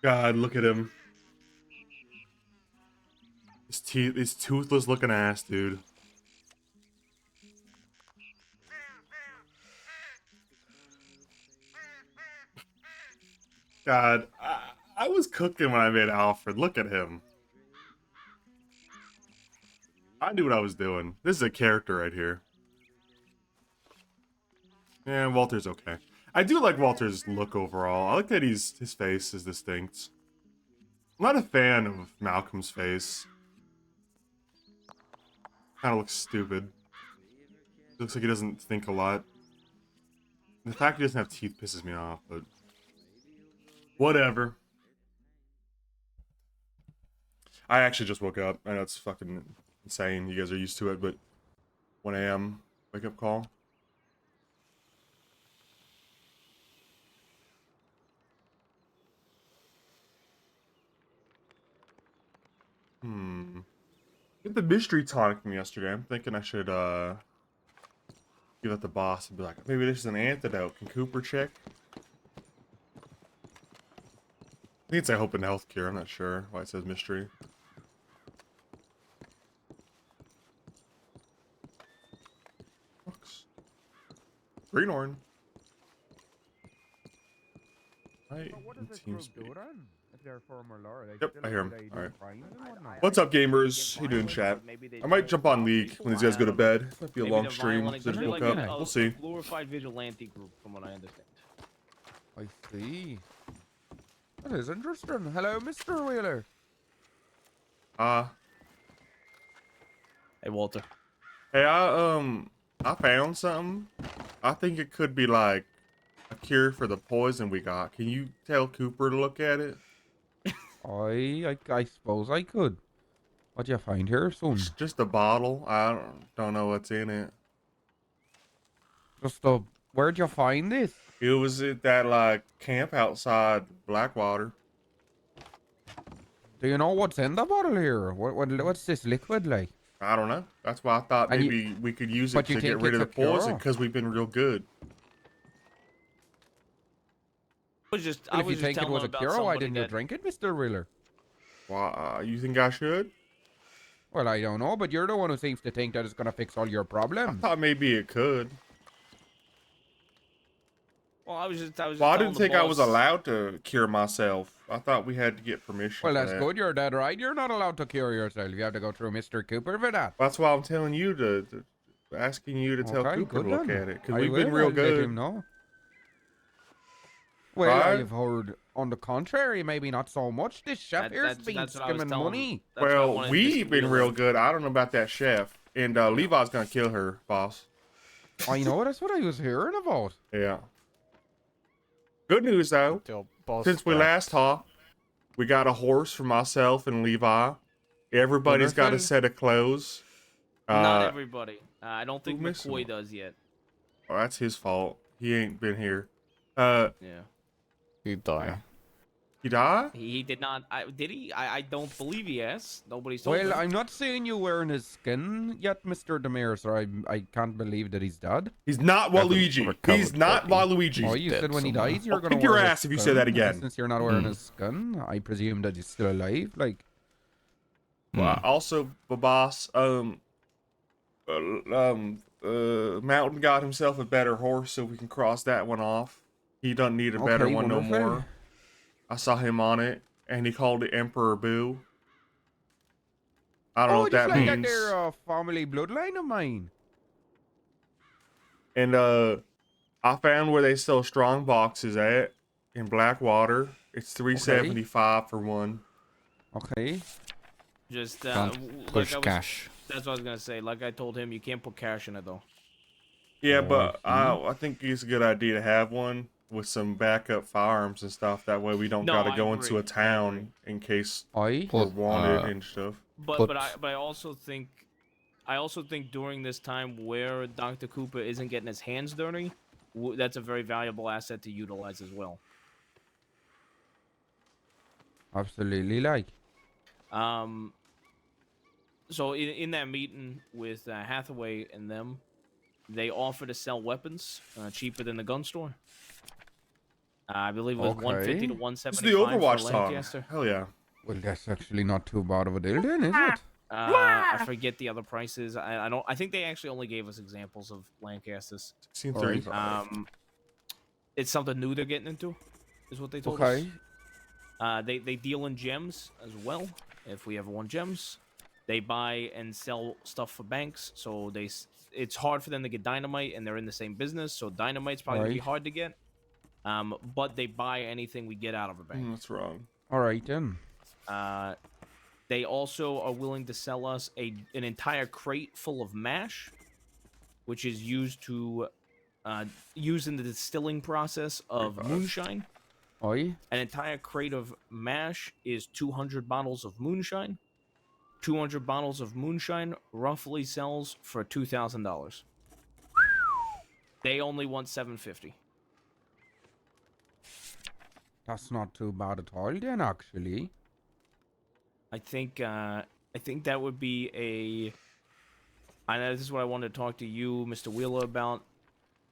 God, look at him. His toothless looking ass, dude. God, I was cooking when I made Alfred. Look at him. I knew what I was doing. This is a character right here. Yeah, Walter's okay. I do like Walter's look overall. I like that his face is distinct. I'm not a fan of Malcolm's face. Kind of looks stupid. Looks like he doesn't think a lot. The fact he doesn't have teeth pisses me off, but whatever. I actually just woke up. I know it's fucking insane. You guys are used to it, but 1 a.m. wake up call. Get the mystery tonic from yesterday. I'm thinking I should give it the boss and be like, maybe this is an antidote. Can Cooper check? I think it's I hope in healthcare. I'm not sure why it says mystery. Books. Green horn. Right. Yep, I hear him. Alright. What's up, gamers? How you doing, chat? I might jump on League when these guys go to bed. Might be a long stream. So just woke up. We'll see. Glorified vigilante group, from what I understand. I see. That is interesting. Hello, Mr. Wheeler. Hey, Walter. Hey, I found something. I think it could be like a cure for the poison we got. Can you tell Cooper to look at it? I suppose I could. What'd you find here, son? Just a bottle. I don't know what's in it. Where'd you find this? It was at that like camp outside Blackwater. Do you know what's in the bottle here? What's this liquid like? I don't know. That's why I thought maybe we could use it to get rid of the poison because we've been real good. If you think it was a cure, why didn't you drink it, Mr. Wheeler? Well, you think I should? Well, I don't know, but you're the one who seems to think that it's gonna fix all your problems. I thought maybe it could. Well, I was just well, I didn't think I was allowed to cure myself. I thought we had to get permission. Well, that's good. You're dead right. You're not allowed to cure yourself. You have to go through Mr. Cooper for that. That's why I'm telling you asking you to tell Cooper to look at it because we've been real good. Let him know. Well, I've heard on the contrary, maybe not so much. This chef here's been skimming money. Well, we've been real good. I don't know about that chef. And Levi's gonna kill her, boss. I know. That's what I was hearing about. Yeah. Good news though. Since we last talked, we got a horse for myself and Levi. Everybody's got a set of clothes. Not everybody. I don't think McCoy does yet. Oh, that's his fault. He ain't been here. Yeah. He died. He died? He did not. Did he? I don't believe he has. Nobody's told me. Well, I'm not seeing you wearing his skin yet, Mr. Demir, so I can't believe that he's dead. He's not Waluigi. He's not Waluigi. Oh, you said when he dies you're gonna kick your ass if you say that again. Since you're not wearing his skin, I presume that he's still alive. Like. Well, also, the boss, Mountain got himself a better horse, so we can cross that one off. He doesn't need a better one no more. I saw him on it, and he called it Emperor Boo. I don't know what that means. That they're a family bloodline of mine. And I found where they sell strong boxes at in Blackwater. It's $3.75 for one. Okay. Just push cash. That's what I was gonna say. Like I told him, you can't put cash in it though. Yeah, but I think it's a good idea to have one with some backup firearms and stuff. That way we don't gotta go into a town in case we're wanted and stuff. But I also think during this time where Dr. Cooper isn't getting his hands dirty, that's a very valuable asset to utilize as well. Absolutely, like. So in that meeting with Hathaway and them, they offer to sell weapons cheaper than the gun store. I believe it was 150 to 175. This is the Overwatch for song. Lancaster. Hell yeah. Well, that's actually not too bad of a deal then, is it? I forget the other prices. I don't. I think they actually only gave us examples of Lancasters. 1635. It's something new they're getting into, is what they told us. They deal in gems as well. If we ever want gems, they buy and sell stuff for banks. So it's hard for them to get dynamite, and they're in the same business. So dynamite's probably gonna be hard to get. But they buy anything we get out of a bank. That's wrong. All right then. They also are willing to sell us an entire crate full of mash, which is used to use in the distilling process of moonshine. An entire crate of mash is 200 bottles of moonshine. 200 bottles of moonshine roughly sells for $2,000. They only want $750. That's not too bad at all then, actually. I think that would be a... I know this is what I wanted to talk to you, Mr. Wheeler, about.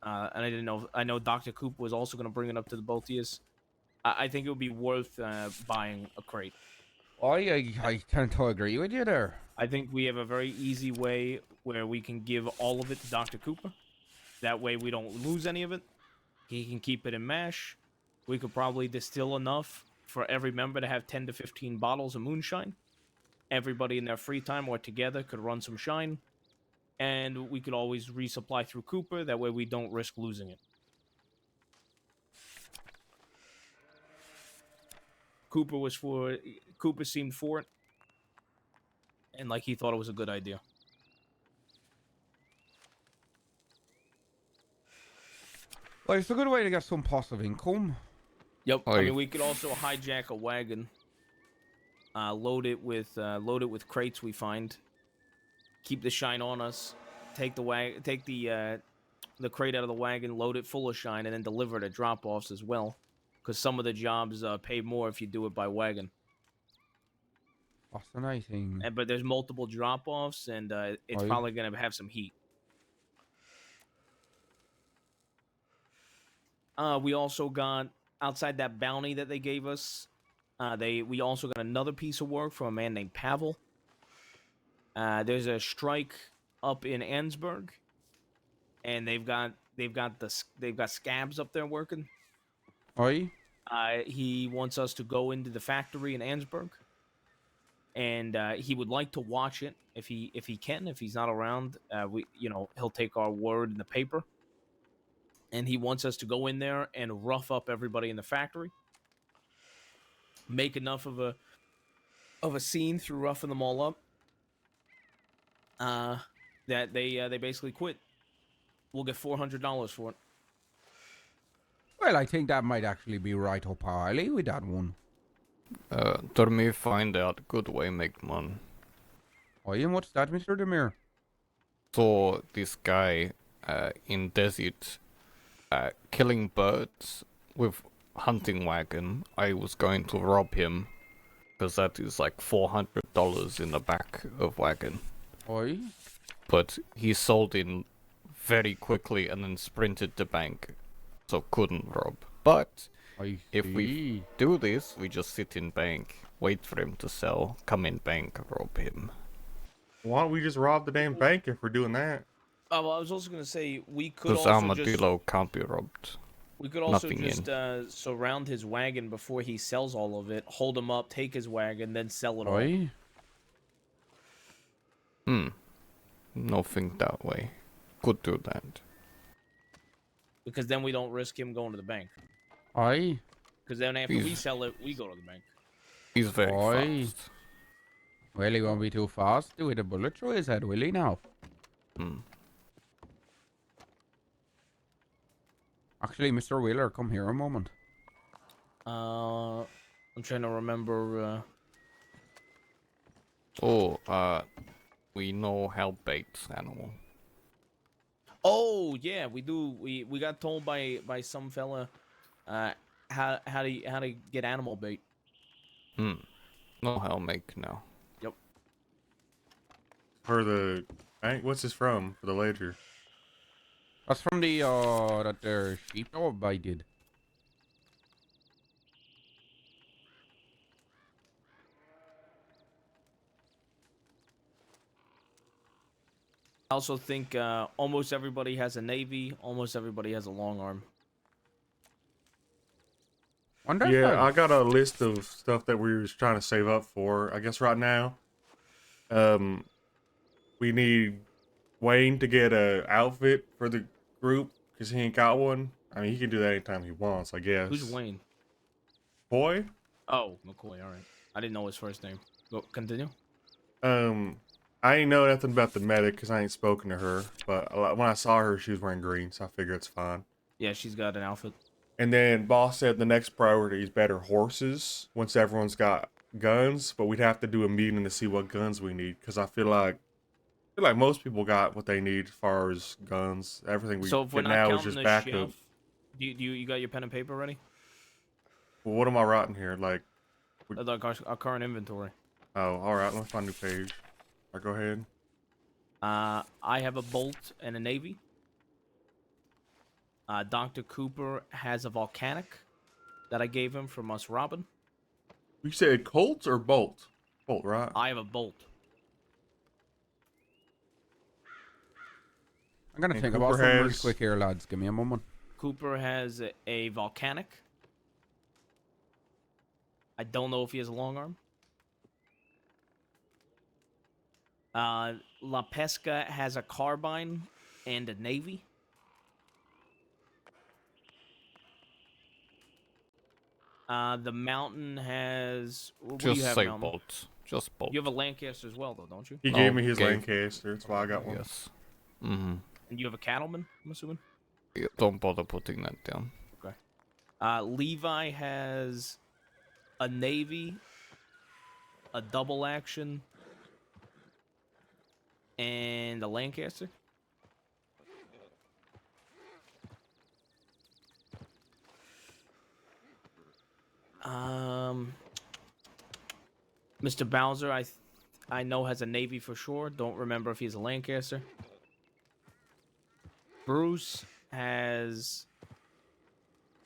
And I didn't know... I know Dr. Coop was also going to bring it up to the both of you. I think it would be worth buying a crate. I tend to agree with you there. I think we have a very easy way where we can give all of it to Dr. Cooper. That way we don't lose any of it. He can keep it in mash. We could probably distill enough for every member to have 10 to 15 bottles of moonshine. Everybody in their free time or together could run some shine. And we could always resupply through Cooper. That way we don't risk losing it. Cooper seemed for it. And like he thought it was a good idea. Well, it's a good way to get some passive income. Yep. I mean, we could also hijack a wagon, load it with crates we find, keep the shine on us, take the crate out of the wagon, load it full of shine, and then deliver it at drop-offs as well. Because some of the jobs pay more if you do it by wagon. That's a nice thing. But there's multiple drop-offs, and it's probably gonna have some heat. We also got, outside that bounty that they gave us, we also got another piece of work from a man named Pavel. There's a strike up in Ansburg, and they've got scabs up there working. He wants us to go into the factory in Ansburg, and he would like to watch it if he can. If he's not around, he'll take our word in the paper. And he wants us to go in there and rough up everybody in the factory. Make enough of a scene through roughing them all up. That they basically quit. We'll get $400 for it. Well, I think that might actually be right up our alley with that one. Let me find out a good way make money. And what's that, Mr. Demir? So this guy in desert killing birds with hunting wagon. I was going to rob him because that is like $400 in the back of wagon. But he sold in very quickly and then sprinted to bank, so couldn't rob. But if we do this, we just sit in bank, wait for him to sell, come in bank, rob him. Why don't we just rob the damn bank if we're doing that? Well, I was also going to say, we could also Armadillo can't be robbed. We could also surround his wagon before he sells all of it, hold him up, take his wagon, then sell it all. No, think that way. Could do that. Because then we don't risk him going to the bank. Because then after we sell it, we go to the bank. He's very fast. Well, he won't be too fast. Do it a bullet through his head, will he now? Actually, Mr. Wheeler, come here a moment. I'm trying to remember. We know how baits animal. Oh yeah, we do. We got told by some fella, how to get animal bait. Know how make now. Yep. For the bank, what's this from? For the ledger. That's from the that their sheep job I did. I also think almost everybody has a navy. Almost everybody has a long arm. Wonderful. Yeah, I got a list of stuff that we was trying to save up for. I guess right now, we need Wayne to get a outfit for the group because he ain't got one. I mean, he can do that anytime he wants, I guess. Who's Wayne? Boy? Oh, McCoy. All right. I didn't know his first name. Go continue. I ain't know nothing about the medic because I ain't spoken to her. But when I saw her, she was wearing green, so I figure it's fine. Yeah, she's got an outfit. And then boss said the next priority is better horses once everyone's got guns, but we'd have to do a meeting to see what guns we need because I feel like most people got what they need as far as guns. Everything we get now is just backup. Do you got your pen and paper ready? Well, what am I writing here? Like our current inventory. Oh, all right. Let me find a new page. All right, go ahead. I have a bolt and a navy. Dr. Cooper has a volcanic that I gave him from us robbing. You said Colt or Bolt? Bolt, right? I have a bolt. I'm gonna think about something really quick here, lads. Give me a moment. Cooper has a volcanic. I don't know if he has a long arm. La Pesca has a carbine and a navy. The Mountain has... Just say bolts. Just bolts. You have a Lancaster as well, though, don't you? He gave me his Lancaster. That's why I got one. Yes. Mm-hmm. And you have a Cattleman, I'm assuming? Yeah, don't bother putting that down. Okay. Levi has a navy, a double action, and a Lancaster. Mr. Bowser, I know has a navy for sure. Don't remember if he's a Lancaster. Bruce has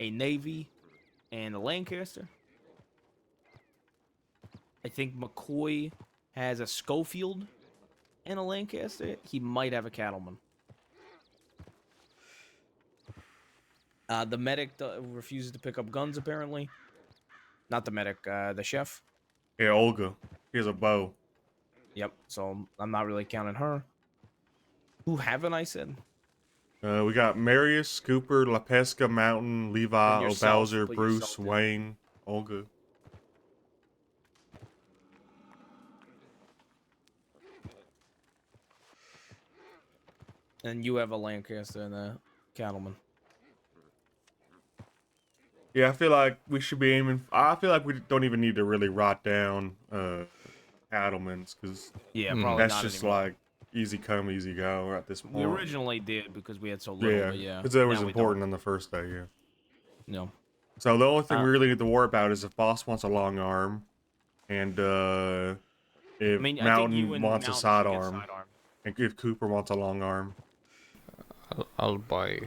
a navy and a Lancaster. I think McCoy has a Schofield and a Lancaster. He might have a Cattleman. The medic refuses to pick up guns, apparently. Not the medic, the chef. Yeah, Olga. He has a bow. Yep, so I'm not really counting her. Who haven't I said? We got Marius, Cooper, La Pesca, Mountain, Levi, Bowser, Bruce, Wayne, Olga. And you have a Lancaster and a Cattleman. Yeah, I feel like we should be aiming... I feel like we don't even need to really write down Cattlemans, because probably that's just anymore. Like easy come, easy go at this point. We originally did because we had so little, yeah, because that was important on the first day, yeah. No. So the only thing we really need to worry about is if Boss wants a long arm, and if Mountain wants a sidearm, and if Cooper wants a long arm. I'll buy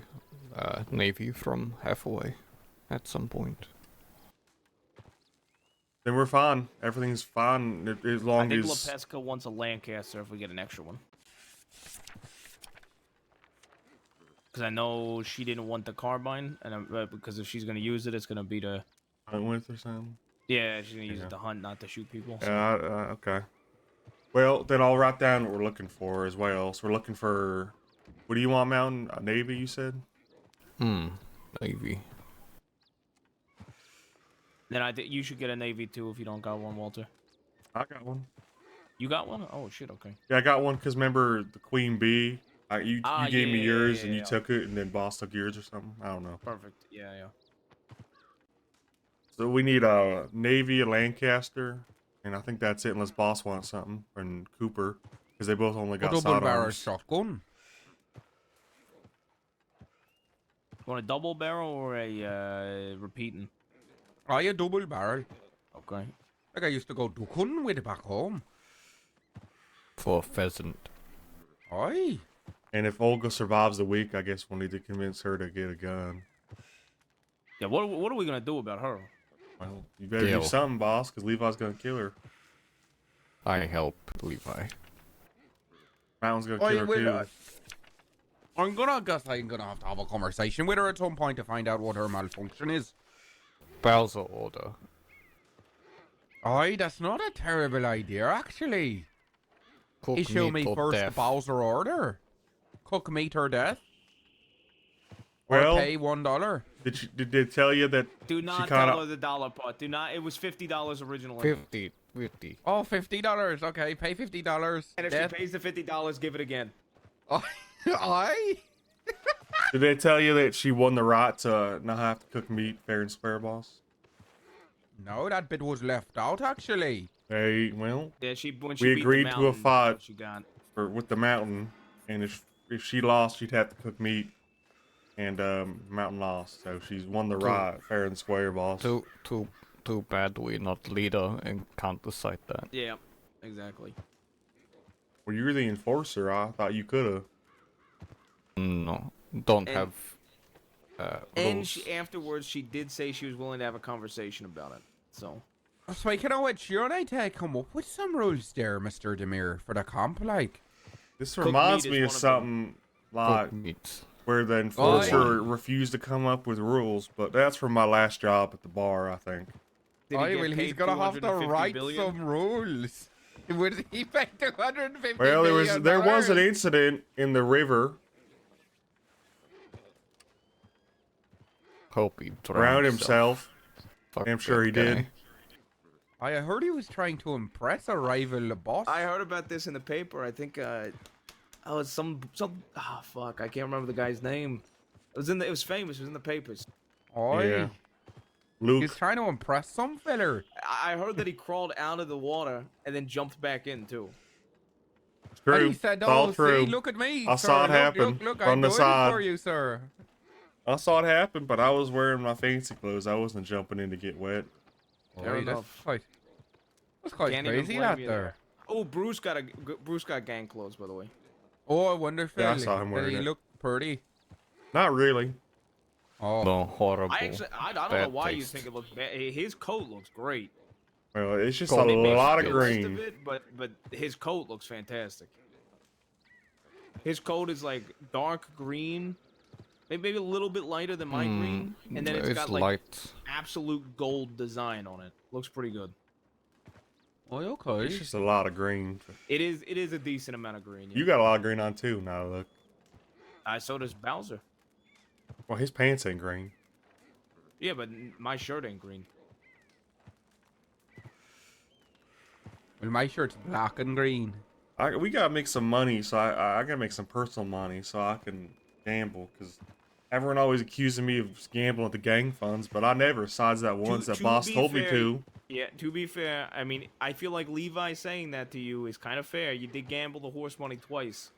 Navy from Halfway at some point. Then we're fine. Everything's fine as long as... I think La Pesca wants a Lancaster if we get an extra one. Because I know she didn't want the carbine, and because if she's going to use it, it's going to be to... Hunt with or something? Yeah, she's going to use it to hunt, not to shoot people. So. Yeah, okay. Well, then I'll write down what we're looking for as well. So we're looking for... What do you want, Mountain? A Navy, you said? Navy. Then I think you should get a Navy too if you don't got one, Walter. I got one. You got one? Oh shit, okay. Yeah, I got one because remember the Queen Bee? You gave me yours and you took it, and then Boss took yours or something. I don't know. Perfect. Yeah. So we need a Navy, a Lancaster, and I think that's it unless Boss wants something, and Cooper, because they both only got sidearms. Shotgun. You want a double barrel or a repeating? A double barrel. Okay. Like I used to go duck hunting with it back home. For pheasant. Aye. And if Olga survives the week, I guess we'll need to convince her to get a gun. Yeah, what are we gonna do about her? Well, you better do something, Boss, because Levi's gonna kill her. I help Levi. Mountain's gonna kill her too. I'm gonna have to have a conversation with her at some point to find out what her malfunction is. Bowser order. Aye, that's not a terrible idea, actually. Cook Issue meat me or first the death. Bowser order. Cook meat or death. Well, Or pay $1. did they tell you that Do not kinda- tell her the dollar part. Do not. It was $50 originally. 50. Oh, $50. Okay, pay $50. And if Death. she pays the $50, give it again. Oh, aye. did they tell you that she won the right to not have to cook meat fair and square, boss? No, that bit was left out, actually. Hey, well, Yeah, when she we beat agreed the to a mountain, fight that's what she got. with the mountain, and if she lost, she'd have to cook meat, and mountain lost, so she's won the right fair and square, boss. Too bad we're not leader and can't decide that. Yeah, exactly. Well, you're the enforcer. I thought you could have. No, don't And- have And rules. afterwards, she did say she was willing to have a conversation about it. So Speaking of which, you need to come up with some rules there, Mr. Demir, for the comp, like. This Cooked reminds meat me is of one of something like Cook meat. where the enforcer refused to come up with rules, but that's from my last job at the bar, I think. did he Aye, get well, he's paid gonna have to 250 write billion? some rules. Would he pay 250 Well, there was an $1 incident in the river. Hope he Drowned himself. Fuck I'm sure that he guy. did. I heard he was trying to impress a rival boss. I heard about this in the paper. I think it's some fuck. I can't remember the guy's name. It was famous. It was in the papers. Oi. Yeah. Luke. He's trying to impress some feller. I heard that he crawled out of the water and then jumped back in too. It's true. And he said, It's all "Oh, true. see, look at me, I sir. saw it look, happen Look, from I'm the doing side. it for you, sir." I saw it happen, but I was wearing my fancy clothes. I wasn't jumping in to get wet. Fair Oi, enough. That's quite Can't even crazy blame out you there. Oh, Bruce got gang clothes, by the way. Oh, wonderful. Yeah, I saw him Did wearing he it. look pretty? Not really. Oh, No, horrible. I don't know Bad why you taste. think it looks bad. His coat looks great. Well, it's just Cool. a It makes lot of The rest green. of it, but his coat looks fantastic. His coat is like dark green, maybe a little bit lighter than my green, and then it's got like light. absolute gold design on it. Looks pretty good. oh, okay. It's just a lot of green. It is a decent amount of green. Yeah. You got a lot of green on too. Now look. So does Bowser. Well, his pants ain't green. Yeah, but my shirt ain't green. Well, my shirt's black and green. We gotta make some money, so I gotta make some personal money so I can gamble. Cause everyone always accusing me of gambling with the gang funds, but I never. Besides that once that to boss be told me fair, to. Yeah, to be fair, I mean, I feel like Levi saying that to you is kind of fair. You did gamble the horse money twice.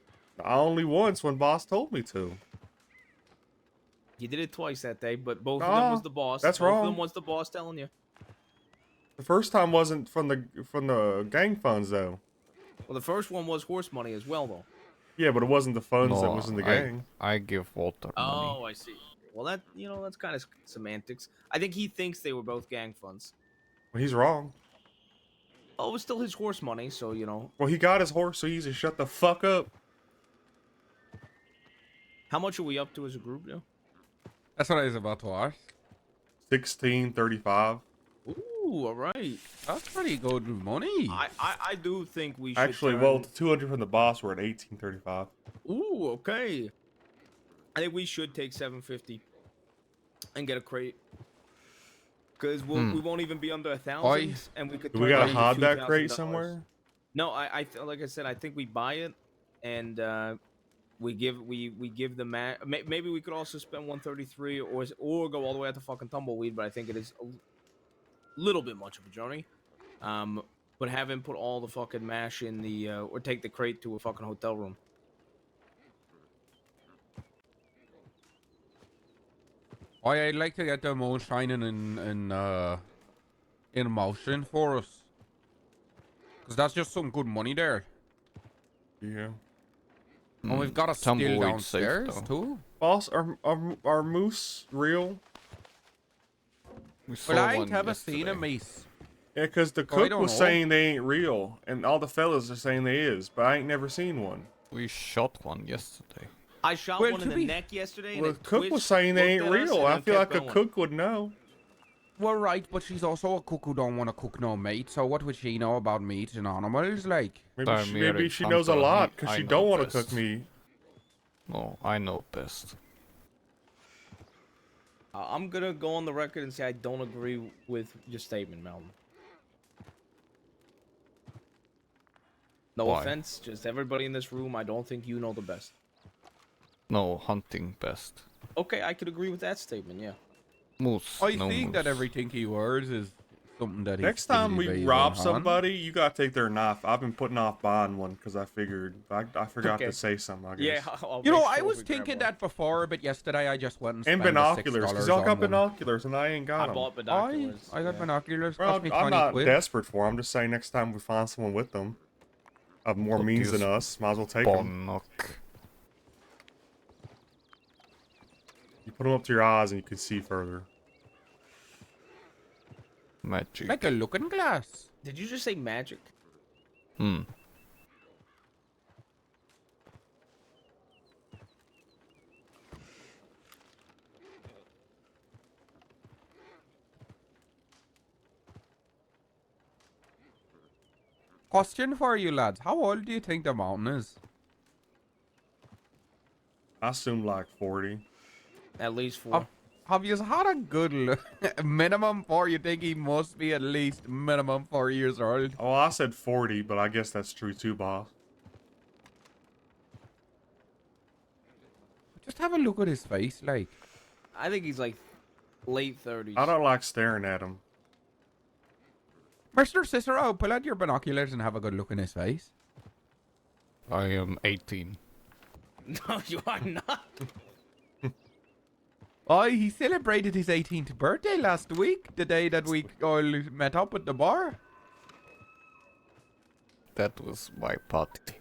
Only once when boss told me to. You did it twice that day, but both of No, them was the boss. that's both of wrong. them was the boss telling you. The first time wasn't from the gang funds though. Well, the first one was horse money as well, though. Yeah, but it wasn't the funds that No, was in the gang. I give Walter money. Oh, I see. Well, that's kind of semantics. I think he thinks they were both gang funds. Well, he's wrong. Oh, it was still his horse money, so Well, he got his horse, so he just shut the fuck up. How much are we up to as a group now? That's what I was about to ask. 1635. Ooh, all right. That's pretty good money. I do think we should. Actually, turn- well, the 200 from the boss were at 1835. Ooh, okay. I think we should take 750 and get a crate. Because we won't even be under 1,000, and we could. Do we turn gotta it hide into that crate $2,000. somewhere? No, like I said, I think we buy it, and we give the man. Maybe we could also spend 133, or go all the way out to fucking Tumbleweed. But I think it is a little bit much of a journey. But have him put all the fucking mash in the or take the crate to a fucking hotel room. I'd like to get the moon shining in motion for us. Because that's just some good money there. Yeah. And we've got a skill Tumbleweed's safe, downstairs, though. too. Boss, are moose real? We saw Well, I one haven't seen a yesterday. mace. Yeah, because the Oh, I cook don't was know. saying they ain't real, and all the fellas are saying they is, but I ain't never seen one. We shot one yesterday. I shot Well, one to in the be- neck yesterday. Well, and it Cook was twitched, saying they ain't looked at us, real. and I then feel kept like a going. cook would know. Well, right, but she's also a cook who don't want to cook no meat. So what would she know about meat and animals? Like, Maybe she knows a lot because she don't want to cook me. No, I know best. I'm gonna go on the record and say I don't agree with your statement, Melvin. No Why? offense, just everybody in this room, I don't think you know the best. No, hunting best. Okay, I could agree with that statement, yeah. Moose. I no think moose. that everything he wears is something that he's Next time really we based rob on. somebody, you gotta take their knife. I've been putting off buying one because I figured I forgot Okay. to say something. I Yeah, guess. I'll You know, make I sure was we grab thinking one. that before, but yesterday I just went and And spent the binoculars, because y'all $6 got on one. binoculars and I ain't got I them. bought binoculars. I got yeah. binoculars. Well, Cost me I'm 20 not quid. desperate for 'em. I'm just saying next time we find someone with them, have more What means is than us, might as well take them. Bonnock. You put them up to your eyes and you can see further. Magic. Like a looking glass. Did you just say magic? Hmm. Question for you lads. How old do you think the mountain is? I assume like 40. At least 4. Have you had a good look? Minimum 4? You think he must be at least minimum 4 years old? Oh, I said 40, but I guess that's true too, boss. Just have a look at his face, like. I think he's like late 30s. I don't like staring at him. Mr. Cicero, pull out your binoculars and have a good look in his face. I am 18. No, you are not. Oh, he celebrated his 18th birthday last week, the day that we all met up at the bar. That was my party.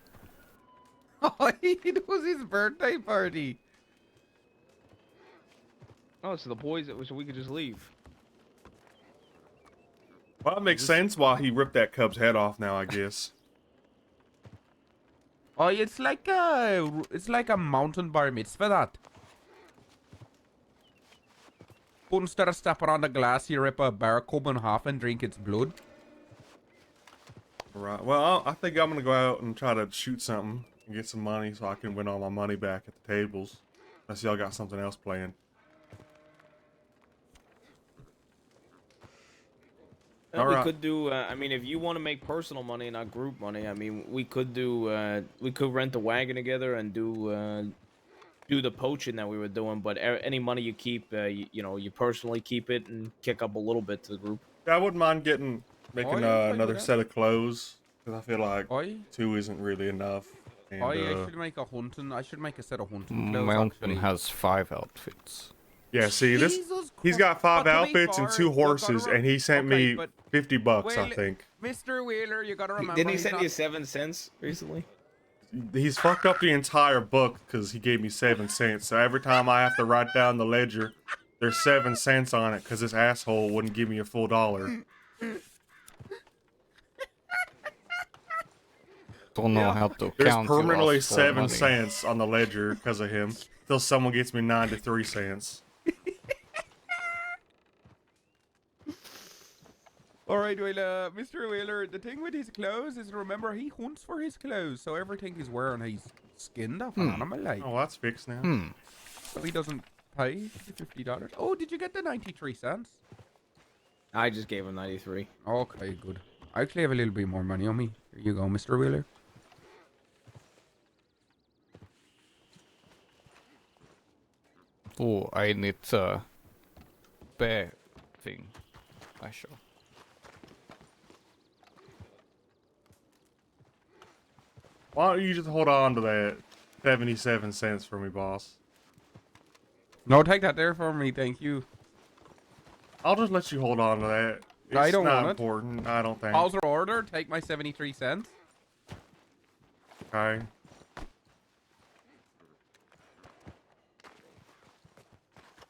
Oh, it was his birthday party. Oh, so the boys, so we could just leave. Well, it makes sense why he ripped that cub's head off now, I guess. Oh, it's like a mountain bar mitzvah that. But instead of stepping on the glass, you rip a bear cub in half and drink its blood. Right. Well, I think I'm gonna go out and try to shoot something and get some money so I can win all my money back at the tables. Unless y'all got something else planned. We Alright. could do. I mean, if you want to make personal money and not group money, I mean, we could do. We could rent a wagon together and do the poaching that we were doing. But any money you keep, you know, you personally keep it and kick up a little bit to the group. Yeah, I wouldn't mind making yeah, I do another that. set of clothes because I feel like Oi, 2 isn't really enough. And, I should make a hunting. I should make a set of hunting clothes. Mountain actually. has 5 outfits. yeah, see this. Jesus He's Christ. got 5 But to be outfits and fair, 2 you gotta horses, and he sent okay, me but- $50, I Well, think. Mr. Wheeler, you gotta remember. Didn't he he's send not- you 7 cents recently? He's fucked up the entire book because he gave me 7 cents. So every time I have to write down the ledger, there's 7 cents on it because this asshole wouldn't give me a full $1. Don't know how to There's count. you permanently ask for 7 money. cents on the ledger because of him. Till someone gets me 93 cents. Alright, well, Mr. Wheeler, the thing with his clothes is, remember, he hunts for his clothes, so everything he's wearing, he's skinned off an animal, like. Oh, that's fixed now. Hmm. So he doesn't pay the $50. Oh, did you get the 93 cents? I just gave him 93. Okay, good. I actually have a little bit more money on me. Here you go, Mr. Wheeler. Oh, I need a bear thing. I show. Why don't you just hold on to that 77 cents for me, boss? No, take that there for me, thank you. I'll just let you hold on to that. It's I don't not want it. important, I don't think. Pause your order, take my 73 cents. Okay.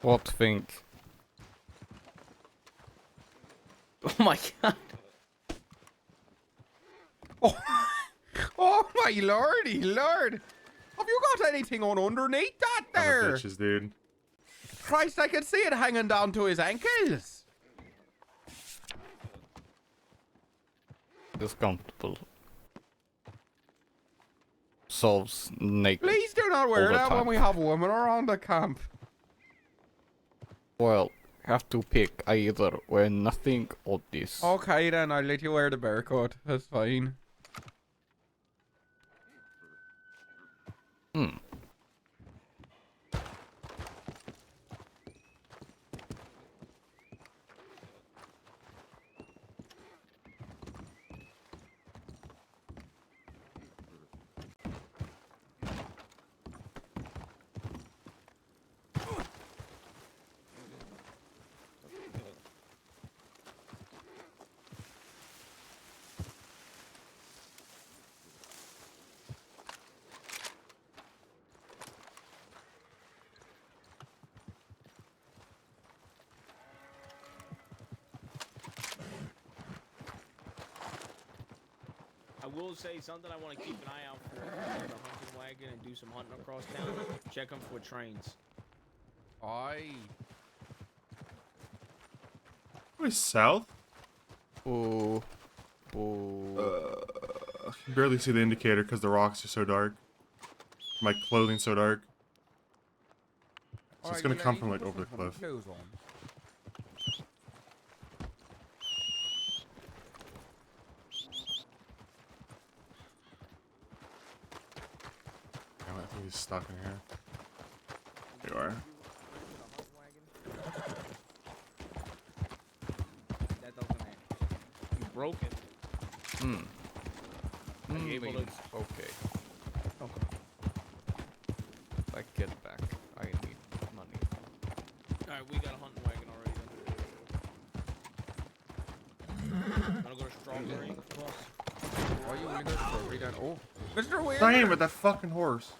What think? Oh my god. Oh, oh my lordy lord! Have you got anything on underneath that Son of there? bitches, dude. Christ, I can see it hanging down to his ankles. It's comfortable. Solves naked. Please do not wear all the that when time. we have women around the camp. Well, have to pick. I either wear nothing or this. Okay then, I'll let you wear the bear coat. That's fine. Hmm. I will say something I want to keep an eye out for the hunting wagon and do some hunting across town. Check them for trains. Aye. Wait, south? Oh. Oh. I can barely see the indicator because the rocks are so dark. My clothing's so dark. So it's gonna come from like over the cliff. Clothes on. Damn it, I think he's stuck in here. There you are. That doesn't matter. You broke it. Hmm. Are you able to? Means okay. Okay. If I get back, I need money. Alright, we got a hunting wagon already then. Wanna go to Strawberry? Why are you willing to strawberry then? Oh, Mr. Wheeler! Damn it, that fucking horse.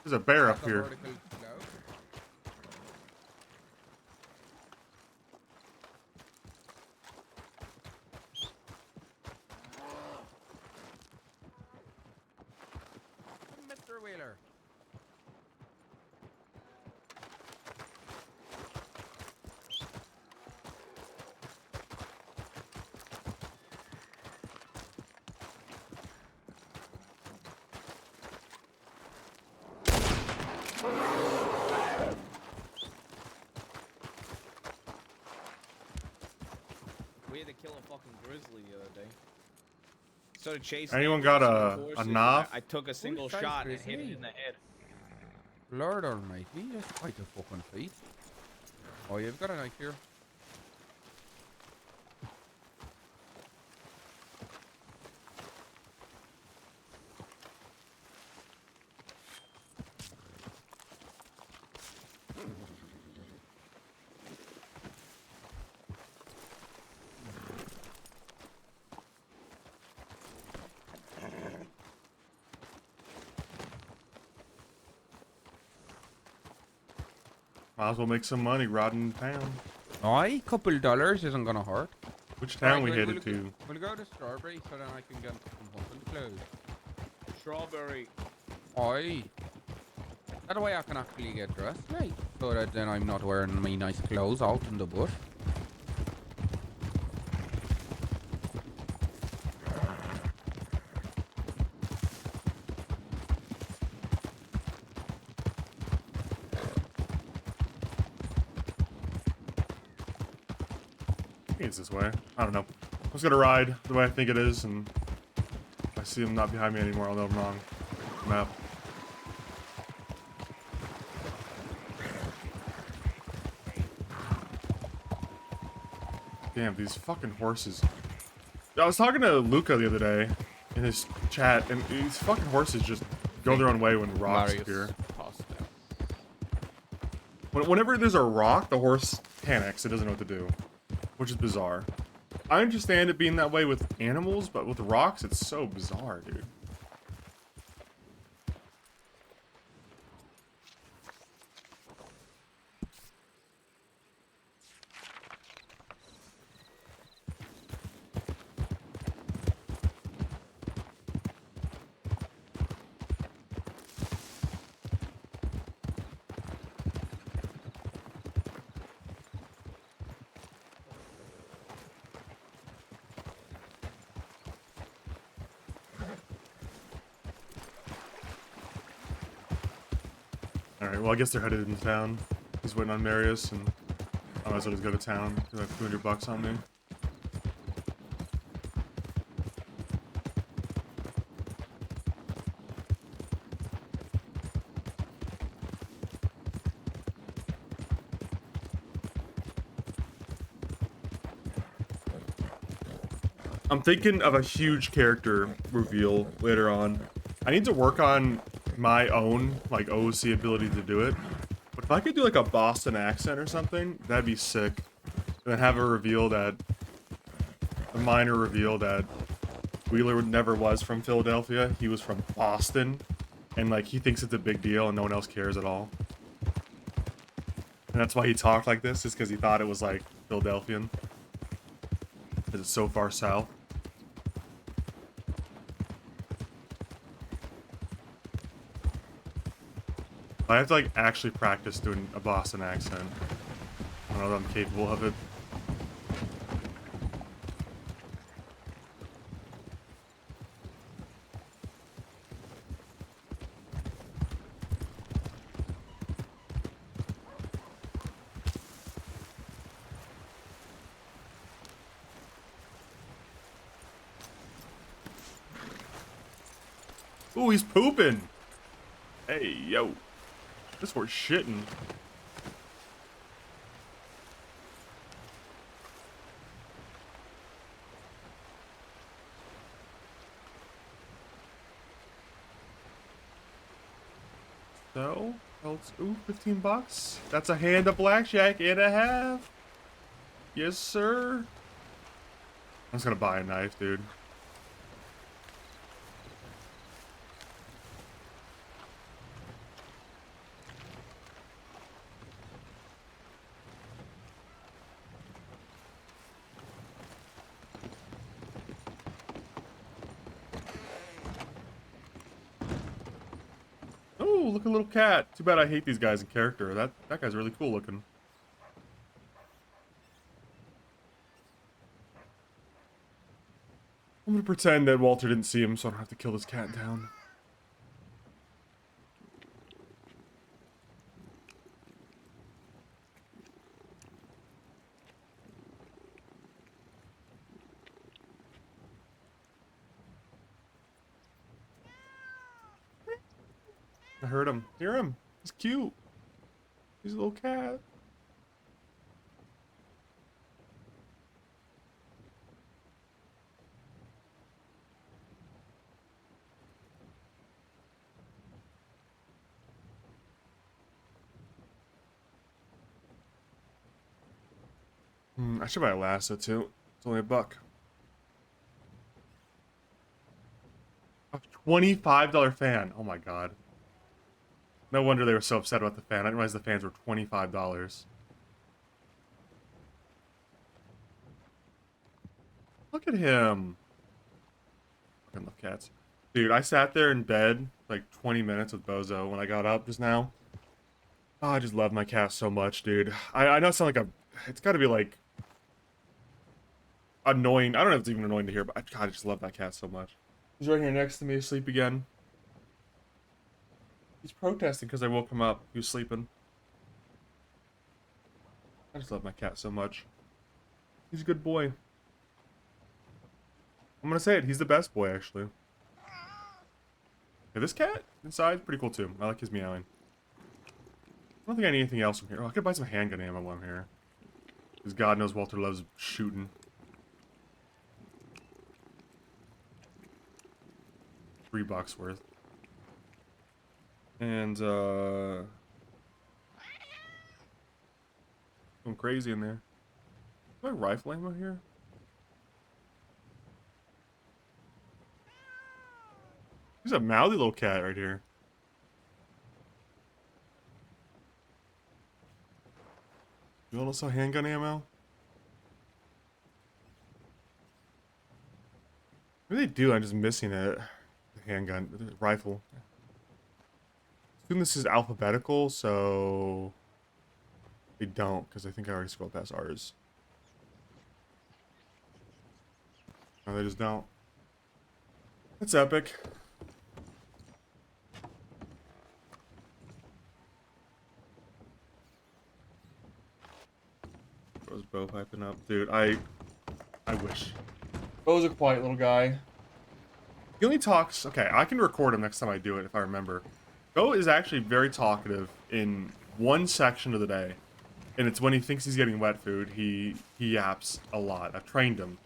There's a bear up That's a here. vertical flow. Mr. Wheeler. We had to kill a fucking grizzly the other day. So to chase. Anyone got a knife? I took a single size shot and hit grizzly? it in the head. Lord almighty, that's quite a fucking feat. Oh, you've got a knife here. Might as well make some money riding town. Aye, couple dollars isn't gonna hurt. Which town we Right, headed to? We'll go to Strawberry so then I can get some hunting clothes. Strawberry. Aye. That way I can actually get dressed, right? So that then I'm not wearing my nice clothes out in the bush. I think it's this way. I don't know. I'm just gonna ride the way I think it is, and if I see him not behind me anymore, I'll know I'm wrong. Map. Damn, these fucking horses. I was talking to Luca the other day in his chat, and these fucking horses just go their own way when rocks Marius appear. passed out. Whenever there's a rock, the horse panics. It doesn't know what to do, which is bizarre. I understand it being that way with animals, but with rocks, it's so bizarre, dude. Alright, well, I guess they're headed into town. He's waiting on Marius, and I might as well just go to town. Do like $200 on me. I'm thinking of a huge character reveal later on. I need to work on my own, like, OC ability to do it. But if I could do, like, a Boston accent or something, that'd be sick. And then have a reveal that... A minor reveal that Wheeler never was from Philadelphia. He was from Boston. And, like, he thinks it's a big deal and no one else cares at all. And that's why he talked like this, is because he thought it was, like, Philadelphian. Because it's so far south. I have to, like, actually practice doing a Boston accent. I don't know if I'm capable of it. Ooh, he's pooping! Hey, yo. This horse shitting. So, ooh, $15. That's a hand of blackjack and a half. Yes, sir. I'm just gonna buy a knife, dude. Oh, look at a little cat. Too bad I hate these guys in character. That guy's really cool looking. I'm gonna pretend that Walter didn't see him so I don't have to kill this cat down. I heard him. Hear him. He's cute. He's a little cat. I should buy a lasso too. It's only $1. A $25 fan. Oh my god. No wonder they were so upset about the fan. I didn't realize the fans were $25. Look at him. I love cats. Dude, I sat there in bed like 20 minutes with Bozo when I got up just now. Oh, I just love my cat so much, dude. I know it sounds like it's gotta be like annoying. I don't know if it's even annoying to hear, but God, I just love that cat so much. He's right here next to me, asleep again. He's protesting because I woke him up. He was sleeping. I just love my cat so much. He's a good boy. I'm gonna say it. He's the best boy, actually. Yeah, this cat inside, pretty cool too. I like his meowing. I don't think I need anything else from here. Oh, I could buy some handgun ammo while I'm here. Because God knows Walter loves shooting. $3 worth. And, going crazy in there. Do I have rifle ammo here? He's a mouthy little cat right here. You want some handgun ammo? Maybe they do, I'm just missing it. The handgun, the rifle. I assume this is alphabetical, so... They don't, because I think I already scrolled past ours. No, they just don't. That's epic. piping up, dude. I wish. Bo's a quiet little guy. He only talks. Okay, I can record him next time I do it if I remember. Bo is actually very talkative in one section of the day, and it's when he thinks he's getting wet food. He yaps a lot. I've trained him.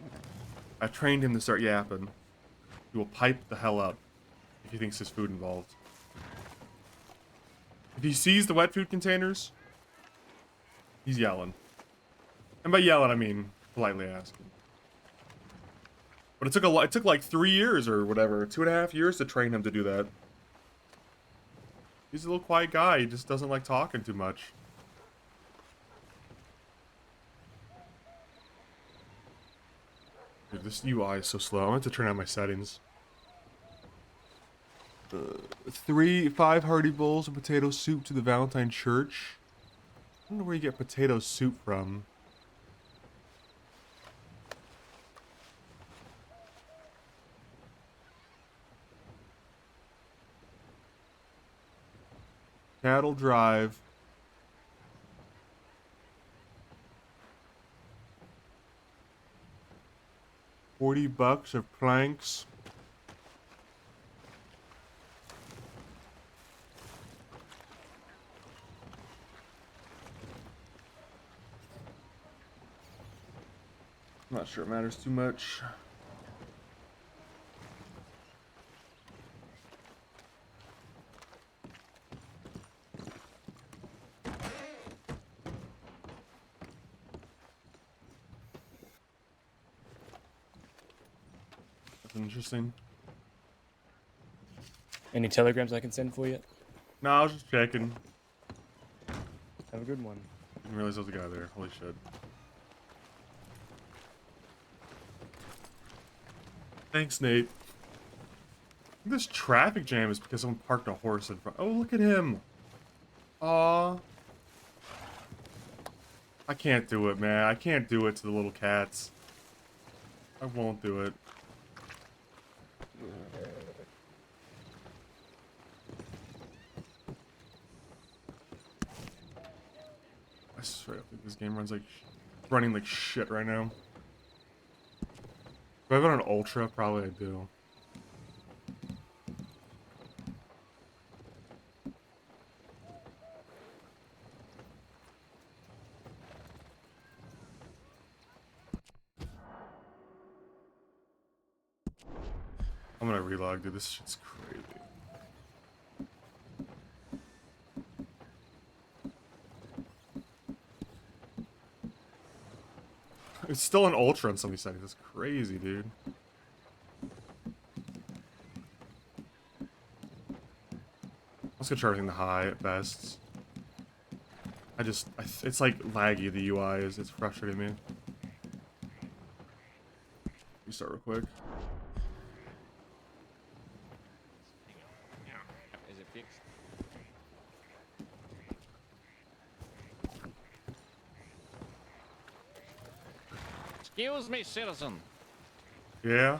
I've trained him to start yapping. He will pipe the hell up if he thinks there's food involved. If he sees the wet food containers, he's yelling. And by yelling, I mean politely asking. But it took like 3 years or whatever, 2.5 years to train him to do that. He's a little quiet guy. He just doesn't like talking too much. Dude, this UI is so slow. I'm going to have to turn on my settings. 5 hearty bowls of potato soup to the Valentine Church. I don't know where you get potato soup from. Cattle Drive. $40 of planks. I'm not sure it matters too much. Nothing interesting. Any telegrams I can send for you? No, I was just checking. Have a good one. Didn't realize there was a guy there. Holy shit. Thanks, Nate. This traffic jam is because someone parked a horse in front. Oh, look at him. Aw. I can't do it, man. I can't do it to the little cats. I won't do it. I swear, I think this game runs like running like shit right now. Do I have it on Ultra? Probably I do. I'm gonna relog, dude. This shit's crazy. It's still an Ultra on some of these settings. That's crazy, dude. Let's go try everything to high at best. It's like laggy, the UI is. It's frustrating me. Restart real quick. Is it fixed? Excuse me, citizen. Yeah?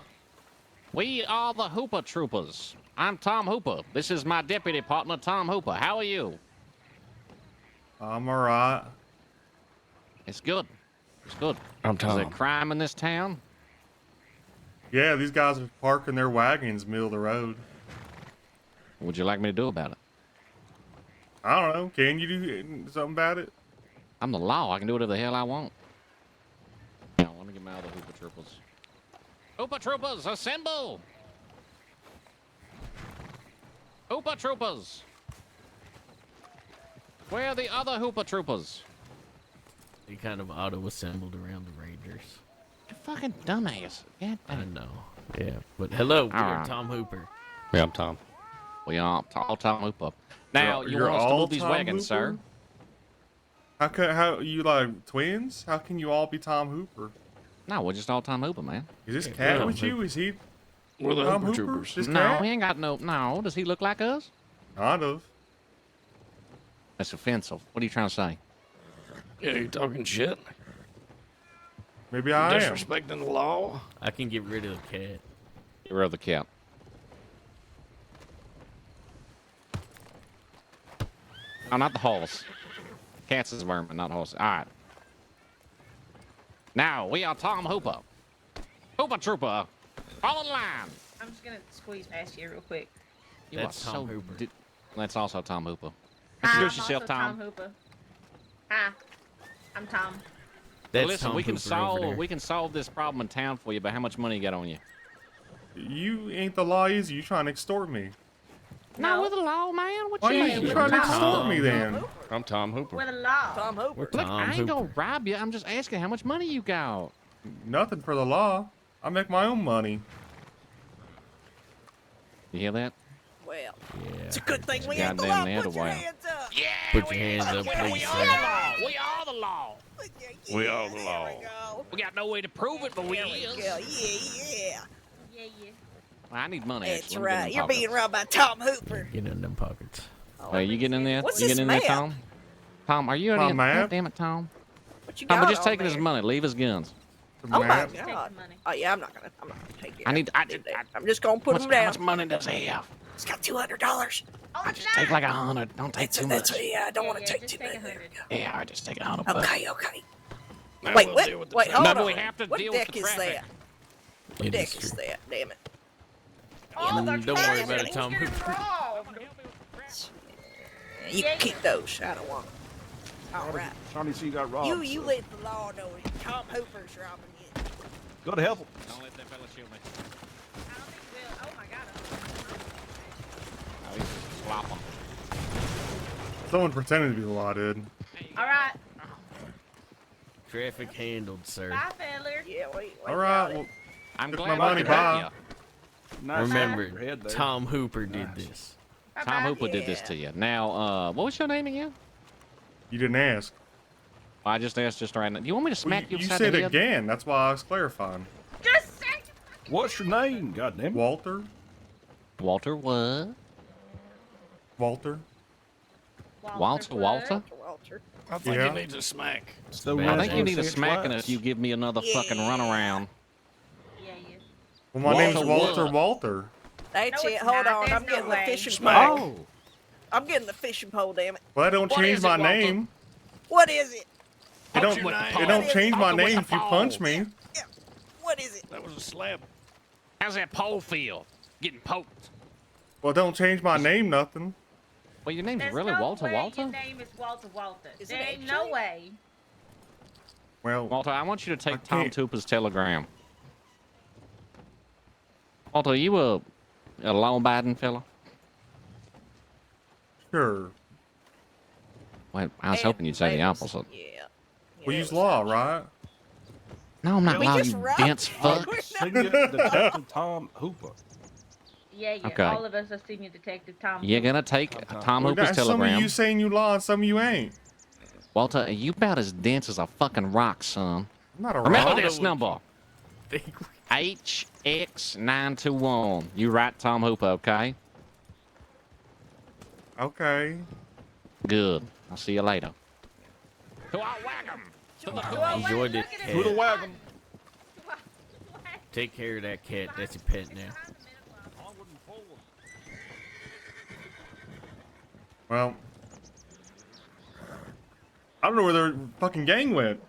We are the Hooper Troopers. I'm Tom Hooper. This is my deputy partner, Tom Hooper. How are you? I'm alright. It's good. It's good. I'm Is there Tom. crime in this town? Yeah, these guys are parking their wagons middle of the road. What would you like me to do about it? I don't know. Can you do something about it? I'm the law. I can do whatever the hell I want. Now, let me get my other Hooper Troopers. Hooper Troopers, assemble! Hooper Troopers! Where are the other Hooper Troopers? He kind of auto-assembled around the Rangers. You fucking dumbass. God I damn. know. Yeah, but hello, we are Alright. Tom Hooper. Yeah, I'm Tom. We are all Tom Hooper. Now, you You're want us to all move these Tom wagons, Hooper? sir? How you like twins? How can you all be Tom Hooper? No, we're just all Tom Hooper, man. Is this Yeah, cat Tom with you? Hooper. Is he We're the Tom Hooper Hooper? Troopers. This No, cat? he ain't got no. No, does he look like us? Kind of. That's offensive. What are you trying to say? Yeah, you talking shit? Maybe I am. Disrespecting the law? I can get rid of the cat. Get rid of the cat. Oh, not the horse. Cats is vermin, not horse. All right. Now we are Tom Hooper. Hooper Trooper. Fall in line. I'm just gonna squeeze past you real quick. You That's are Tom so Hooper. That's also Tom Hooper. Hi, I'm Introduce yourself, also Tom. Hooper. Hi, I'm Tom. That's Listen, Tom we can Hooper over there. solve this problem in town for you, but how much money you got on you? You ain't the law, is you trying to extort me? No. with the law, man. What Why you are mean? you trying to Tom. extort me then? I'm Tom Hooper. With a law. Tom Hooper. We're Look, Tom I ain't Hooper. gonna rob you. I'm just asking how much money you got. Nothing for the law. I make my own money. You hear that? Well, Yeah. it's a good thing we ain't the Goddamn law. ne'er Put do your well. hands up. Yeah. Put your hands up, please, We sir. are the law. We are the law. We are the There law. we go. We got no way to prove it, but we There we is. go. Yeah. Yeah, yeah. Well, I need money. That's actually. Let me get in right. them You're being pockets. robbed by Tom Hooper. Get in them pockets. Hey, you getting in there? What's you this getting in there, map? Tom? Tom, are you My in? map? God damn it, Tom. What you Tom, got we're just on taking his there? money. Leave his guns. The Oh my map. Take God. the money. Oh yeah, I'm not gonna take it. I need. I'm just gonna put How him much, how down. much money does he have? He's got $200. Oh, I just take like 100. Don't take too much. Yeah, I don't want to take just too take much. There 100. we go. Yeah, I just take 100 bucks. Okay. Now Wait, we'll deal with the wait, traffic. hold Remember, on. we have to What deal with deck the is traffic. that? What deck is Industry. that? Damn it. Oh, they're Don't worry about getting it, Tom Hooper. robbed. You Yeah, can keep those. I don't want them. All right. Trying to see you got robbed. You let the law know that Tom Hooper's robbing you. Go to hell. Don't let that fella shoot me. I don't think we'll. Oh my God. Oh, he's just slop 'em. Someone pretended to be the law, dude. All right. Traffic handled, sir. Bye, feller. Yeah, wait. All right. Well, I'm Took glad my money, I could help bye. you. Nice Remember, your head there. Tom Hooper did Nice. this. Bye-bye. Tom Hooper did this Yeah. to you. Now, what was your name again? you didn't ask. I just asked just right now. Do you want me to Well, smack you you upside said the head? again. That's why I was clarifying. Just say. What's your name? God damn it. Walter. Walter what? Walter. Walter? Walter. I think Yeah. he needs a smack. So I I we think have you to need a say it smacking twice. if you give me another fucking runaround. Yeah, yeah. Well, my name's Walter Walter what? Walter. That's No, it. it's Hold not. on. There's I'm no getting way. the fishing Smack. pole. Oh, I'm getting the fishing pole, damn it. Well, that don't What change is it, my Walter? name. What is it? It don't. your name. It don't change my Walter with name the if you balls. punch me. Yeah. What is it? That was a slap. how's that pole feel? Getting poked. Well, it don't change my name nothing. Well, your name's There's really no Walter way Walter? Your name is Walter Walter. Is it There ain't no actually? way. Well, Walter, I want you to I take Tom can't- Tooper's telegram. Walter, are you a law-abiding fella? sure. Well, I was hoping you'd say the Ladies. opposite. Yeah. We Yeah, use it was law, something. right? No, I'm not We law, just you robbed dense you. fuck. Senior Detective Tom Hooper. Yeah, yeah. Okay. All of us are senior detective Tom. You're Hooper. gonna take Tom Well, Hooper's that's some of telegram. you saying you law and some of you ain't. Walter, you about as dense as a fucking rock, son. I'm not a Remember rock. this number. HX921. You right, Tom Hooper, okay? Okay. Good. I'll see you later. To our wagon. Enjoy this Look at cat. Who the wagon? Take care of that cat. That's your pet now. Well, I don't know where their fucking gang went.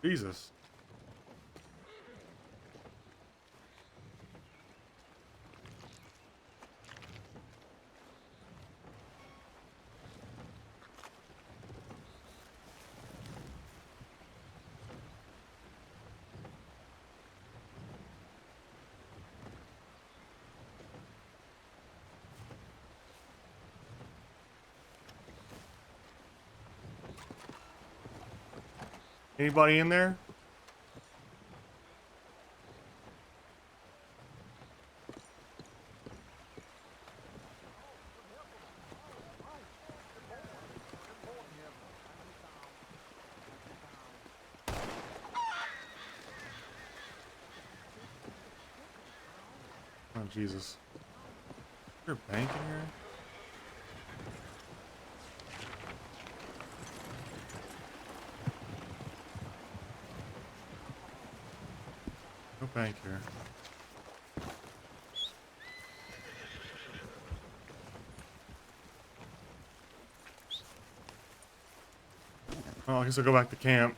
Jesus. Anybody in there? Oh, Jesus. Is there a bank in here? No bank here. Oh, I guess I'll go back to camp.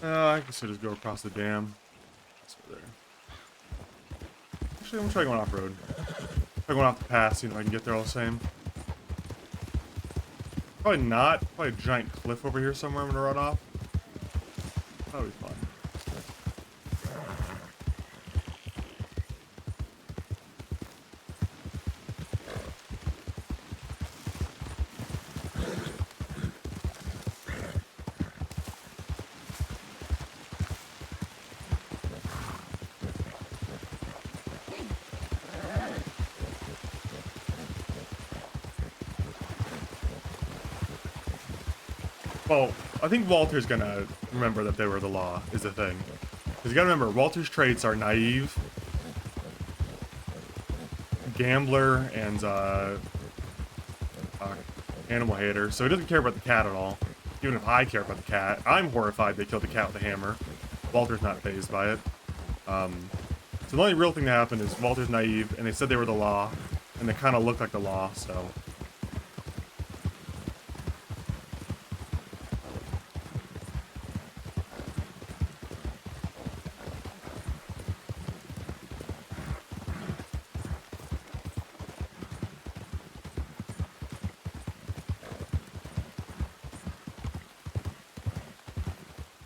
I guess I'll just go across the dam. That's over there. Actually, I'm gonna try going off road. Try going off the pass, see if I can get there all the same. Probably not. Probably a giant cliff over here somewhere I'm gonna run off. That'll be fun. Well, I think Walter's gonna remember that they were the law, is the thing. Because you gotta remember, Walter's traits are naive, gambler, and animal hater. So he doesn't care about the cat at all. Even if I care about the cat. I'm horrified they killed the cat with a hammer. Walter's not fazed by it. So the only real thing that happened is Walter's naive, and they said they were the law, and they kind of look like the law, so...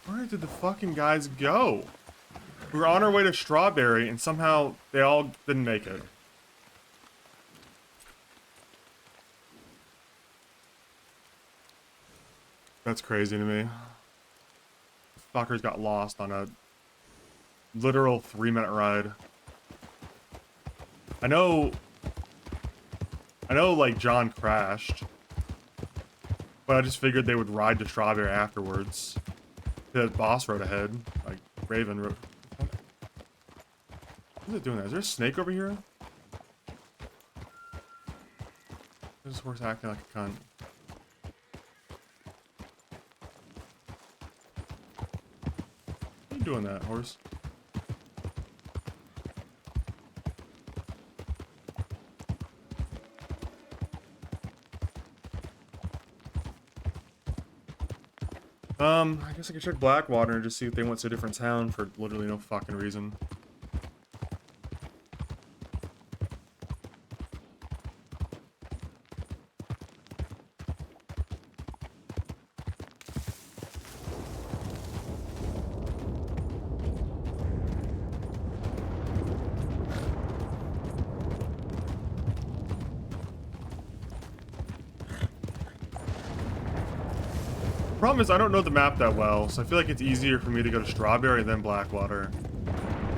Where did the fucking guys go? We were on our way to Strawberry, and somehow they all didn't make it. That's crazy to me. Fuckers got lost on a literal 3-minute ride. I know, like, John crashed. But I just figured they would ride to Strawberry afterwards. The boss road ahead, like Raven Road. What is it doing that? Is there a snake over here? This horse acting like a cunt. What are you doing that, horse? I guess I could check Blackwater and just see if they went to a different town for literally no fucking reason. Problem is, I don't know the map that well, so I feel like it's easier for me to go to Strawberry and then Blackwater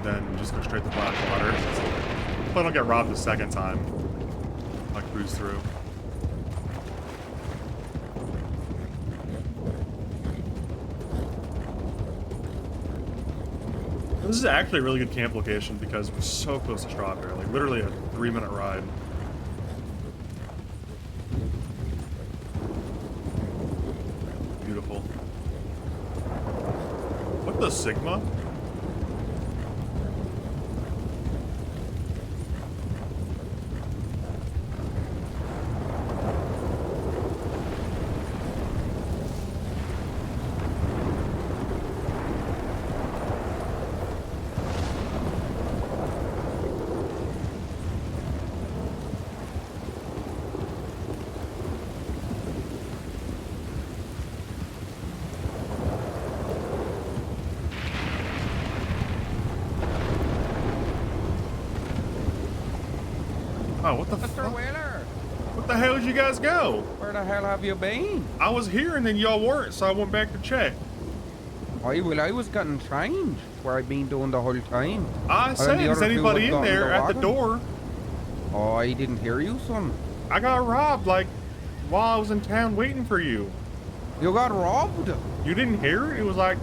than just go straight to Blackwater. If I don't get robbed the second time, I cruise through. This is actually a really good camp location because we're so close to Strawberry, like literally a 3-minute ride. Beautiful. What the Sigma? Oh, what the Mr. fuck? Wheeler, What the hell did you guys go? where the hell have you been? I was here and then y'all weren't, so I went back to check. I was getting changed where I've been doing the whole time. I And said, the is other two anybody have in gotten there the at the wagon. door? Oh, I didn't hear you, son. I got robbed, like, while I was in town waiting for you. You got robbed. You didn't hear it? It was like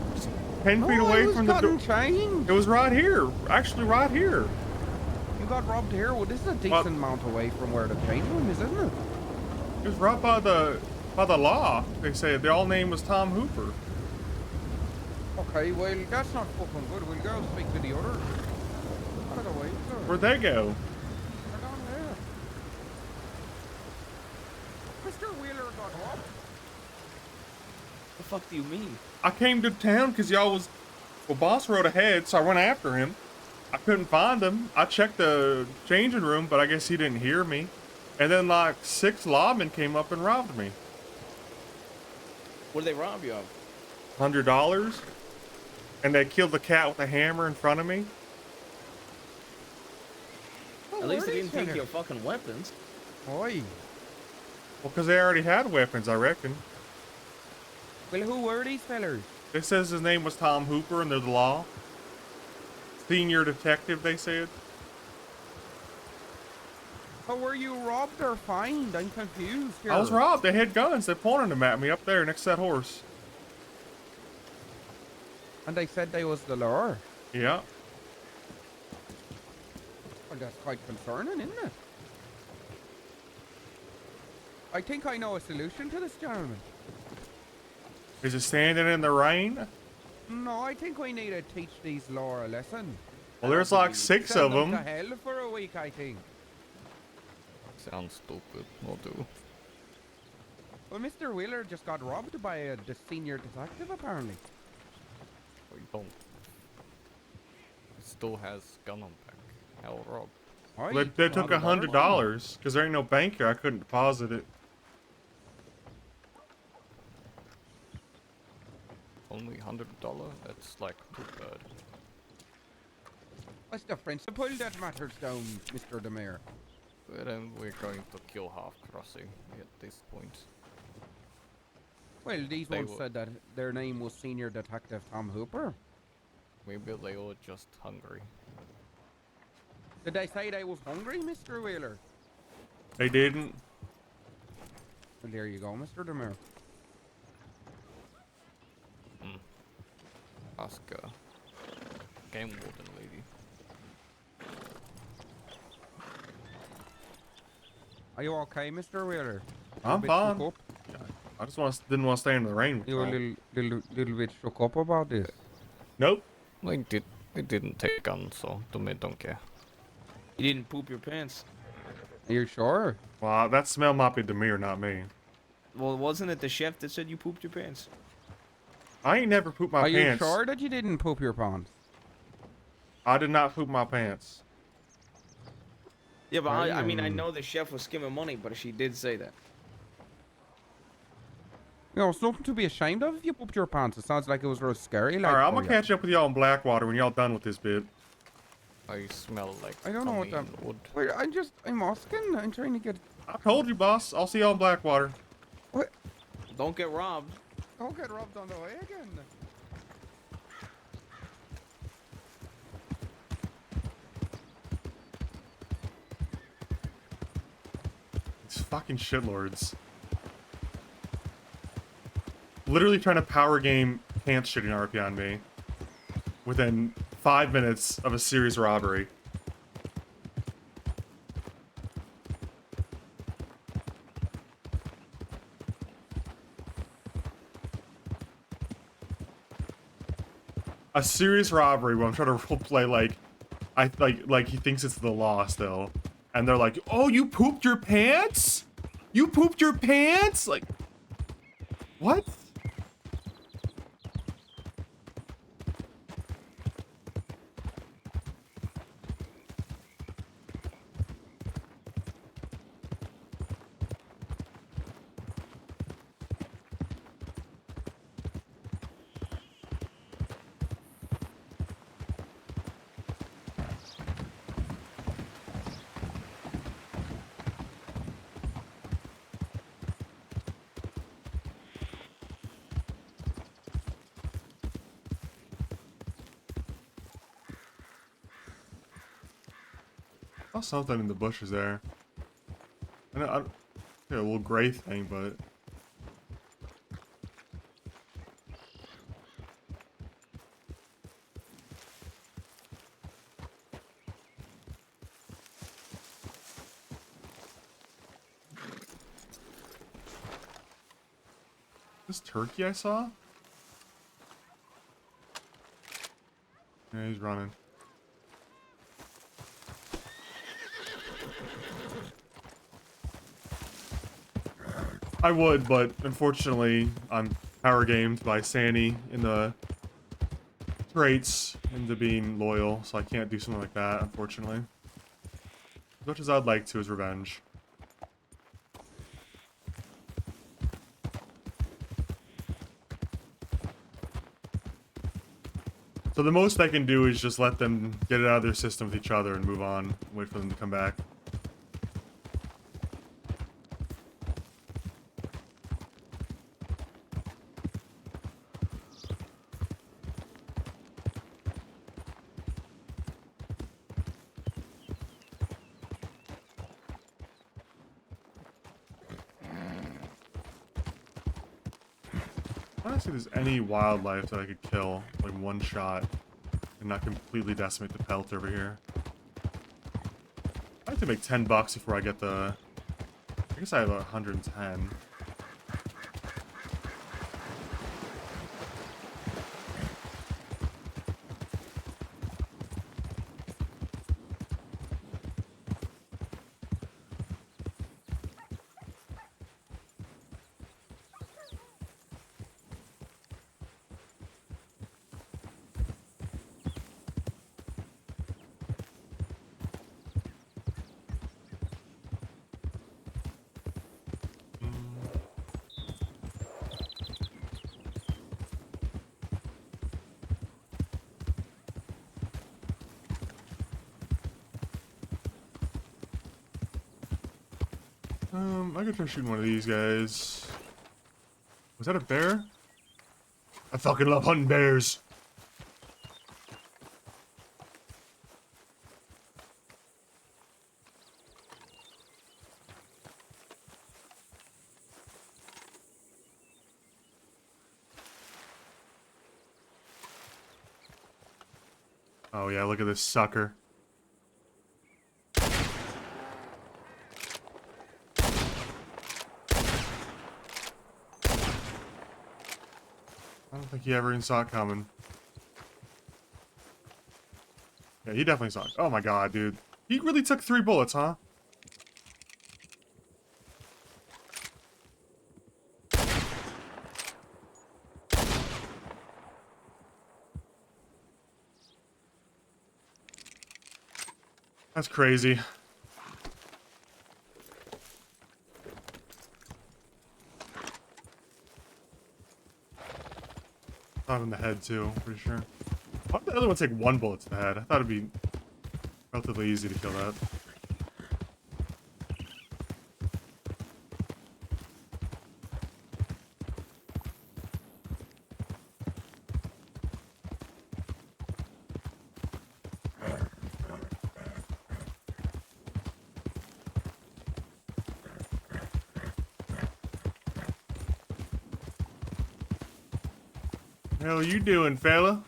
10 feet No, away I was from the door. getting changed. It was right here. Actually, right here. You got robbed here. Well, this is a decent amount away from where the change room is, isn't it? It was right by the law. They said their all name was Tom Hooper. Okay, well, that's not fucking good. We'll go speak to the others. Out of the way, sir. Where'd they go? They're down there. Mr. Wheeler got robbed. The fuck do you mean? I came to town because y'all was... Well, boss rode ahead, so I went after him. I couldn't find him. I checked the changing room, but I guess he didn't hear me. And then, like, 6 lawmen came up and robbed me. What did they rob you of? $100. And they killed the cat with a hammer in front of me. At least they where didn't is take it? your fucking weapons. Oi. Well, because they already had weapons, I reckon. Well, who were these fellers? It says his name was Tom Hooper and they're the law. Senior detective, they said. How were you robbed or fined? I'm confused here. I was robbed. They had guns. They pointed them at me up there next to that horse. And they said they was the law. Yeah. Well, that's quite concerning, isn't it? I think I know a solution to this, gentlemen. Is it standing in the rain? No, I think we need to teach these law a lesson. Well, there's like 6 of Send them them. to hell for a week, I think. Sounds stupid. Will do. Well, Mr. Wheeler just got robbed by the senior detective, apparently. We don't. He still has gun on back. Hell, Rob. Aye, They took well, $100 because there ain't no bank here. I couldn't deposit it. Only $100? That's like too bad. What's the principle that matters down, Mr. the Mayor? But then we're going to kill half crossing at this point. Well, these They ones were- said that their name was Senior Detective Tom Hooper. Maybe they were just hungry. Did they say they was hungry, Mr. Wheeler? They didn't. Well, there you go, Mr. the Mayor. Ask game warden lady. Are you okay, Mr. Wheeler? I'm A bit fine. shook up? I just didn't want to stay in the rain with You were a y'all. little bit shook up about this. Nope. They didn't take guns, so to me don't care. You didn't poop your pants. Are you sure? Well, that smell might be Demir, not me. Well, wasn't it the chef that said you pooped your pants? I ain't never pooped my Are pants. you sure that you didn't poop your pants? I did not poop my pants. Yeah, but I mean, I Damn. know the chef was skimming money, but she did say that. You know, it's nothing to be ashamed of if you pooped your pants. It sounds like it was real scary. Like, All right, I'm for gonna you. catch up with y'all in Blackwater when y'all done with this bit. I smell like I don't know what honey that- and wood. Wait, I'm asking. I'm trying to get. I told you, boss. I'll see y'all in Blackwater. Don't get robbed. Don't get robbed on the way again. These fucking shitlords. Literally trying to power game pants shitting RP on me. Within 5 minutes of a serious robbery. A serious robbery where I'm trying to roleplay like he thinks it's the law still. And they're like, oh, you pooped your pants? You pooped your pants? Like, what? Saw something in the bushes there. I a little gray thing, but this turkey I saw? Yeah, he's running. I would, but unfortunately, I'm power gamed by Sandy in the traits into being loyal, so I can't do something like that, unfortunately. As much as I'd like to is revenge. So the most I can do is just let them get it out of their system with each other and move on. Wait for them to come back. I don't see if there's any wildlife that I could kill, like one shot, and not completely decimate the pelt over here. I have to make $10 before I get the... I guess I have 110. I could try shooting one of these guys. Was that a bear? I fucking love hunting bears. Oh yeah, look at this sucker. I don't think he ever even saw it coming. Yeah, he definitely saw it. Oh my god, dude. He really took 3 bullets, huh? That's crazy. Shot him in the head too, pretty sure. Why did the other one take 1 bullet to the head? I thought it'd be relatively easy to kill that. Hell you doing, fella?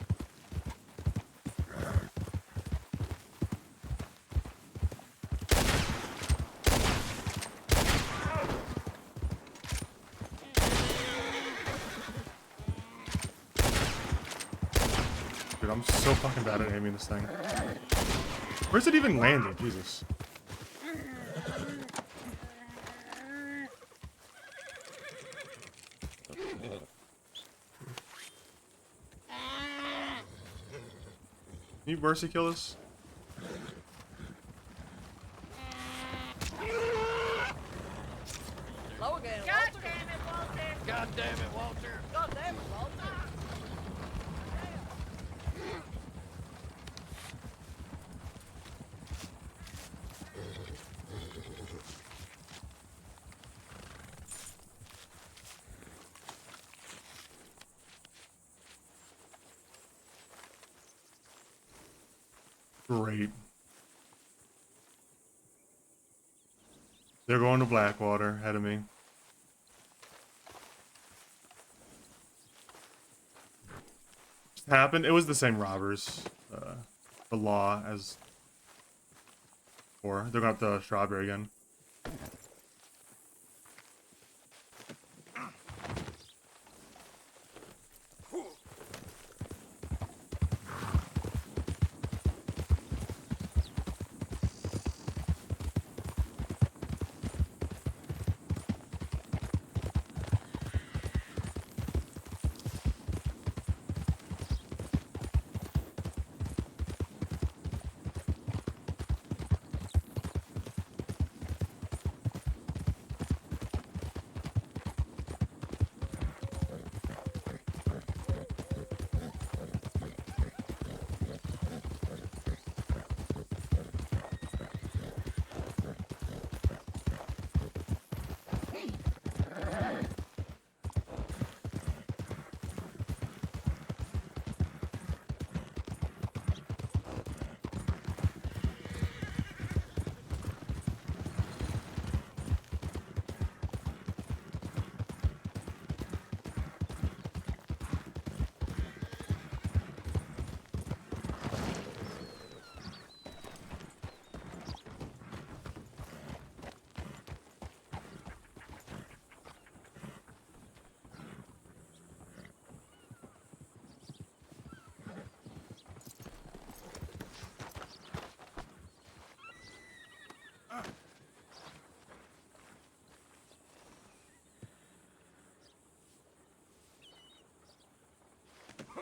Dude, I'm so fucking bad at aiming this thing. Where's it even landing? Jesus. Can you mercy kill us? Low again, God Walter. damn it, Walter! God damn it, Walter. God damn it, Walter. Great. They're going to Blackwater ahead of me. Just happened. It was the same robbers. The law as before. They're going up the strawberry again.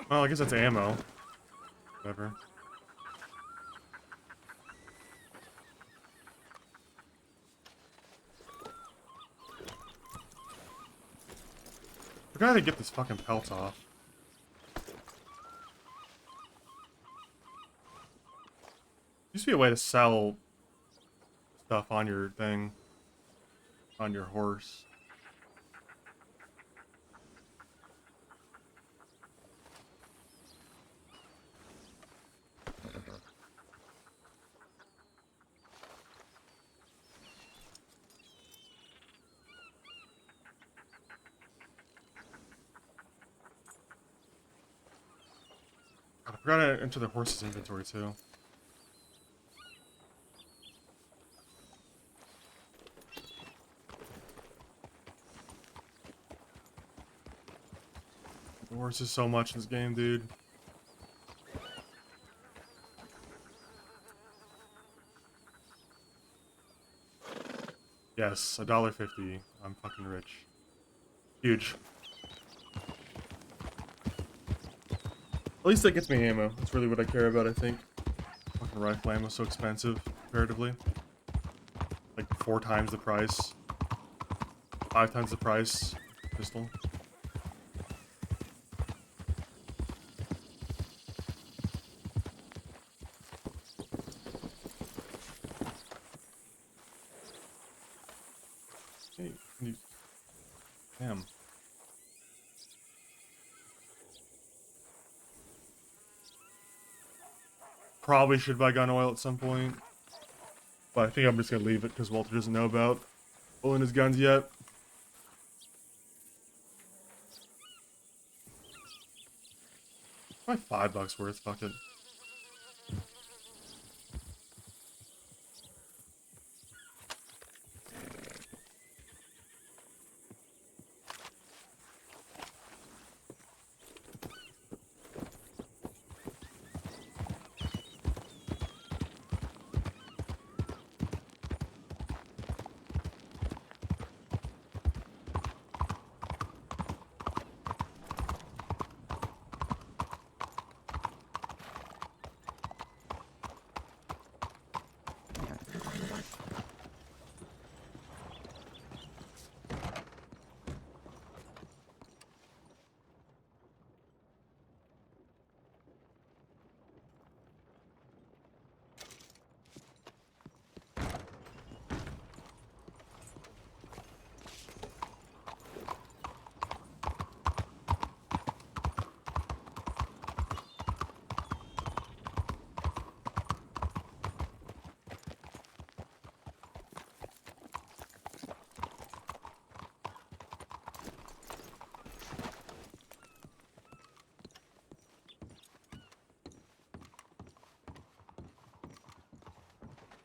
Well, I guess that's ammo. Whatever. I gotta get this fucking pelt off. Used to be a way to sell stuff on your thing. On your horse. I forgot to enter the horse's inventory too. The horse is so much in this game, dude. Yes, $1.50. I'm fucking rich. Huge. At least that gets me ammo. That's really what I care about, I think. Fucking rifle ammo is so expensive, comparatively. Like 4 times the price. 5 times the price. Pistol. Hey, damn. Probably should buy gun oil at some point. But I think I'm just gonna leave it because Walter doesn't know about oiling his guns yet. Probably $5 worth, fuck it.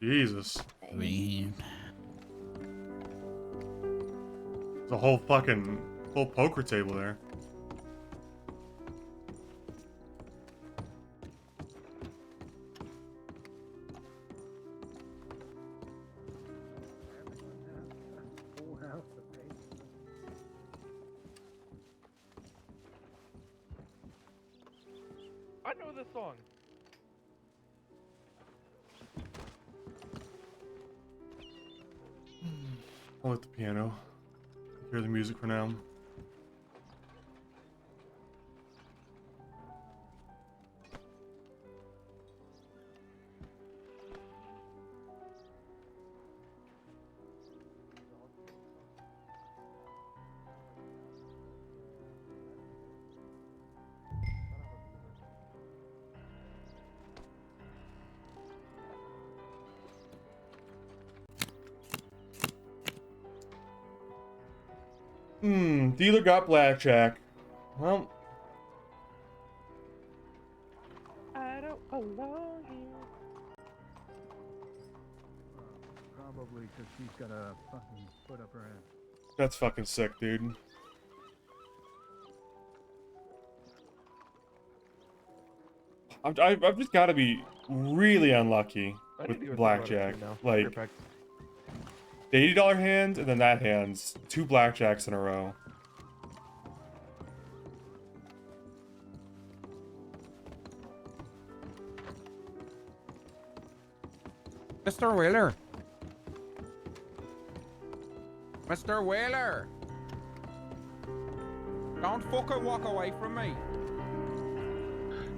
Jesus. Man. There's a whole poker table there. I know this song. I'll hit the piano. Hear the music for now. Dealer got blackjack. Well, I don't belong here. Probably because she's got a fucking foot up her ass. that's fucking sick, dude. I've just got to be really unlucky with blackjack. Like, the $80 hand and then that hand's 2 blackjacks in a row. Mr. Wheeler. Mr. Wheeler. Don't fucking walk away from me.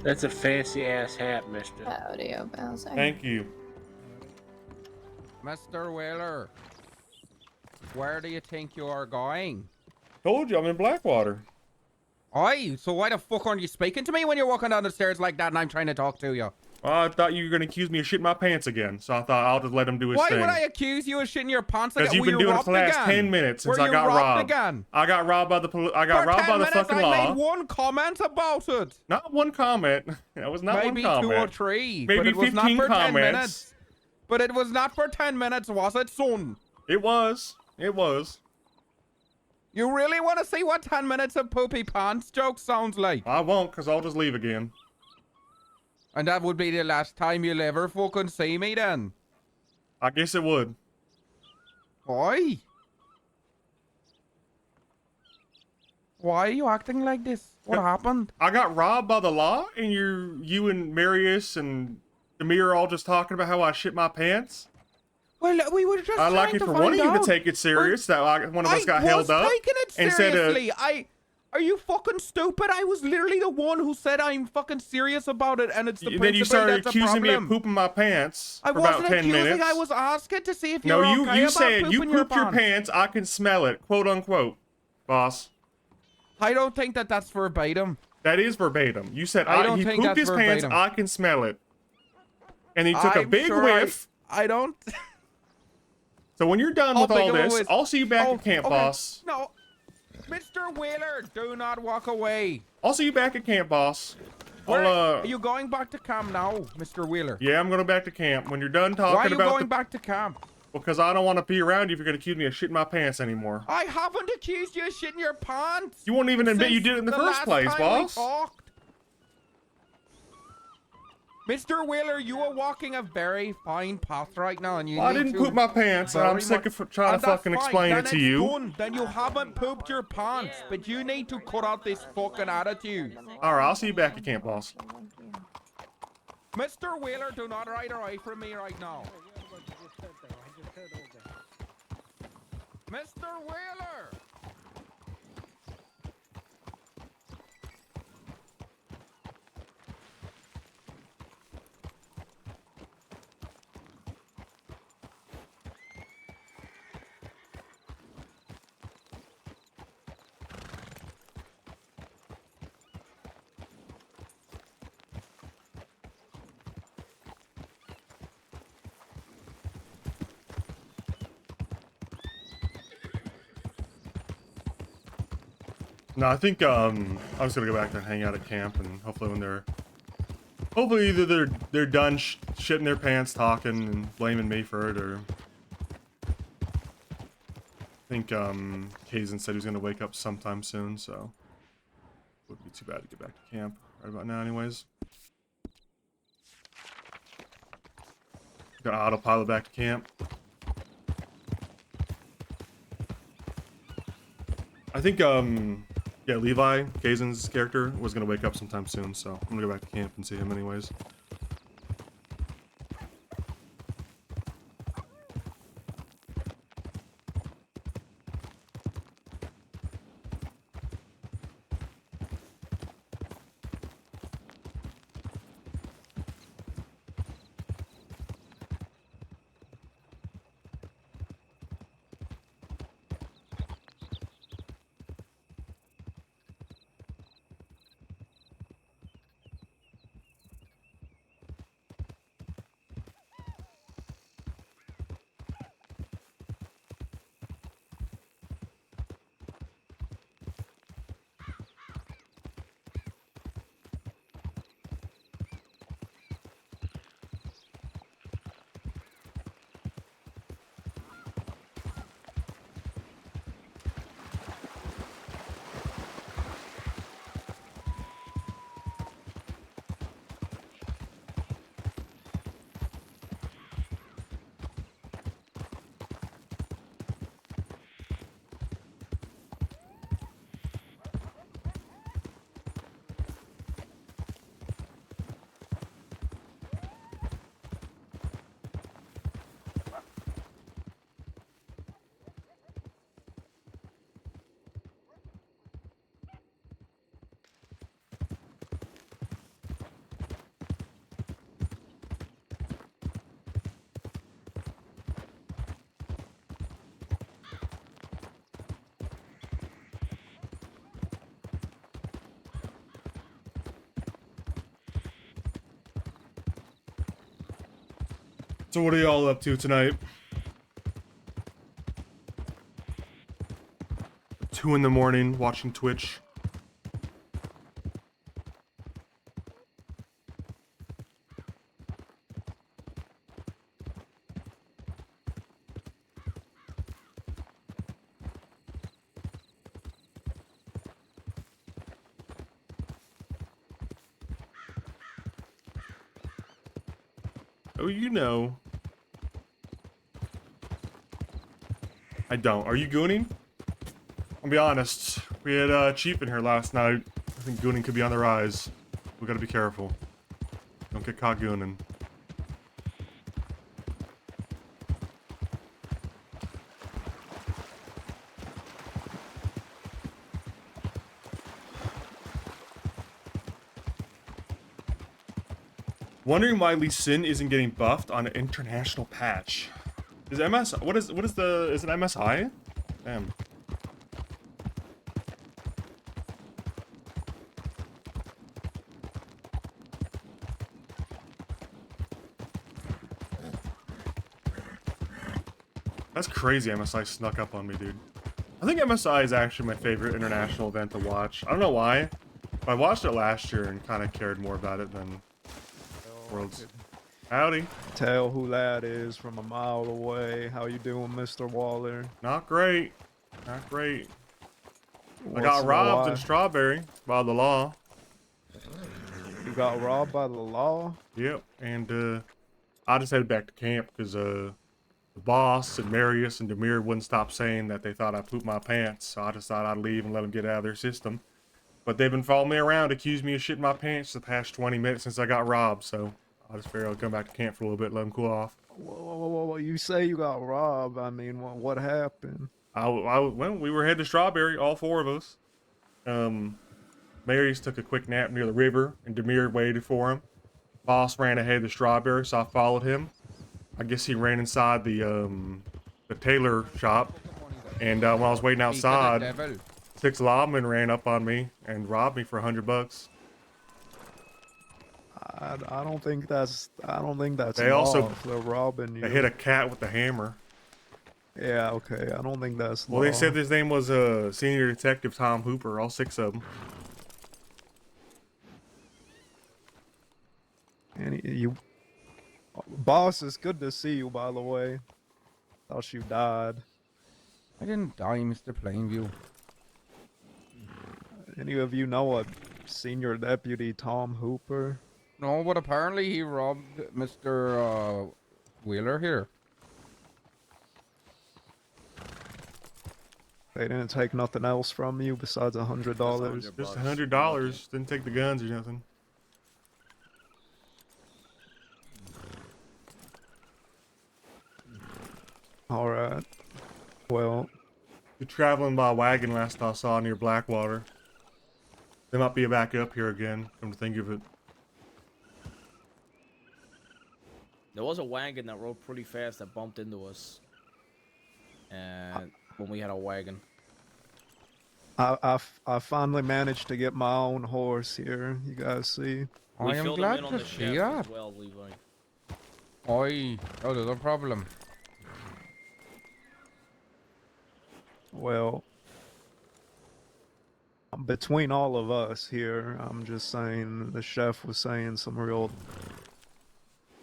That's a fancy ass hat, mister. Audio Bowser. Thank you. Mr. Wheeler. Where do you think you are going? Told you, I'm in Blackwater. Aye, so why the fuck aren't you speaking to me when you're walking down the stairs like that and I'm trying to talk to you? I thought you were going to accuse me of shitting my pants again, so I thought I'll just let him do his Why thing. would I accuse you of shitting your pants? Because you've been doing it for the last 10 minutes since I got robbed. Again? I got robbed by the I got robbed by the fucking law. I made one comment about it. Not one comment. That was not Maybe one comment. Maybe 2 or 3. Maybe but it was 15 not for comments. 10 minutes. But it was not for 10 minutes, was it, son? It was. It was. You really want to see what 10 minutes of poopy pants joke sounds like? I won't, because I'll just leave again. And that would be the last time you'll ever fucking see me then? I guess it would. Why? Why are you acting like this? What happened? I got robbed by the law, and you and Marius and Demir are all just talking about how I shit my pants? Well, we were just I'd like it for one of you to take it serious, that one of us got held up. I was taking it seriously. Are you fucking stupid? I was literally the one who said I'm fucking serious about it, and it's the principle. Then you started that's a accusing me of problem. pooping my pants I for about wasn't 10 accusing, minutes. I was asking to see if you No, were okay you about said you pooping your pooped your pants, I can smell it, quote unquote, boss. I don't think that that's verbatim. That is verbatim. You said I don't he think pooped his that's pants, verbatim. I can smell it. And he took a I'm big sure whiff. I don't. So when you're done with How big all of a this, whiff? I'll see you back at camp, okay. boss. No. Mr. Wheeler, do not walk away. I'll see you back at camp, boss. Are you going back to camp now, Mr. Wheeler? Yeah, I'm going back to camp. When you're done talking Why are you about going back to camp? Because I don't want to be around you if you're going to accuse me of shitting my pants anymore. I haven't accused you of shitting your pants. You won't even admit you Since did it in the first last place, time boss. we talked. Mr. Wheeler, you are walking a very fine path right now, and you. Well, I need didn't to poop my pants, and I'm very sick much- of trying and to that's fucking fine. explain Then it to it's you. done. Then you haven't pooped your pants, but you need to cut out this fucking attitude. All right, I'll see you back at camp, boss. Mr. Wheeler, do not ride away from me right now. Mr. Wheeler! No, I think I'm just gonna go back and hang out at camp, and hopefully when they're Hopefully either they're done shitting their pants talking and blaming me for it, or I think Kazan said he was gonna wake up sometime soon, so wouldn't be too bad to get back to camp right about now anyways. Got autopilot back to camp. I think yeah, Levi, Kazan's character, was gonna wake up sometime soon, so I'm gonna go back to camp and see him anyways. So what are y'all up to tonight? 2 in the morning watching Twitch. Oh, you know. I don't. Are you gooning? I'll be honest. We had Cheap in here last night. I think gooning could be on the rise. We gotta be careful. Don't get caught gooning. Wondering why Lee Sin isn't getting buffed on an international patch. Is MS what is the is it MSI? Damn. That's crazy MSI snuck up on me, dude. I think MSI is actually my favorite international event to watch. I don't know why, but I watched it last year and kind of cared more about it than Worlds. Howdy. Tell who that is from a mile away. How you doing, Mr. Waller? Not great. Not great. I What's got the robbed why? in Strawberry by the law. You got robbed by the law? Yep. And I just headed back to camp because the boss and Marius and Demir wouldn't stop saying that they thought I pooped my pants. So I just thought I'd leave and let them get out of their system. But they've been following me around, accused me of shitting my pants the past 20 minutes since I got robbed. So I just figured I'd come back to camp for a little bit, let them cool off. Whoa, you say you got robbed. I mean, what happened? Well, we were headed to Strawberry, all 4 of us. Marius took a quick nap near the river, and Demir waited for him. Boss ran ahead to Strawberry, so I followed him. I guess he ran inside the tailor shop, and when I was waiting outside, 6 lawmen ran up on me and robbed me for $100. I don't think that's They also they're robbing you. They hit a cat with a hammer. Yeah, okay. I don't think that's Well, they said his name was Senior Detective Tom Hooper, all 6 of them. you, boss, it's good to see you, by the way. Thought you died. I didn't die, Mr. Plainview. Any of you know a senior deputy Tom Hooper? No, but apparently he robbed Mr. Wheeler here. They didn't take nothing else from you besides $100. Just $100. Didn't take the guns or nothing. All right. Well, You're traveling by wagon last I saw near Blackwater. They might be back up here again, come to think of it. There was a wagon that rode pretty fast that bumped into us. And when we had a wagon. I finally managed to get my own horse here. You guys see? We I am filled glad him in to on the see shaft that. as well, Levi. Oi, oh, there's a problem. Well, between all of us here, I'm just saying the chef was saying some real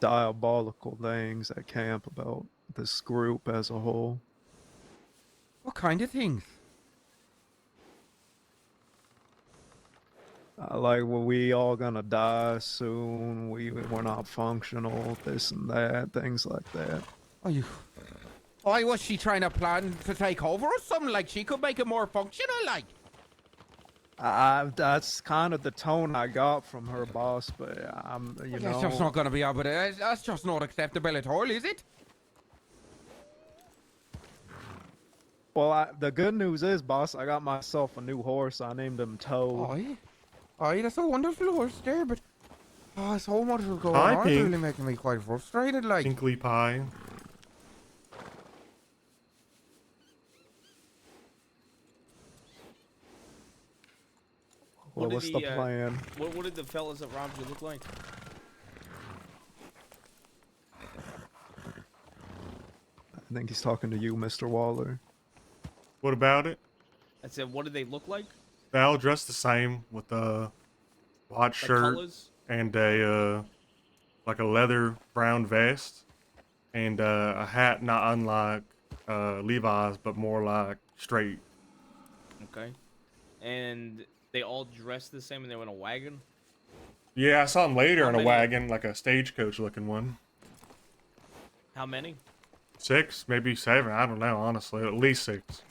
diabolical things at camp about this group as a whole. What kind of things? Like, well, we all gonna die soon. We're not functional. This and that, things like that. Oh, you. Why was she trying to plan to take over or something? Like she could make it more functional, like. That's kind of the tone I got from her, boss. But you know, That's just not gonna be able to. That's just not acceptable at all, is it? Well, the good news is, boss, I got myself a new horse. I named him Toe. Aye. Aye, that's a wonderful horse there, but so much is going Hi, on. It's Pink. really making me quite frustrated, like. Pinkly Pie. Well, what's the plan? What did the fellas that robbed you look like? I think he's talking to you, Mr. Waller. What about it? I said, what did they look like? They all dressed the same with a white shirt colors? and a like a leather brown vest and a hat not unlike Levi's but more like straight. Okay. And they all dressed the same and they were in a wagon? Yeah, I saw them later How in a many? wagon, like a stagecoach looking one. How many? 6, maybe 7, I don't know, honestly. At least 6.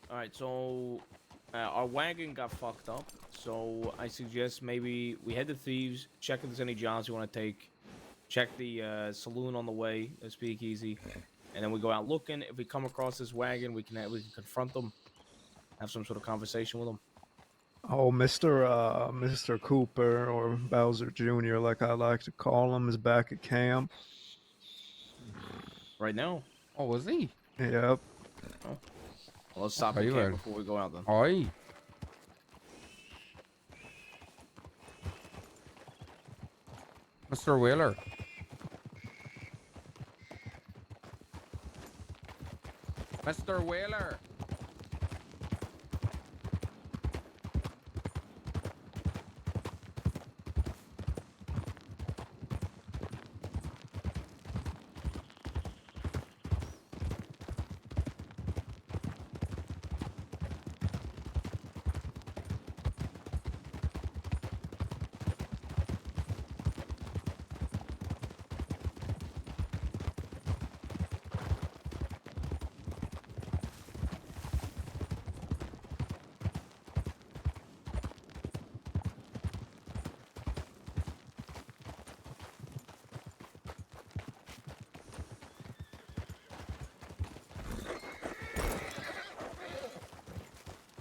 Alright, so our wagon got fucked up. So I suggest maybe we head to Thieves, check if there's any jobs we want to take, check the saloon on the way, the speakeasy, and then we go out looking. If we come across this wagon, we can confront them, have some sort of conversation with them. Oh, Mr. Cooper, or Bowser Jr., like I like to call him, is back at camp. Right now? Oh, was he? Yep. Well, let's stop Very at camp well. before we go out then. Aye. Mr. Wheeler. Mr. Wheeler.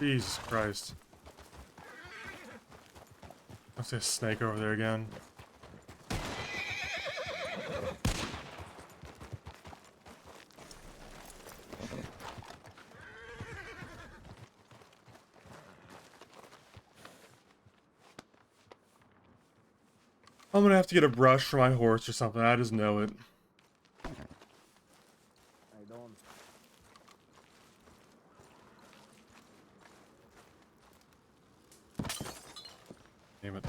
Jesus Christ. What's this snake over there again? I'm gonna have to get a brush for my horse or something. I just know it. How you doing? Damn it.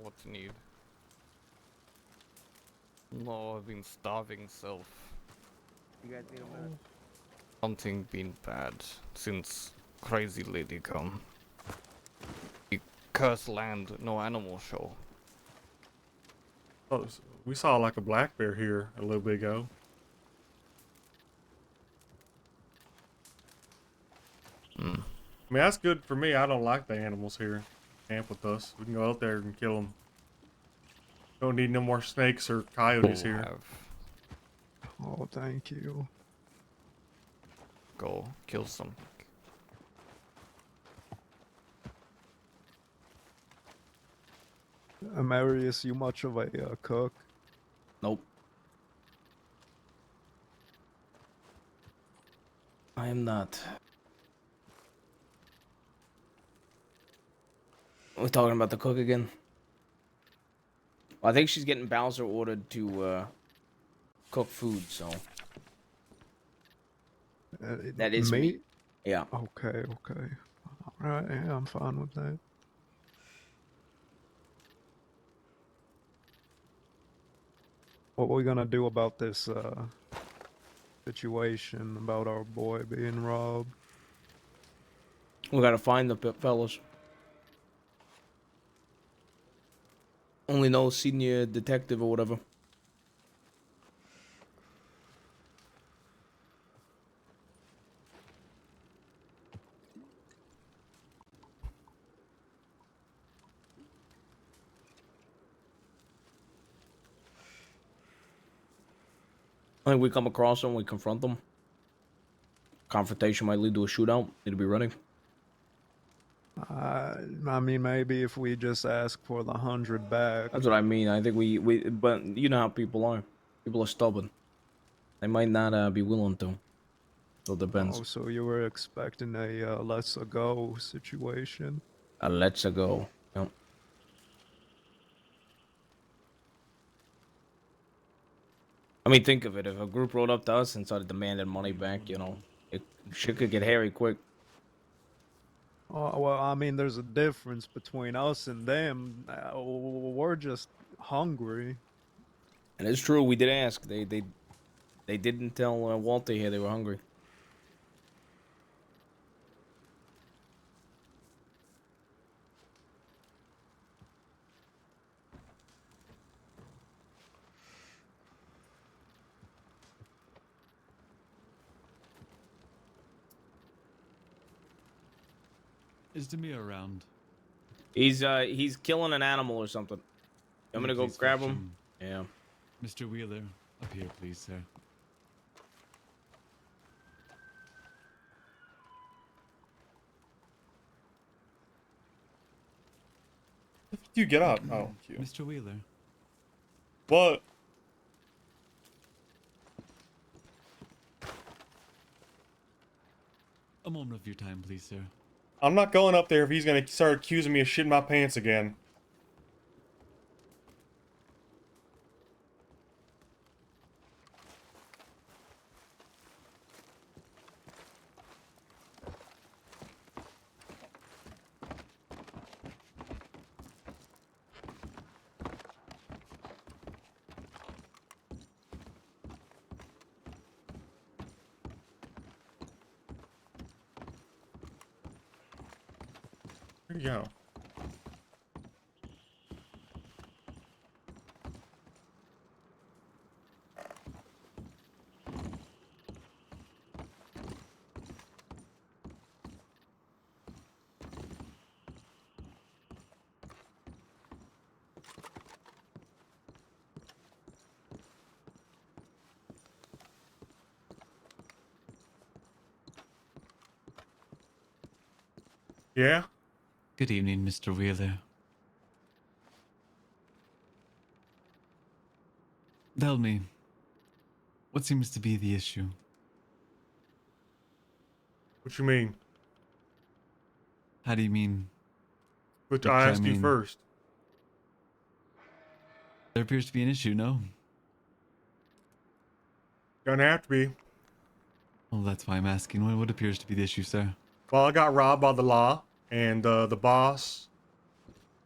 what you need. No, I've been starving self. You guys need a minute? Something been bad since crazy lady gone. The cursed land, no animal show. Oh, we saw like a black bear here a little bit ago. I mean, that's good for me. I don't like the animals here. Camp with us. We can go out there and kill them. Don't need no more snakes or coyotes We'll here. have Oh, thank you. go kill some. Marius, you much of a cook? Nope. I am not. We're talking about the cook again. Well, I think she's getting Bowser ordered to cook food, so that is me. Yeah. Okay, okay. Alright, yeah, I'm fine with that. What are we gonna do about this situation about our boy being robbed? We gotta find the fellas. Only know senior detective or whatever. I think we come across them, we confront them. Confrontation might lead to a shootout. Need to be ready. I mean, maybe if we just ask for the 100 back. That's what I mean. I think but you know how people are. People are stubborn. They might not be willing to. So it depends. Oh, so you were expecting a let's go situation? A let's go. Yep. I mean, think of it. If a group rolled up to us and started demanding money back, you know, shit could get hairy quick. Oh, well, I mean, there's a difference between us and them. We're just hungry. And it's true. We did ask. They didn't tell Walter here they were hungry. Is Demir around? He's killing an animal or something. I'm gonna go Please grab fetch him. Yeah. Mr. Wheeler, up here, please, sir. You get up. Oh, cute. Mr. Wheeler. What? A moment of your time, please, sir. I'm not going up there if he's gonna start accusing me of shitting my pants again. Where'd he go? Yeah? Good evening, Mr. Wheeler. Tell me, what seems to be the issue? What you mean? How do you mean? Which I asked you first. There appears to be an issue, no? Gonna have to be. Well, that's why I'm asking. What appears to be the issue, sir? Well, I got robbed by the law, and the boss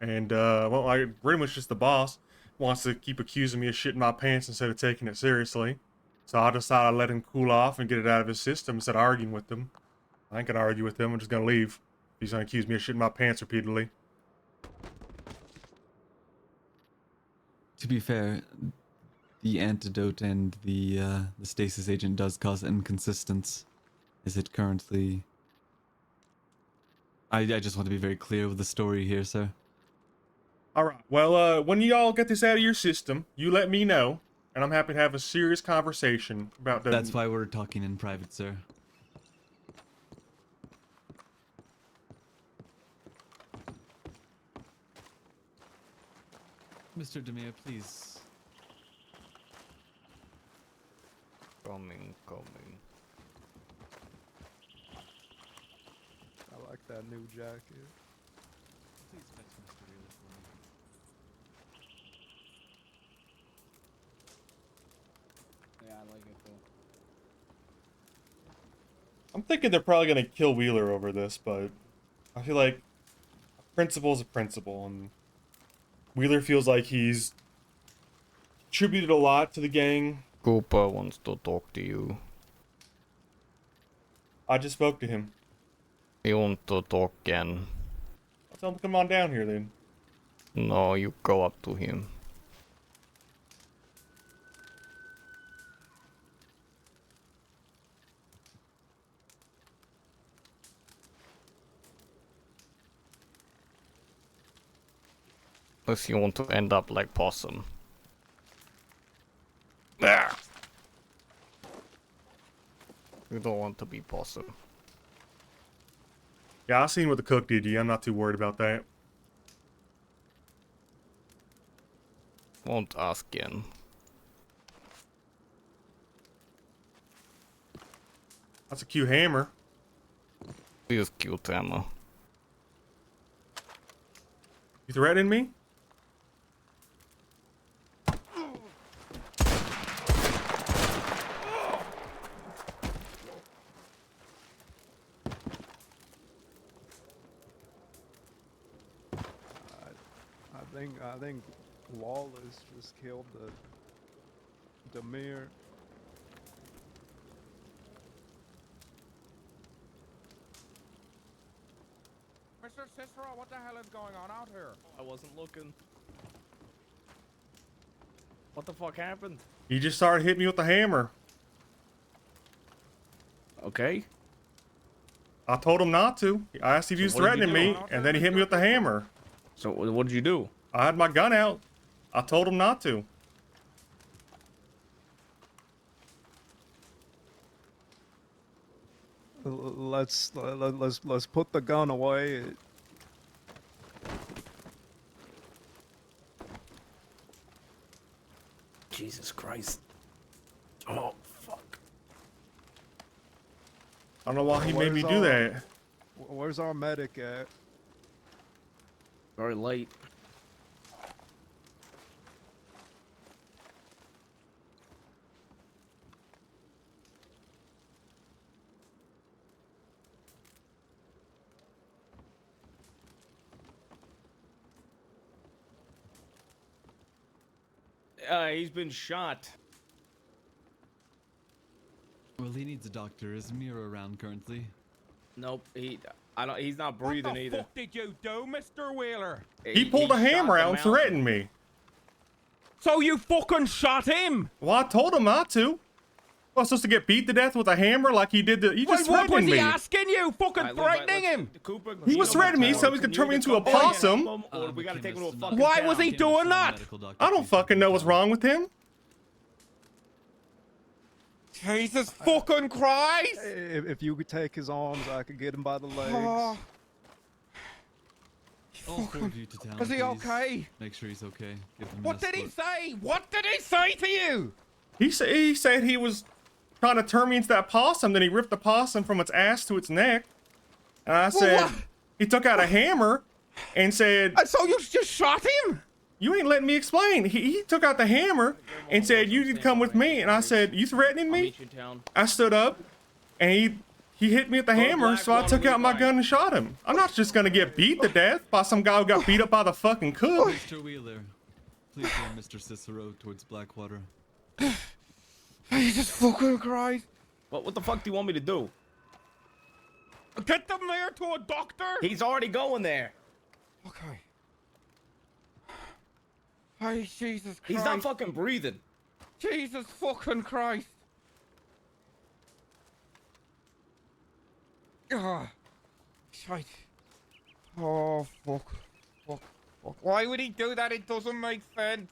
And well, like pretty much just the boss wants to keep accusing me of shitting my pants instead of taking it seriously. So I decided I'd let him cool off and get it out of his system instead of arguing with him. I ain't gonna argue with him. I'm just gonna leave. He's gonna accuse me of shitting my pants repeatedly. To be fair, the antidote and the stasis agent does cause inconsistence. Is it currently? I just want to be very clear with the story here, sir. All right. Well, when y'all get this out of your system, you let me know, and I'm happy to have a serious conversation about the. That's why we're talking in private, sir. Mr. Demir, please. Coming. I like that new jacket. Please fetch Mr. Wheeler for me. Yeah, I like it too. I'm thinking they're probably gonna kill Wheeler over this, but I feel like a principle's a principle, and Wheeler feels like he's contributed a lot to the gang. Cooper wants to talk to you. I just spoke to him. He wants to talk again. I'll tell him to come on down here then. No, you go up to him. Unless you want to end up like Possum. Ah! You don't want to be Possum. Yeah, I seen what the cook did to you. I'm not too worried about that. Won't ask again. That's a cute hammer. This cute hammer. You threatening me? I think Lawless just killed the Demir. Mr. Cicero, what the hell is going on out here? I wasn't looking. What the fuck happened? He just started hitting me with the hammer. Okay. I told him not to. I asked if he was what did you threatening do? me, and then he hit me with the hammer. So what did you do? I had my gun out. I told him not to. Let's put the gun away. Jesus Christ. Oh, fuck. I don't know why he made me do that. Where's our medic at? Very late. He's been shot. Well, he needs a doctor. Is Mira around currently? Nope, he's not breathing What the either. fuck did you do, Mr. Wheeler? He pulled a hammer out and threatened me. So you fucking shot him? Well, I told him not to. I was supposed to get beat to death with a hammer like he did. He just What was threatened he me. asking you? Fucking threatening him? Cooper, He was threatening me, so he's gonna turn me into a possum. Or we gotta take him to a fucking Why was town. he doing that? I don't fucking know what's wrong with him. Jesus fucking Christ! If you could take his arms, I could get him by the legs. Oh, All four of you to town. is he please. okay? Make sure he's okay. Give him What an did he escort. say? What did he say to you? He said he was trying to turn me into that possum. Then he ripped the possum from its ass to its neck. And I said, what? he took out a hammer and said, And so you just shot him? you ain't letting me explain. He took out the hammer and said, you need to come with me. And I said, you threatening I'll me? meet you in town. I stood up and He hit me with the hammer, so I took out my gun and shot him. I'm not just gonna get beat to death by some guy who got beat up by the fucking cook. Mr. Wheeler, please send Mr. Cicero towards Blackwater. Jesus fucking Christ. What the fuck do you want me to do? Get the mayor to a doctor? He's already going there. Okay. Hey, Jesus Christ. He's not fucking breathing. Jesus fucking Christ. Ah. Shite. Oh, fuck. Fuck. Fuck. Why would he do that? It doesn't make sense.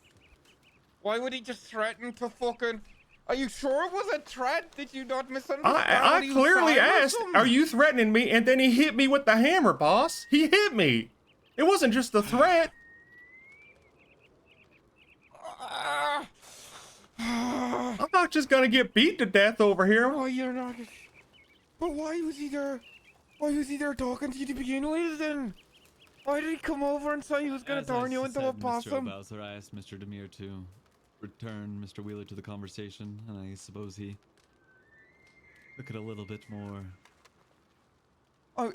Why would he just threaten to fucking... Are you sure it was a threat? Did you not misunderstand? I clearly asked, are you threatening me? And then he hit me with the hammer, boss. He hit me. It wasn't just a threat. I'm not just gonna get beat to death over here. Oh, you're not... But why was he there? Why was he there talking to you to begin with then? Why did he come over and say he was gonna turn you into a possum? Mr. Bowser, I asked Mr. Demir to return Mr. Wheeler to the conversation, and I suppose he took it a little bit more. Oh,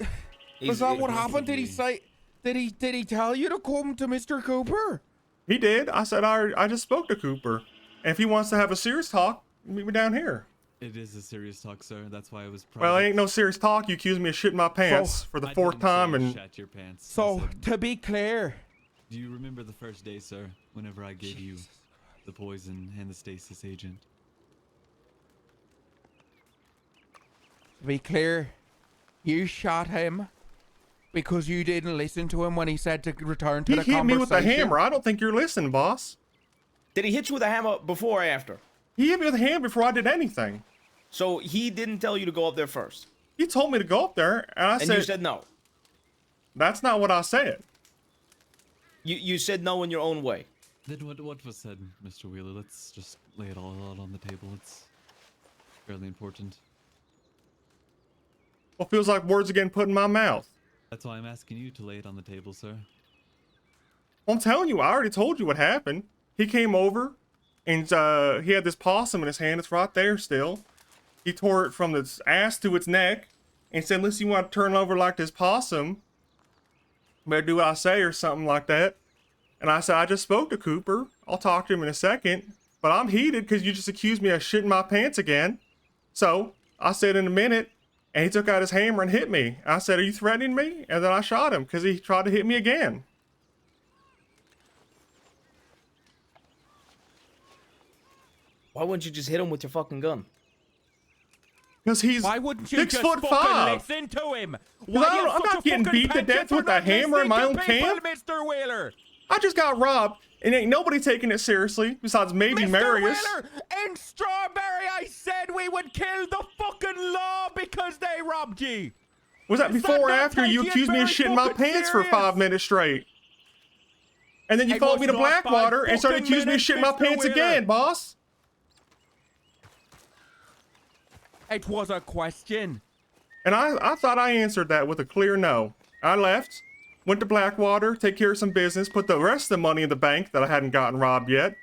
is that what happened? Did he say? Did he tell you to come to Mr. Cooper? He did. I said I just spoke to Cooper. And if he wants to have a serious talk, meet me down here. It is a serious talk, sir. That's why I was. Well, it ain't no serious talk. You accused me of shitting my pants for the fourth time, and shat your pants. So to be clear, do you remember the first day, sir? Whenever I gave you the poison and the stasis agent. To be clear, you shot him because you didn't listen to him when he said to return to the conversation. He hit me with a hammer. I don't think you're listening, boss. Did he hit you with a hammer before or after? He hit me with a hammer before I did anything. So he didn't tell you to go up there first? He told me to go up there, and you said no. That's not what I said. You said no in your own way. Then what was said, Mr. Wheeler? Let's just lay it all out on the table. It's fairly important. Well, feels like words are getting put in my mouth. That's why I'm asking you to lay it on the table, sir. Well, I'm telling you, I already told you what happened. He came over, and he had this possum in his hand. It's right there still. He tore it from its ass to its neck, and said, "Listen, you want to turn over like this possum? Better do what I say," or something like that. And I said, "I just spoke to Cooper. I'll talk to him in a second. But I'm heated because you just accused me of shitting my pants again." So I said, "In a minute." And he took out his hammer and hit me. I said, "Are you threatening me?" And then I shot him because he tried to hit me again. Why wouldn't you just hit him with your fucking gun? Because he's Why wouldn't you 6 just foot fucking 5. listen to him? I'm not getting beat to death with a hammer in my own camp. Mr. Wheeler. I just got robbed, and ain't nobody taking it seriously besides maybe Marius. Mr. Wheeler, in Strawberry, I said we would kill the fucking law because they robbed you. Was that Is before or that not after you taking it accused me of very shitting my fucking pants for serious? 5 minutes straight? And then you It followed was me to not 5 Blackwater and started fucking accusing me of minutes, shitting my Mr. pants Wheeler. again, boss. It was a question. And I thought I answered that with a clear no. I left, went to Blackwater, take care of some business, put the rest of the money in the bank that I hadn't gotten robbed yet.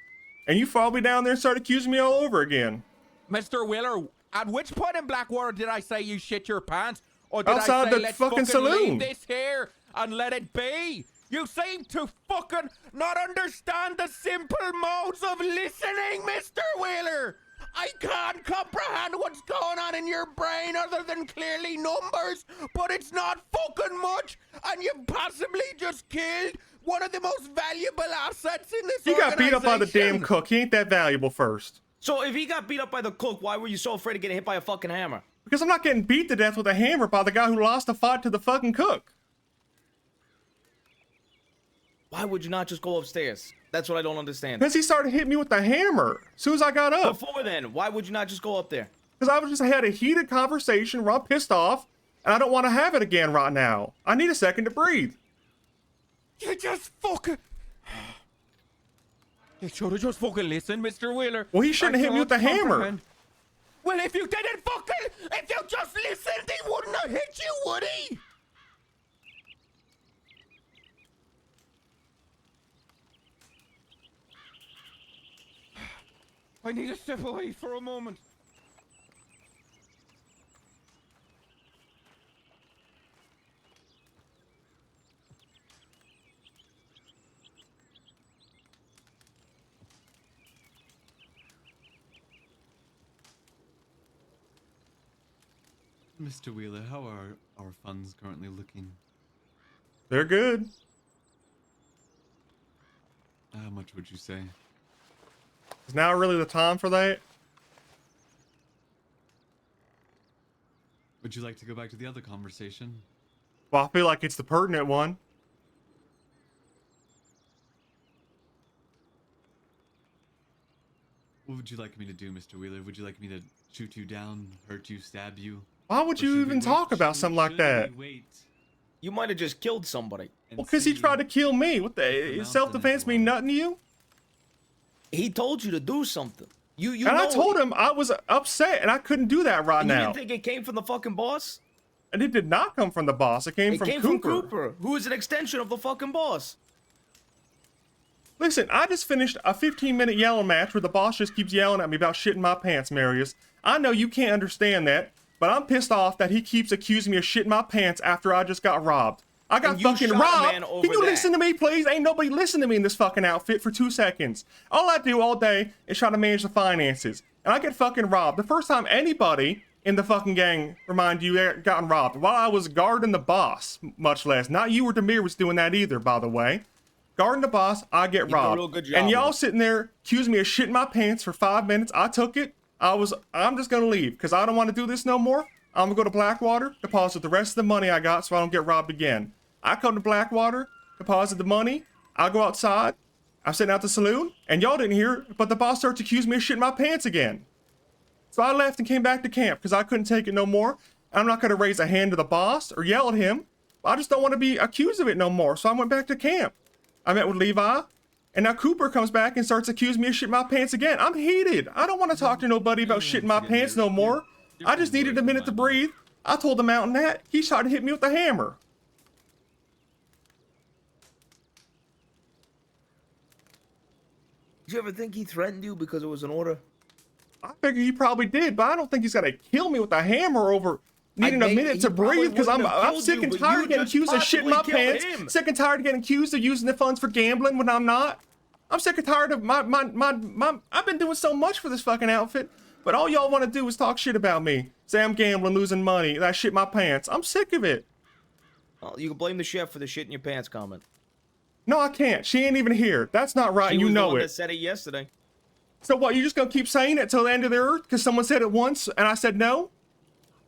And you followed me down there and started accusing me all over again. Mr. Wheeler, at which point in Blackwater did I say you shit your pants? Or did Outside I say the let's fucking leave saloon. this here and let it be? You seem to fucking not understand the simple modes of listening, Mr. Wheeler. I can't comprehend what's going on in your brain other than clearly numbers, but it's not fucking much, and you've possibly just killed one of the most valuable assets in this He got beat up by the damn organization. cook. He ain't that valuable first. So if he got beat up by the cook, why were you so afraid of getting hit by a fucking hammer? Because I'm not getting beat to death with a hammer by the guy who lost a fight to the fucking cook. Why would you not just go upstairs? That's what I don't understand. Because he started hitting me with the hammer as soon as I got up. Before then, why would you not just go up there? Because I just had a heated conversation where I'm pissed off, and I don't want to have it again right now. I need a second to breathe. You just fucking... You should have just fucking listened, Mr. Wheeler. Well, he shouldn't I have hit me with the can't hammer. comprehend. Well, if you didn't fucking... If you just listened, he wouldn't have hit you, would he? I need to step away for a moment. Mr. Wheeler, how are our funds currently looking? They're good. How much would you say? Is now really the time for that? Would you like to go back to the other conversation? Well, I feel like it's the pertinent one. What would you like me to do, Mr. Wheeler? Would you like me to shoot you down, hurt you, stab you? Why would Or you should we even wait- talk about should- something like should that? we wait You might have just killed somebody. and Well, because he see tried to kill me. What the the? mountain Self-defense is mean like? nothing to you? He told you to do something. You And I know told it. him I was upset and I couldn't do that right And you now. didn't think it came from the fucking boss? And it did not come from the boss. It came, It from, came Cooper. from Cooper, who is an extension of the fucking boss. Listen, I just finished a 15-minute yelling match where the boss just keeps yelling at me about shitting my pants, Marius. I know you can't understand that, but I'm pissed off that he keeps accusing me of shitting my pants after I just got robbed. I got And you fucking shot a robbed. man over Can you that. listen to me, please? Ain't nobody listening to me in this fucking outfit for 2 seconds. All I do all day is try to manage the finances. And I get fucking robbed. The first time anybody in the fucking gang, remind you, gotten robbed. While I was guarding the boss, much less. Not you or Demir was doing that either, by the way. Guarding the boss, I get did a robbed. real good job And of y'all it. sitting there accusing me of shitting my pants for 5 minutes. I took it. I'm just gonna leave because I don't want to do this no more. I'm gonna go to Blackwater, deposit the rest of the money I got so I don't get robbed again. I come to Blackwater, deposit the money. I go outside. I'm sitting out the saloon, and y'all didn't hear it, but the boss starts accusing me of shitting my pants again. So I left and came back to camp because I couldn't take it no more. I'm not gonna raise a hand to the boss or yell at him. I just don't want to be accused of it no more. So I went back to camp. I met with Levi, and now Cooper comes back and starts accusing me of shitting my pants again. I'm heated. I don't want to talk to nobody about shitting my pants no more. I just needed a minute to breathe. I told the mountain that. He tried to hit me with a hammer. Did you ever think he threatened you because it was an order? I figure he probably did, but I don't think he's gonna kill me with a hammer over needing a bet minute he to probably breathe because wouldn't have I'm killed sick you, and but tired you of getting just accused of shitting my possibly killed pants. him. Sick and tired of getting accused of using the funds for gambling when I'm not. I'm sick and tired of my I've been doing so much for this fucking outfit, but all y'all want to do is talk shit about me. Say I'm gambling, losing money, and I shit my pants. I'm sick of it. Well, you can blame the chef for the shit in your pants comment. No, I can't. She ain't even here. That's not right, She and you was the know one it. that said it yesterday. So what, you just gonna keep saying it till the end of the earth because someone said it once and I said no?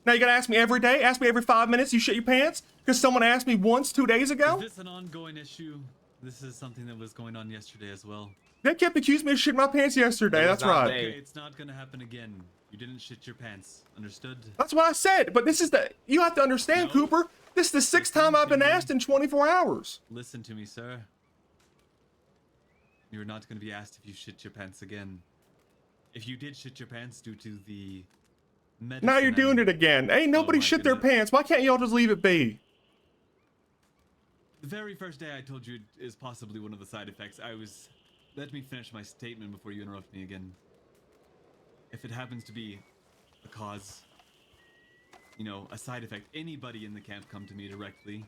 Now you gotta ask me every day, ask me every 5 minutes you shit your pants because someone asked me once 2 days ago? Is this an ongoing issue? This is something that was going on yesterday as well. They kept accusing me of shitting my pants yesterday, It was that's not right. they. Okay, it's not gonna happen again. You didn't shit your pants. Understood? That's what I said, but this is you have to understand, No. Cooper, this is the 6th time I've been asked in 24 hours. Listen to me, sir. You're not gonna be asked if you shit your pants again. If you did shit your pants due to the medicine Now you're doing and- it again. Ain't nobody my shit their goodness. pants. Why can't y'all just leave it be? The very first day I told you it is possibly one of the side effects. Let me finish my statement before you interrupt me again. If it happens to be a cause, a side effect, anybody in the camp come to me directly.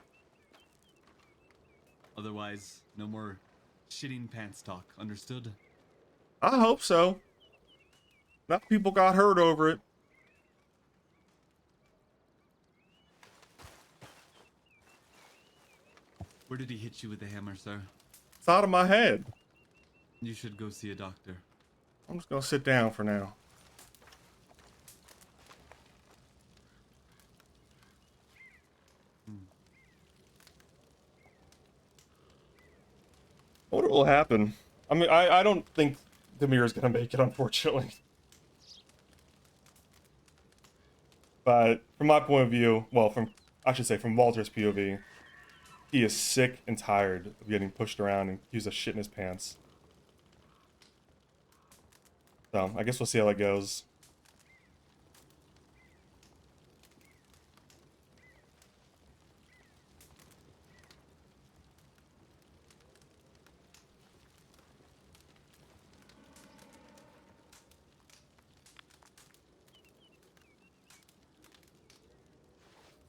Otherwise, no more shitting pants talk. Understood? I hope so. Enough people got hurt over it. Where did he hit you with the hammer, sir? It's out of my head. You should go see a doctor. I'm just gonna sit down for now. What will happen? I mean, I don't think Demir's gonna make it, unfortunately. But from my point of view, well, I should say from Walter's POV, he is sick and tired of getting pushed around and accused of shit in his pants. So, I guess we'll see how that goes.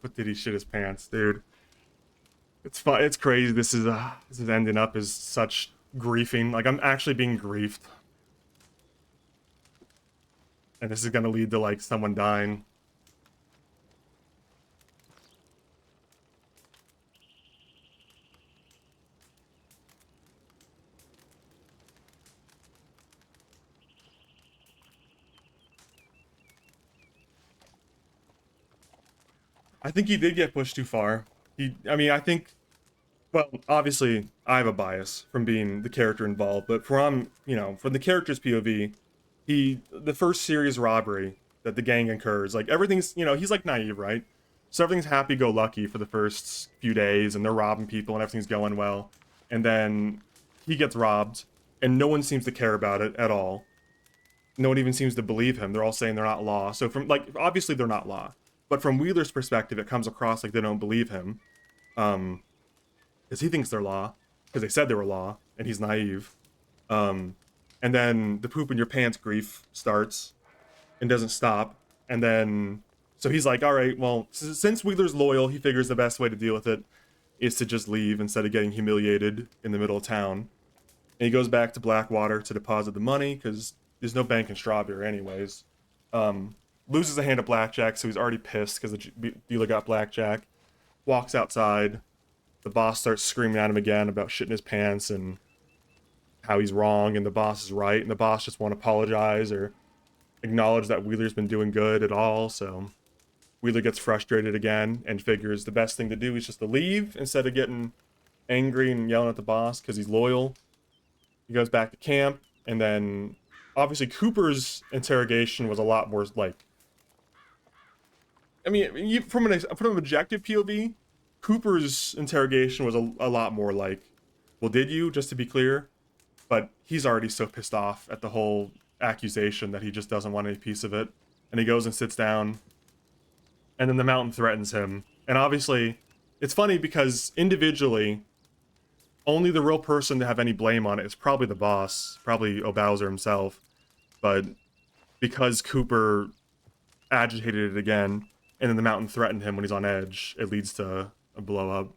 But did he shit his pants, dude? It's fun. It's crazy. This is ending up as such griefing. Like, I'm actually being griefed. And this is gonna lead to, like, someone dying. I think he did get pushed too far. I mean, I think, well, obviously, I have a bias from being the character involved, but from, from the character's POV, the first serious robbery that the gang incurs, like, everything's, he's, like, naive, right? So everything's happy-go-lucky for the first few days, and they're robbing people, and everything's going well. And then he gets robbed, and no one seems to care about it at all. No one even seems to believe him. They're all saying they're not law. So from, like, obviously they're not law. But from Wheeler's perspective, it comes across like they don't believe him. Because he thinks they're law. Because they said they were law. And he's naive. And then the poop in your pants grief starts. And doesn't stop. And then... So he's like, alright, well, since Wheeler's loyal, he figures the best way to deal with it is to just leave instead of getting humiliated in the middle of town. And he goes back to Blackwater to deposit the money, because there's no bank in Strawberry anyways. Loses a hand of blackjack, so he's already pissed because the dealer got blackjack. Walks outside. The boss starts screaming at him again about shitting his pants and how he's wrong and the boss is right. And the boss just won't apologize or acknowledge that Wheeler's been doing good at all. So Wheeler gets frustrated again and figures the best thing to do is just to leave instead of getting angry and yelling at the boss because he's loyal. He goes back to camp, and then obviously Cooper's interrogation was a lot more like... I mean, from an objective POV, Cooper's interrogation was a lot more like, well, did you? Just to be clear. But he's already so pissed off at the whole accusation that he just doesn't want any piece of it. And he goes and sits down, and then the mountain threatens him. And obviously, it's funny because individually, only the real person to have any blame on it is probably the boss, probably O'Bowser himself. But because Cooper agitated it again, and then the mountain threatened him when he's on edge, it leads to a blow up.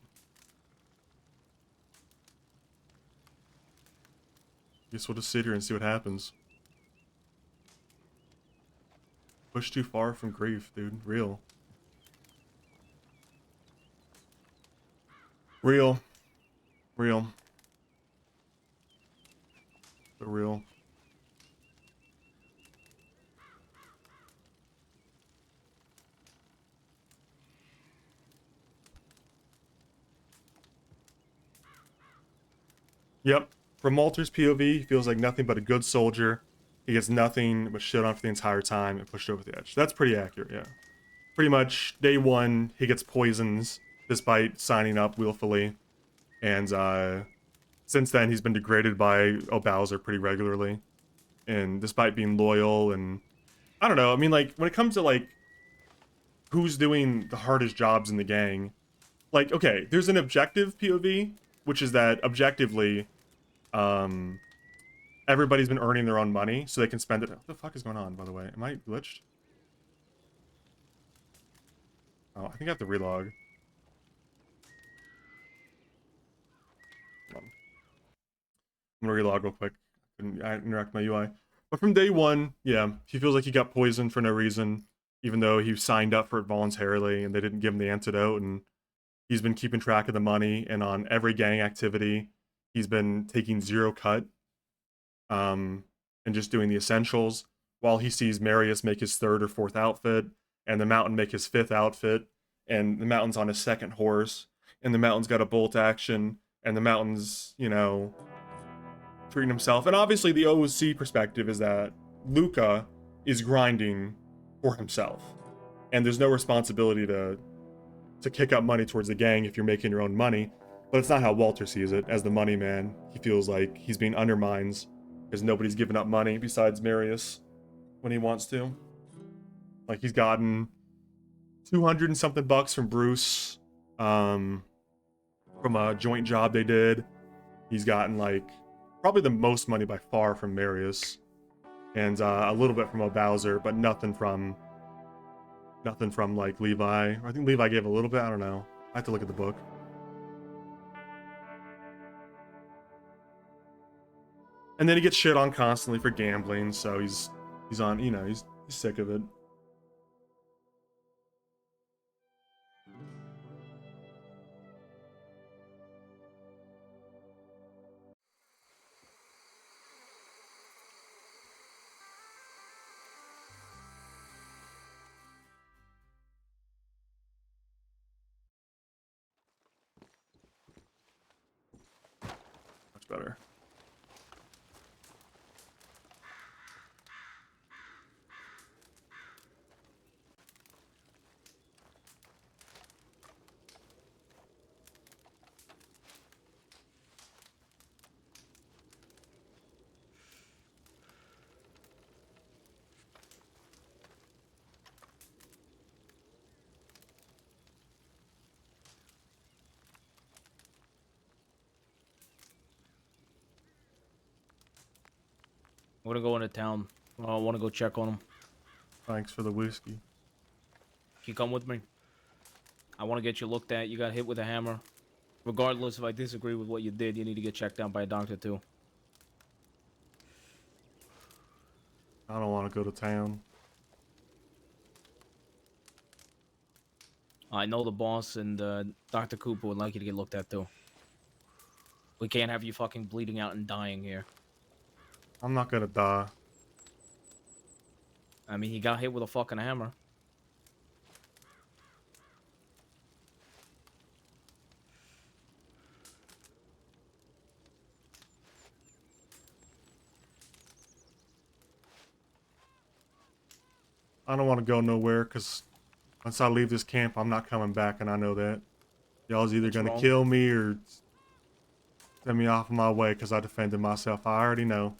Guess we'll just sit here and see what happens. Push too far from grief, dude. Real. Real. Real. So real. Yep. From Walter's POV, he feels like nothing but a good soldier. He gets nothing but shit on for the entire time and pushed over the edge. That's pretty accurate, yeah. Pretty much, day one, he gets poisons despite signing up willfully. And since then, he's been degraded by O'Bowser pretty regularly. And despite being loyal and... I don't know, I mean, like, when it comes to, like, who's doing the hardest jobs in the gang, like, okay, there's an objective POV, which is that, objectively, everybody's been earning their own money, so they can spend it... What the fuck is going on, by the way? Am I glitched? Oh, I think I have to relog. Hold on. I'm gonna relog real quick. I interact with my UI. But from day one, yeah, he feels like he got poisoned for no reason, even though he signed up for it voluntarily and they didn't give him the antidote, and he's been keeping track of the money, and on every gang activity, he's been taking zero cut, and just doing the essentials, while he sees Marius make his third or fourth outfit, and the Mountain make his fifth outfit, and the Mountain's on his second horse, and the Mountain's got a bolt action, and the Mountain's, you know, treating himself. And obviously the OOC perspective is that Luca is grinding for himself, and there's no responsibility to kick up money towards the gang if you're making your own money. But it's not how Walter sees it. As the money man, he feels like he's being undermined because nobody's giving up money besides Marius when he wants to. Like, he's gotten 200 and something bucks from Bruce, from a joint job they did. He's gotten, like, probably the most money by far from Marius, and a little bit from O'Bowser, but nothing from like Levi. I think Levi gave a little bit. I don't know. I have to look at the book. And then he gets shit on constantly for gambling, so he's on, you know, he's sick of it. better. I'm gonna go into town. I want to go check on him. Thanks for the whiskey. Can you come with me? I want to get you looked at. You got hit with a hammer. Regardless if I disagree with what you did, you need to get checked out by a doctor too. I don't want to go to town. I know the boss and Dr. Cooper would like you to get looked at too. We can't have you fucking bleeding out and dying here. I'm not gonna die. I mean, he got hit with a fucking hammer. I don't want to go nowhere because once I leave this camp, I'm not coming back, and I know that. Y'all's either What's gonna wrong? kill me or send me off of my way because I defended myself. I already know.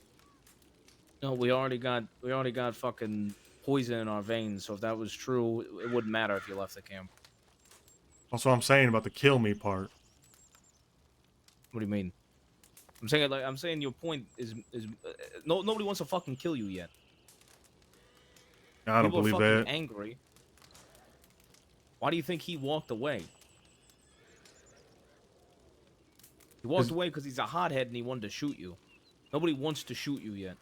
No, we already got fucking poison in our veins. So if that was true, it wouldn't matter if you left the camp. That's what I'm saying about the kill me part. What do you mean? I'm saying your point is nobody wants to fucking kill you yet. I don't People believe are fucking that. angry. Why do you think he walked away? He walked away because he's a hothead and he wanted to shoot you. Nobody wants to shoot you yet.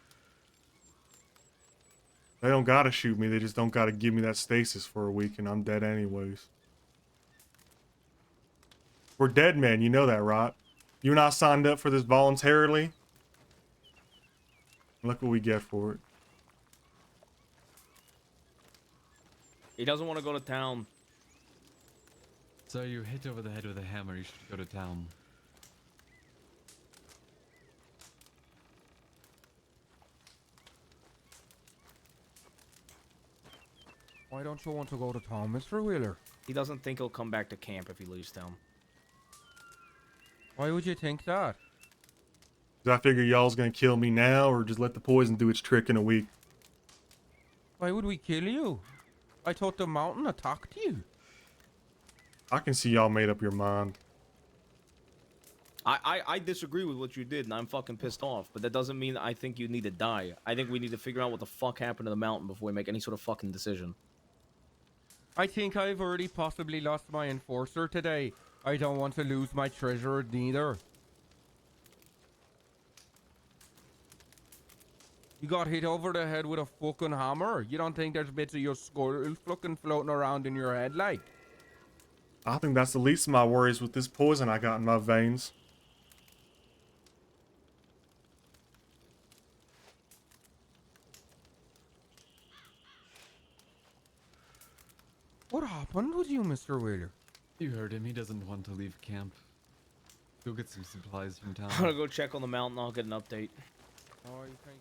They don't gotta shoot me. They just don't gotta give me that stasis for a week, and I'm dead anyways. We're dead men. You know that, right? You and I signed up for this voluntarily. Look what we get for it. He doesn't want to go to town. So you hit over the head with a hammer, you should go to town. Why don't you want to go to town, Mr. Wheeler? He doesn't think he'll come back to camp if he leaves town. Why would you think that? 'Cause I figure y'all's gonna kill me now, or just let the poison do its trick in a week. Why would we kill you? I thought the mountain attacked you. I can see y'all made up your mind. I disagree with what you did, and I'm fucking pissed off. But that doesn't mean I think you need to die. I think we need to figure out what the fuck happened to the mountain before we make any sort of fucking decision. I think I've already possibly lost my enforcer today. I don't want to lose my treasurer neither. You got hit over the head with a fucking hammer. You don't think there's bits of your skull fucking floating around in your head like? I think that's the least of my worries with this poison I got in my veins. What happened with you, Mr. Wheeler? You heard him, he doesn't want to leave camp. Go get some supplies from town. I'm gonna go check on the mountain. I'll get an update. Oh, you think?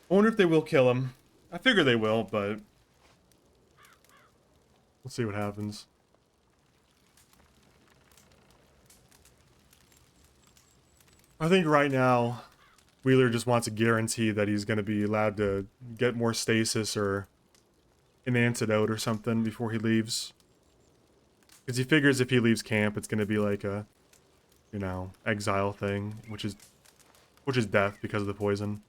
I wonder if they will kill him. I figure they will, but we'll see what happens. I think right now, Wheeler just wants a guarantee that he's going to be allowed to get more stasis or an antidote or something before he leaves. Because he figures if he leaves camp, it's going to be like a, you know, exile thing, which is death because of the poison.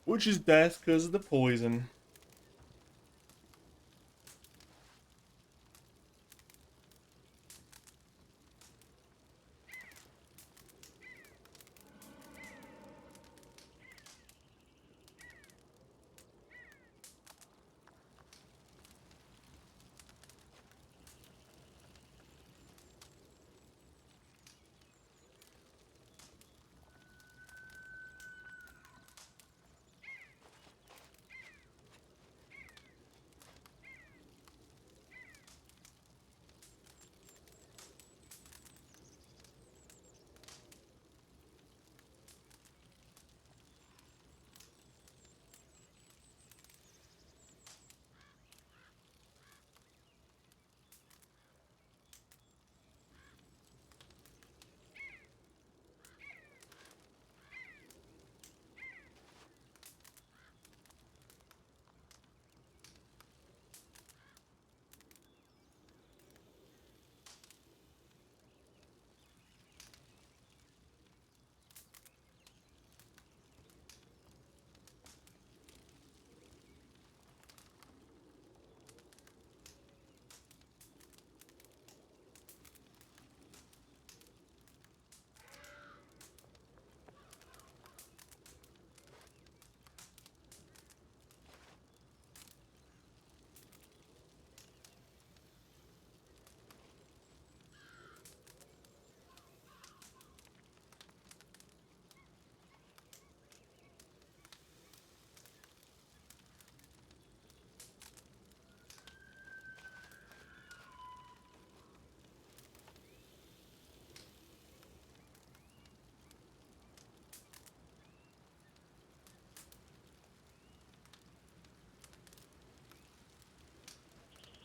Which is death because of the poison.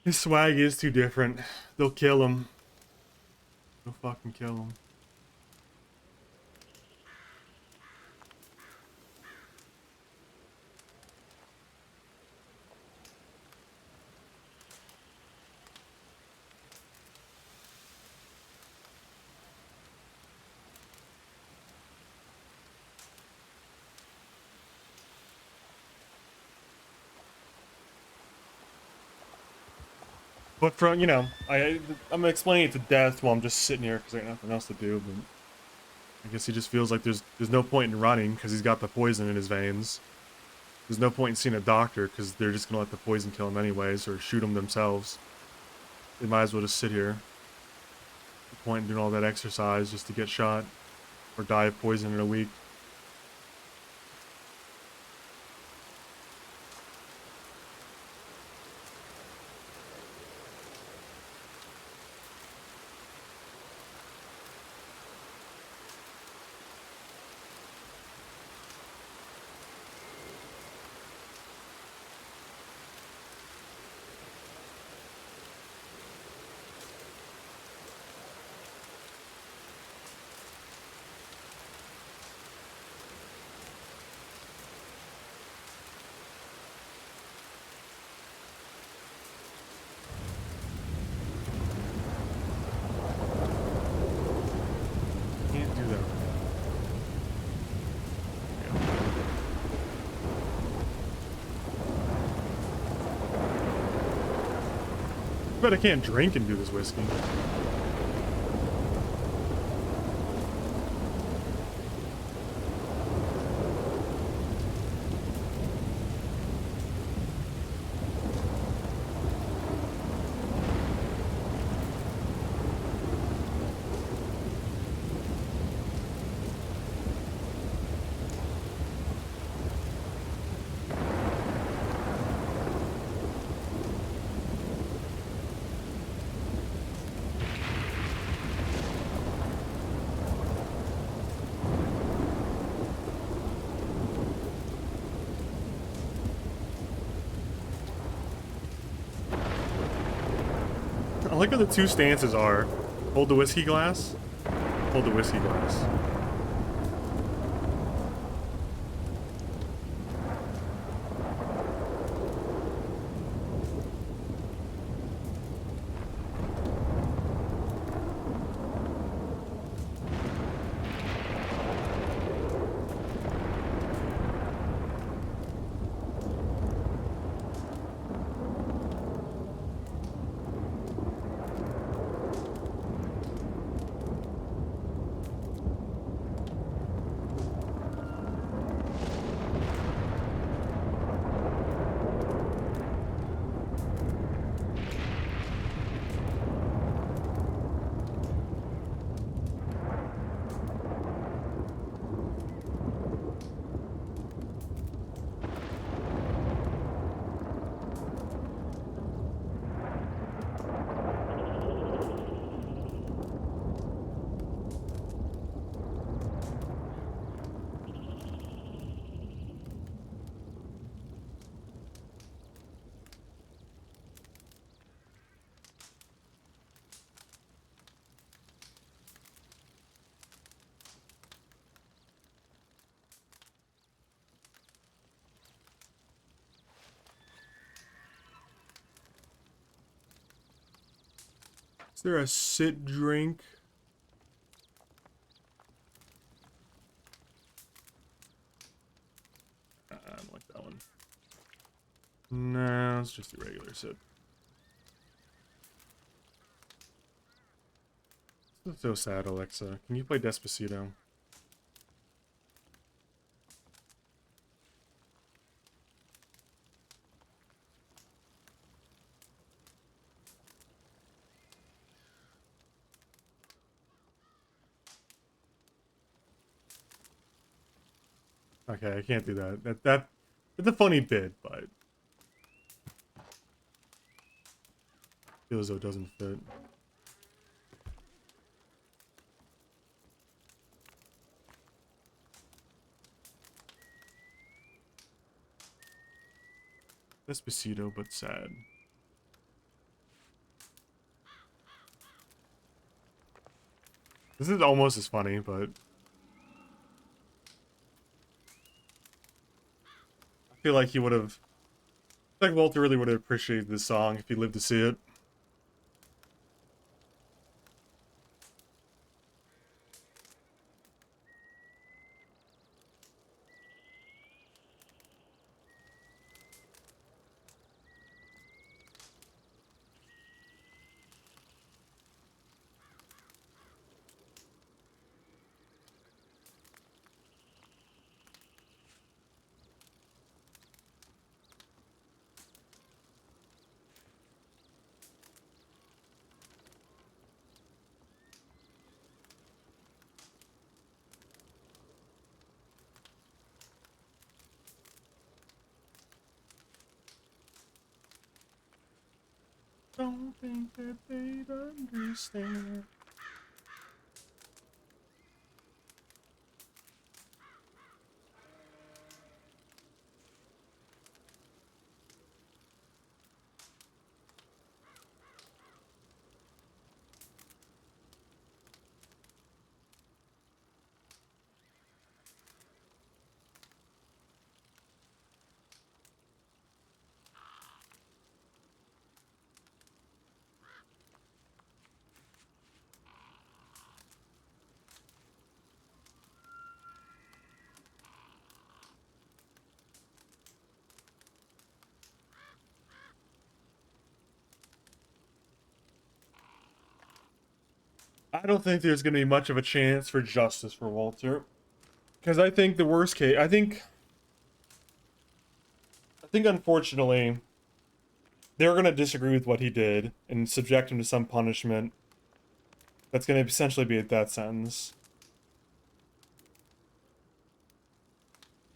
His swag is too different. They'll kill him. They'll fucking kill him. But from, you know, I'm explaining it to death while I'm just sitting here because I got nothing else to do, but I guess he just feels like there's no point in running because he's got the poison in his veins. There's no point in seeing a doctor because they're just going to let the poison kill him anyways or shoot him themselves. They might as well just sit here. The point in doing all that exercise just to get shot or die of poison in a week. Can't do that right now. But I can't drink and do this whiskey. I like how the two stances are. Hold the whiskey glass. Hold the whiskey glass. Is there a sit drink? I don't like that one. No, it's just a regular sit. That's so sad, Alexa. Can you play Despacito? Okay, I can't do that. It's a funny bit, but feels as though it doesn't fit. Despacito, but sad. This is almost as funny, but I feel like he would have. I think Walter really would have appreciated this song if he lived to see it. Don't think that they'd understand. I don't think there's going to be much of a chance for justice for Walter. Because I think the worst case... I think unfortunately, they're going to disagree with what he did and subject him to some punishment that's going to essentially be a death sentence.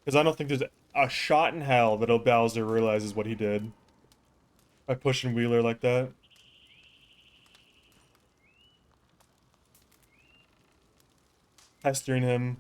Because I don't think there's a shot in hell that Bowser realizes what he did by pushing Wheeler like that. Pestering him.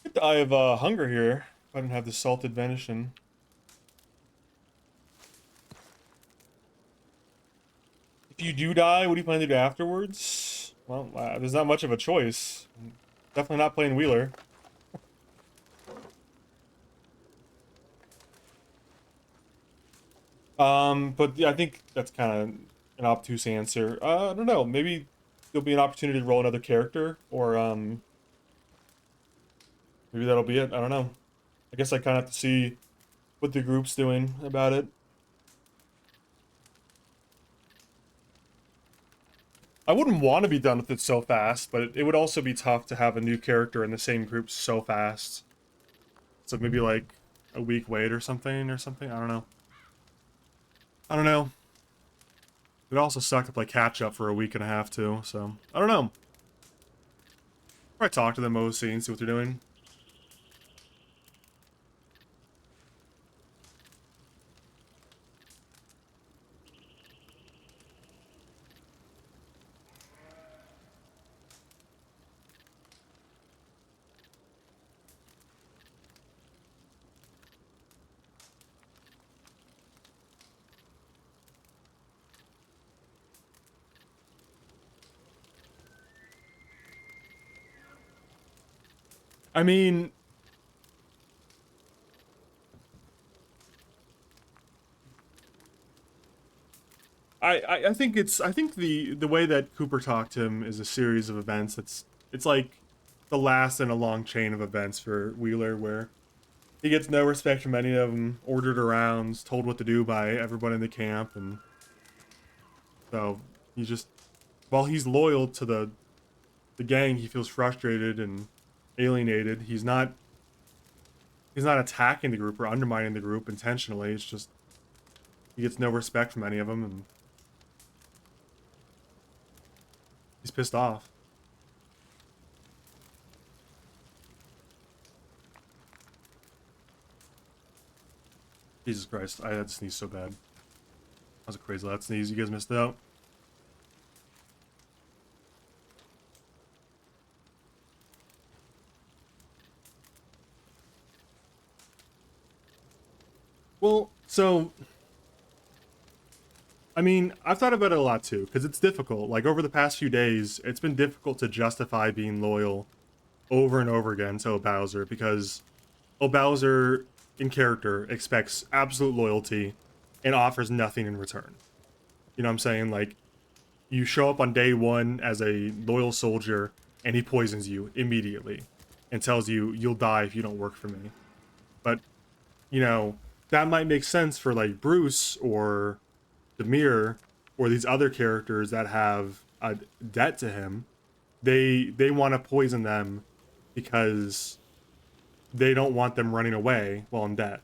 Get the Eye of Hunger here. If I didn't have the salted venison. If you do die, what do you plan to do afterwards? Well, there's not much of a choice. Definitely not playing Wheeler. But yeah, I think that's kind of an obtuse answer. I don't know. Maybe there'll be an opportunity to roll another character, or maybe that'll be it. I don't know. I guess I kind of have to see what the group's doing about it. I wouldn't want to be done with it so fast, but it would also be tough to have a new character in the same group so fast. So maybe like a week wait or something. I don't know. It also sucked to play catch up for a week and a half too, so I don't know. Probably talk to them OC and see what they're doing. I mean, I think the way that Cooper talked to him is a series of events. It's like the last in a long chain of events for Wheeler, where he gets no respect from any of them, ordered around, told what to do by everyone in the camp, and so he just, while he's loyal to the gang, he feels frustrated and alienated. He's not attacking the group or undermining the group intentionally. It's just he gets no respect from any of them, and he's pissed off. Jesus Christ, I had to sneeze so bad. That was a crazy loud sneeze. You guys missed out. Well, so, I mean, I've thought about it a lot too, because it's difficult. Like, over the past few days, it's been difficult to justify being loyal over and over again to Bowser, because Bowser, in character, expects absolute loyalty and offers nothing in return. You know what I'm saying? Like, you show up on day one as a loyal soldier, and he poisons you immediately and tells you you'll die if you don't work for me. But, you know, that might make sense for, like, Bruce or Demir or these other characters that have a debt to him. They want to poison them because they don't want them running away while in debt.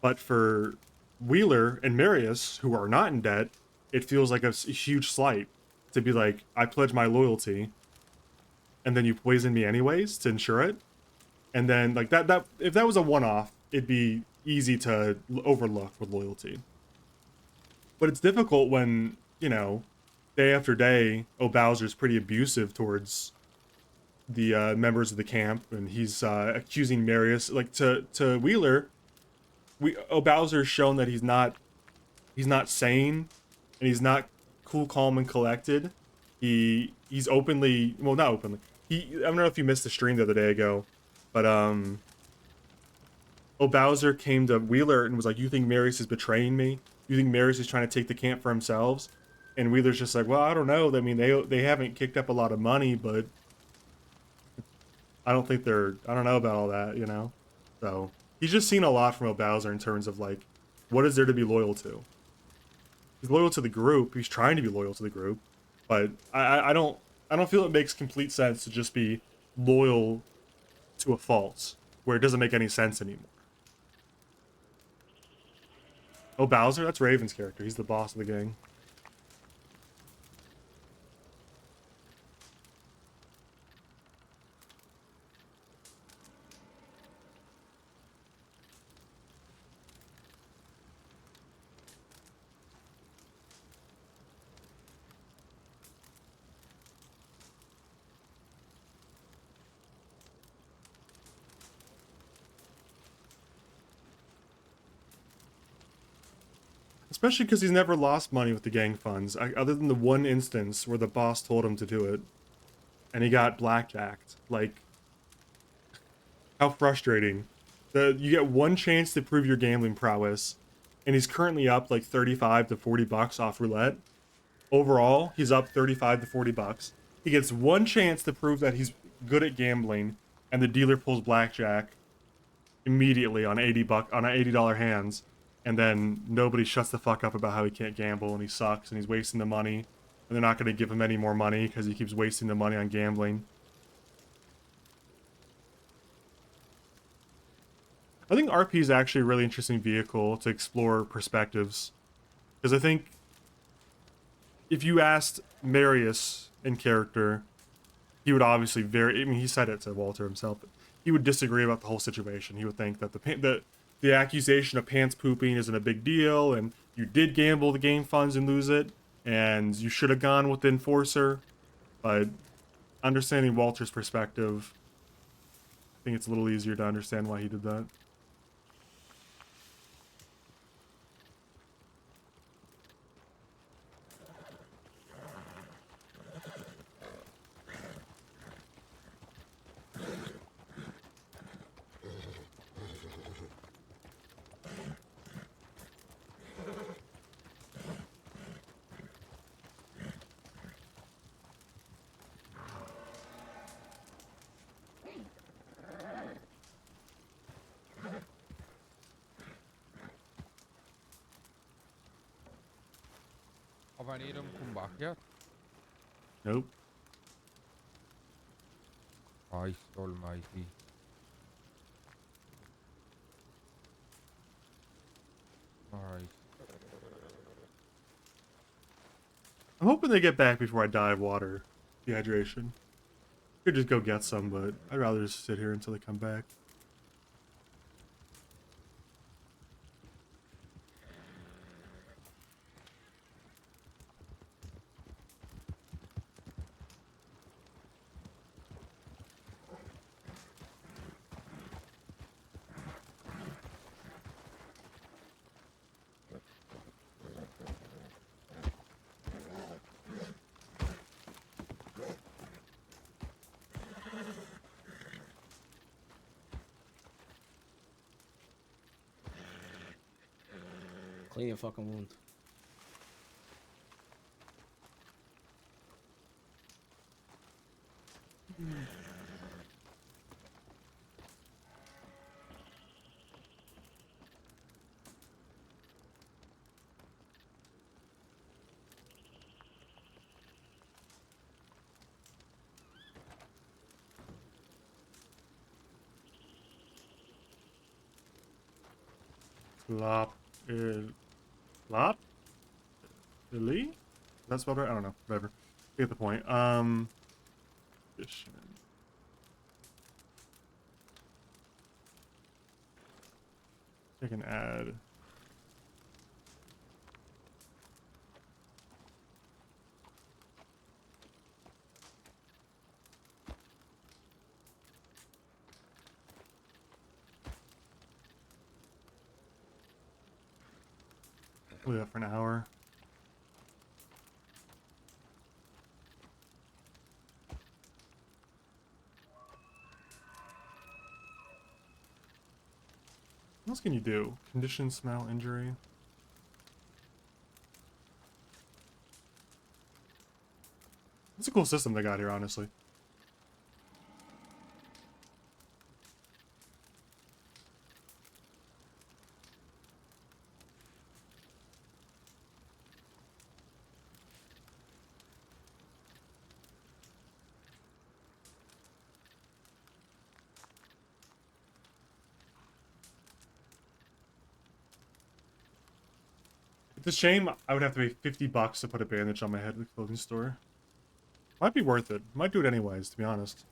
But for Wheeler and Marius, who are not in debt, it feels like a huge slight to be like, I pledge my loyalty, and then you poison me anyways to ensure it. And then, like, that if that was a one-off, it'd be easy to overlook with loyalty. But it's difficult when, you know, day after day, Bowser's pretty abusive towards the members of the camp, and he's accusing Marius, like, to Wheeler. Bowser's shown that he's not sane, and he's not cool, calm, and collected. He's openly, well, not openly. I don't know if you missed the stream the other day ago, but Bowser came to Wheeler and was like, "You think Marius is betraying me? You think Marius is trying to take the camp for themselves?" And Wheeler's just like, "Well, I don't know. I mean, they haven't kicked up a lot of money, but I don't know about all that, you know?" So he's just seen a lot from Bowser in terms of, like, what is there to be loyal to? He's loyal to the group. He's trying to be loyal to the group, but I don't feel it makes complete sense to just be loyal to a fault where it doesn't make any sense anymore. Bowser? That's Raven's character. He's the boss of the gang. Especially because he's never lost money with the gang funds, other than the one instance where the boss told him to do it, and he got blackjacked. Like, how frustrating. You get one chance to prove your gambling prowess, and he's currently up like 35 to 40 bucks off roulette. Overall, he's up 35 to 40 bucks. He gets one chance to prove that he's good at gambling, and the dealer pulls blackjack immediately on $80 hands. And then nobody shuts the fuck up about how he can't gamble and he sucks and he's wasting the money. And they're not going to give him any more money because he keeps wasting the money on gambling. I think RP is actually a really interesting vehicle to explore perspectives. Because I think if you asked Marius in character, he would obviously I mean, he said it to Walter himself. But he would disagree about the whole situation. He would think that the accusation of pants pooping isn't a big deal, and you did gamble the game funds and lose it, and you should have gone with the enforcer. But understanding Walter's perspective, I think it's a little easier to understand why he did that. Have any of them come back yet? Nope. Christ almighty. Alright. I'm hoping they get back before I die of water dehydration. Could just go get some, but I'd rather just sit here until they come back. Clean your fucking wound. Lop. Lop? Lee? That's spelled right? I don't know. Whatever. You get the point. Addition. I can add. We'll do that for an hour. What else can you do? Condition, smell, injury. It's a cool system they got here, honestly. It's a shame I would have to pay $50 to put a bandage on my head at the clothing store. Might be worth it. Might do it anyways, to be honest.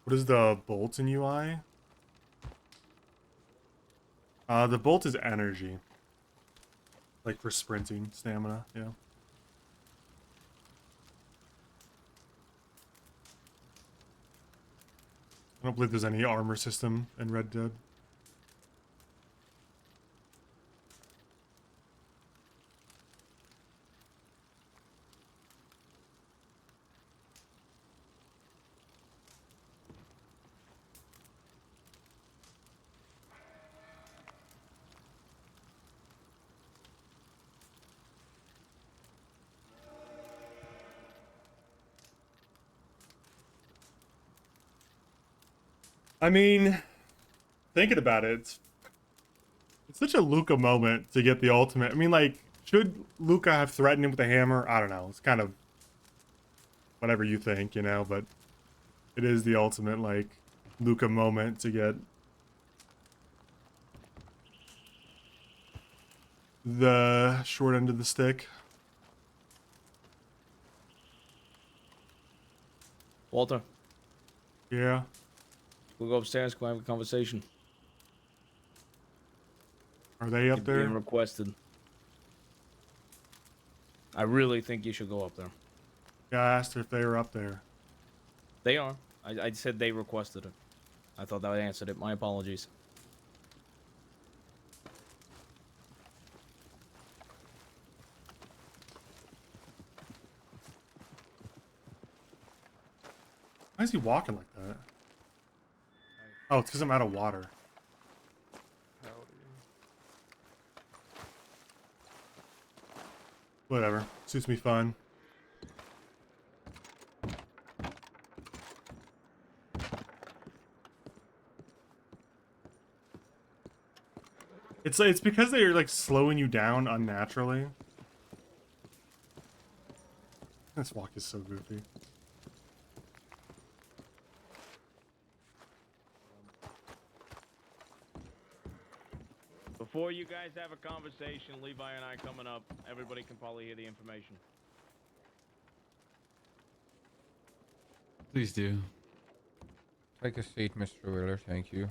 What is the bolt in UI? The bolt is energy. Like for sprinting, stamina, yeah. I don't believe there's any armor system in Red Dead. I mean, thinking about it, it's such a Luca moment to get the ultimate. I mean, like, should Luca have threatened him with a hammer? I don't know. It's kind of whatever you think, you know, but it is the ultimate, like, Luca moment to get the short end of the stick. Walter, Yeah. we'll go upstairs. We'll have a conversation. Are they up You're being there? requested. I really think you should go up there. Yeah, I asked her if they were up there. They are. I said they requested it. I thought that answered it. My apologies. Why is he walking like that? Oh, it's because I'm out of water. Whatever. Suits me fine. It's because they're like slowing you down unnaturally. This walk is so goofy. Before you guys have a conversation, Levi and I coming up, everybody can probably hear the information. Please do. Take a seat, Mr. Wheeler. Thank you.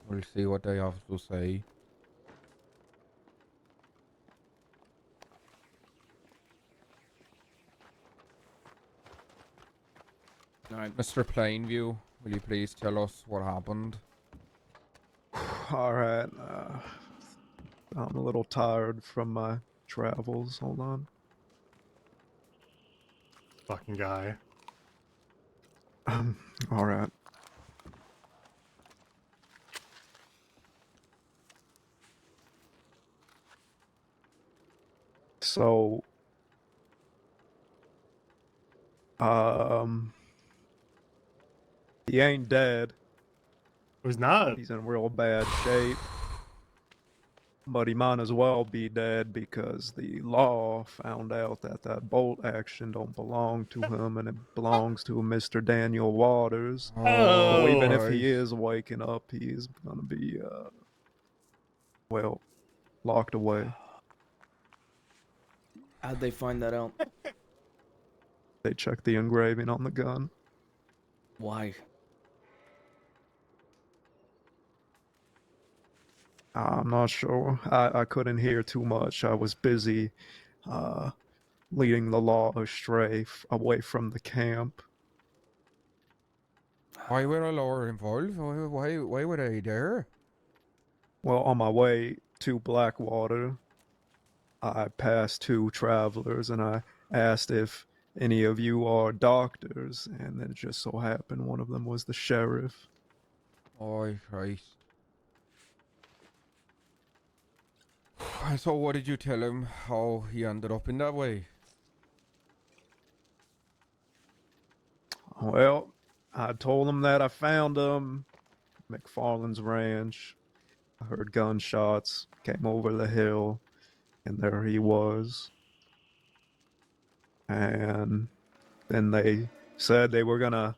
We'll see what they have to say. All right. Mr. Plainview, will you please tell us what happened? All right. I'm a little tired from my travels. Hold on. Fucking guy. All right. So, he ain't dead. He's not. He's in real bad shape. But he might as well be dead because the law found out that that bolt action don't belong to him and it belongs to Mr. Daniel Waters. So even if he is waking up, he is gonna be, well, locked away. How'd they find that out? They checked the engraving on the gun. Why? I'm not sure. I couldn't hear too much. I was busy leading the law astray away from the camp. Why were the law involved? Why were they there? Well, on my way to Blackwater, I passed two travelers and I asked if any of you are doctors, and then it just so happened one of them was the sheriff. Oh, Christ. So what did you tell him how he ended up in that way? Well, I told him that I found him, McFarland's ranch. I heard gunshots, came over the hill, and there he was. And then they said they were gonna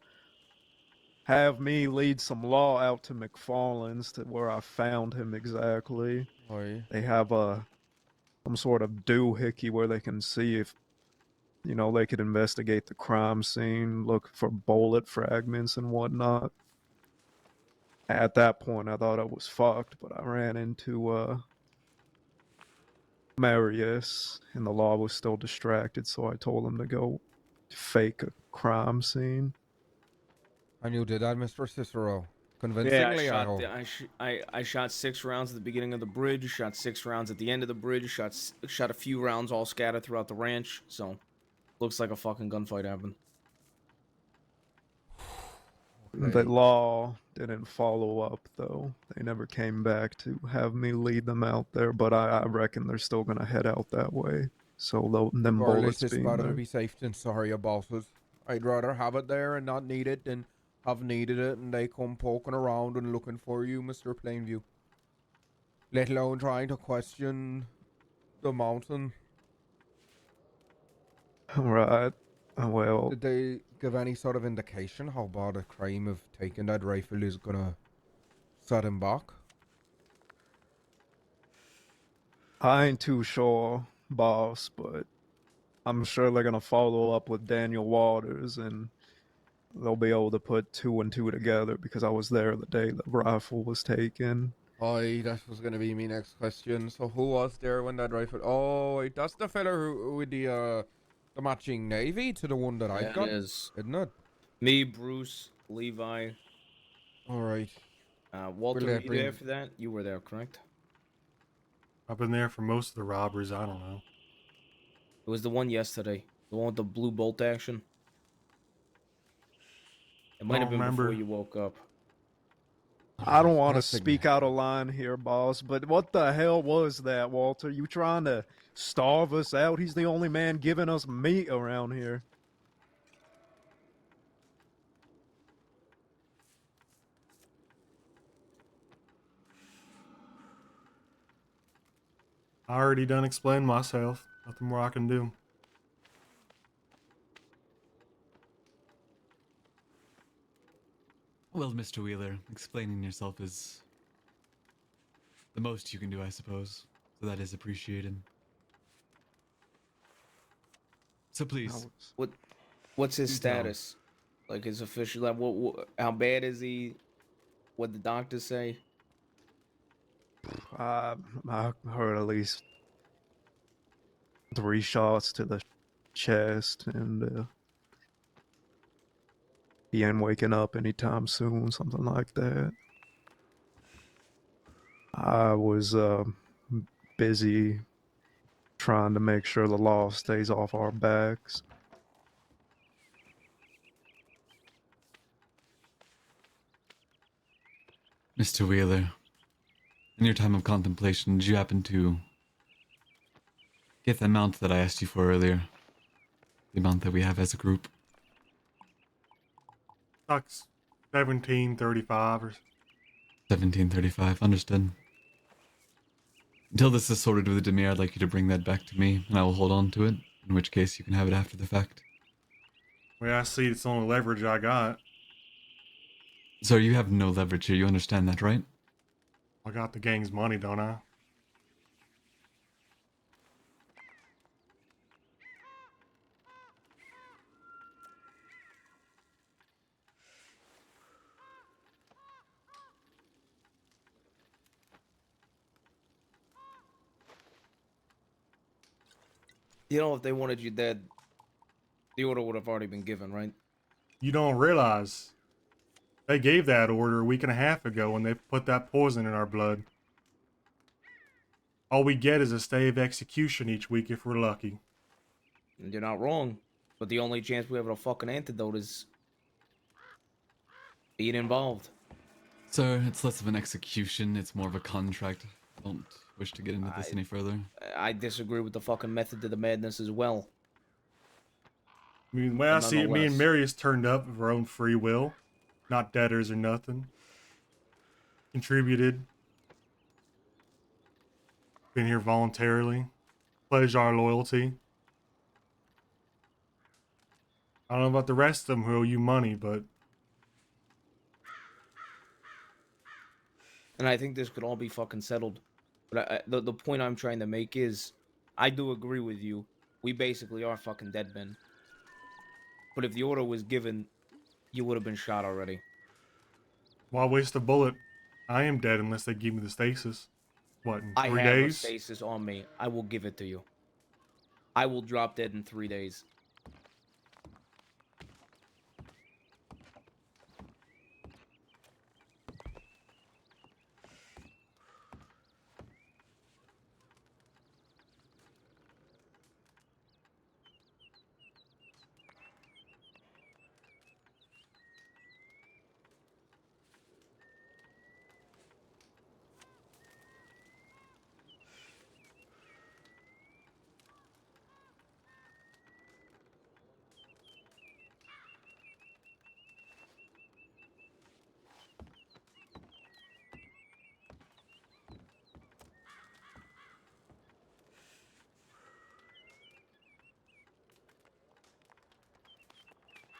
have me lead some law out to McFarland's to where I found him exactly. Why? They have some sort of doohickey where they can see if, you know, they could investigate the crime scene, look for bullet fragments and whatnot. At that point, I thought I was fucked, but I ran into Marius, and the law was still distracted, so I told him to go fake a crime scene. And you did that, Mr. Cicero? Yeah, Convincingly, I hope. I shot 6 rounds at the beginning of the bridge, shot 6 rounds at the end of the bridge, shot a few rounds all scattered throughout the ranch, so looks like a fucking gunfight happened. The law didn't follow up, though. They never came back to have me lead them out there, but I reckon they're still gonna head out that way. So them Regardless, bullets it's being better to there. be safe than sorry, bosses. I'd rather have it there and not need it than have needed it and they come poking around and looking for you, Mr. Plainview. Let alone trying to question the mountain. Right. Well, Did they give any sort of indication how bad a crime of taking that rifle is gonna set him back? I ain't too sure, boss, but I'm sure they're gonna follow up with Daniel Waters and they'll be able to put two and two together because I was there the day the rifle was taken. Aye, that was gonna be my next question. So who was there when that rifle? Oh, wait, that's the fella with the matching navy to the one that I've Yeah, got, it is. isn't it? Me, Bruce, Levi. All right. Walter, Will were that you there bring- for that? You were there, correct? I've been there for most of the robberies. I don't know. It was the one yesterday. The one with the blue bolt action. It might have Don't been before remember. you woke up. I don't want to That's speak out of line here, boss, but what the hell was that, Walter? You trying to starve us out? He's the only man giving us meat around here. I already done explained myself. Nothing more I can do. Well, Mr. Wheeler, explaining yourself is the most you can do, I suppose. So that is appreciated. So please, What's his do tell. status? Like his official, like how bad is he? What the doctors say? I heard at least 3 shots to the chest, and he ain't waking up anytime soon, something like that. I was busy trying to make sure the law stays off our backs. Mr. Wheeler, in your time of contemplation, did you happen to get the amount that I asked you for earlier? The amount that we have as a group? Like 1735 or 1735, understood. Until this is sorted with the Demir, I'd like you to bring that back to me, and I will hold on to it, in which case you can have it after the fact. well, I see it's the only leverage I got. So you have no leverage here, you understand that, right? I got the gang's money, don't I? You know, if they wanted you dead, the order would have already been given, right? You don't realize they gave that order a week and a half ago when they put that poison in our blood. All we get is a stay of execution each week if we're lucky. And you're not wrong. But the only chance we have at a fucking antidote is being involved. Sir, it's less of an execution, it's more of a contract. I don't wish to get into this any further. I disagree with the fucking method to the madness as well. I mean, the way I But see it, me and nonetheless. Marius turned up of our own free will. Not debtors or nothing. Contributed. Been here voluntarily. Pledged our loyalty. I don't know about the rest of them who owe you money, but And I think this could all be fucking settled. But the point I'm trying to make is, I do agree with you. We basically are fucking dead men. But if the order was given, you would have been shot already. why waste a bullet? I am dead unless they give me the stasis. What, in I 3 have a days? stasis on me. I will give it to you. I will drop dead in 3 days.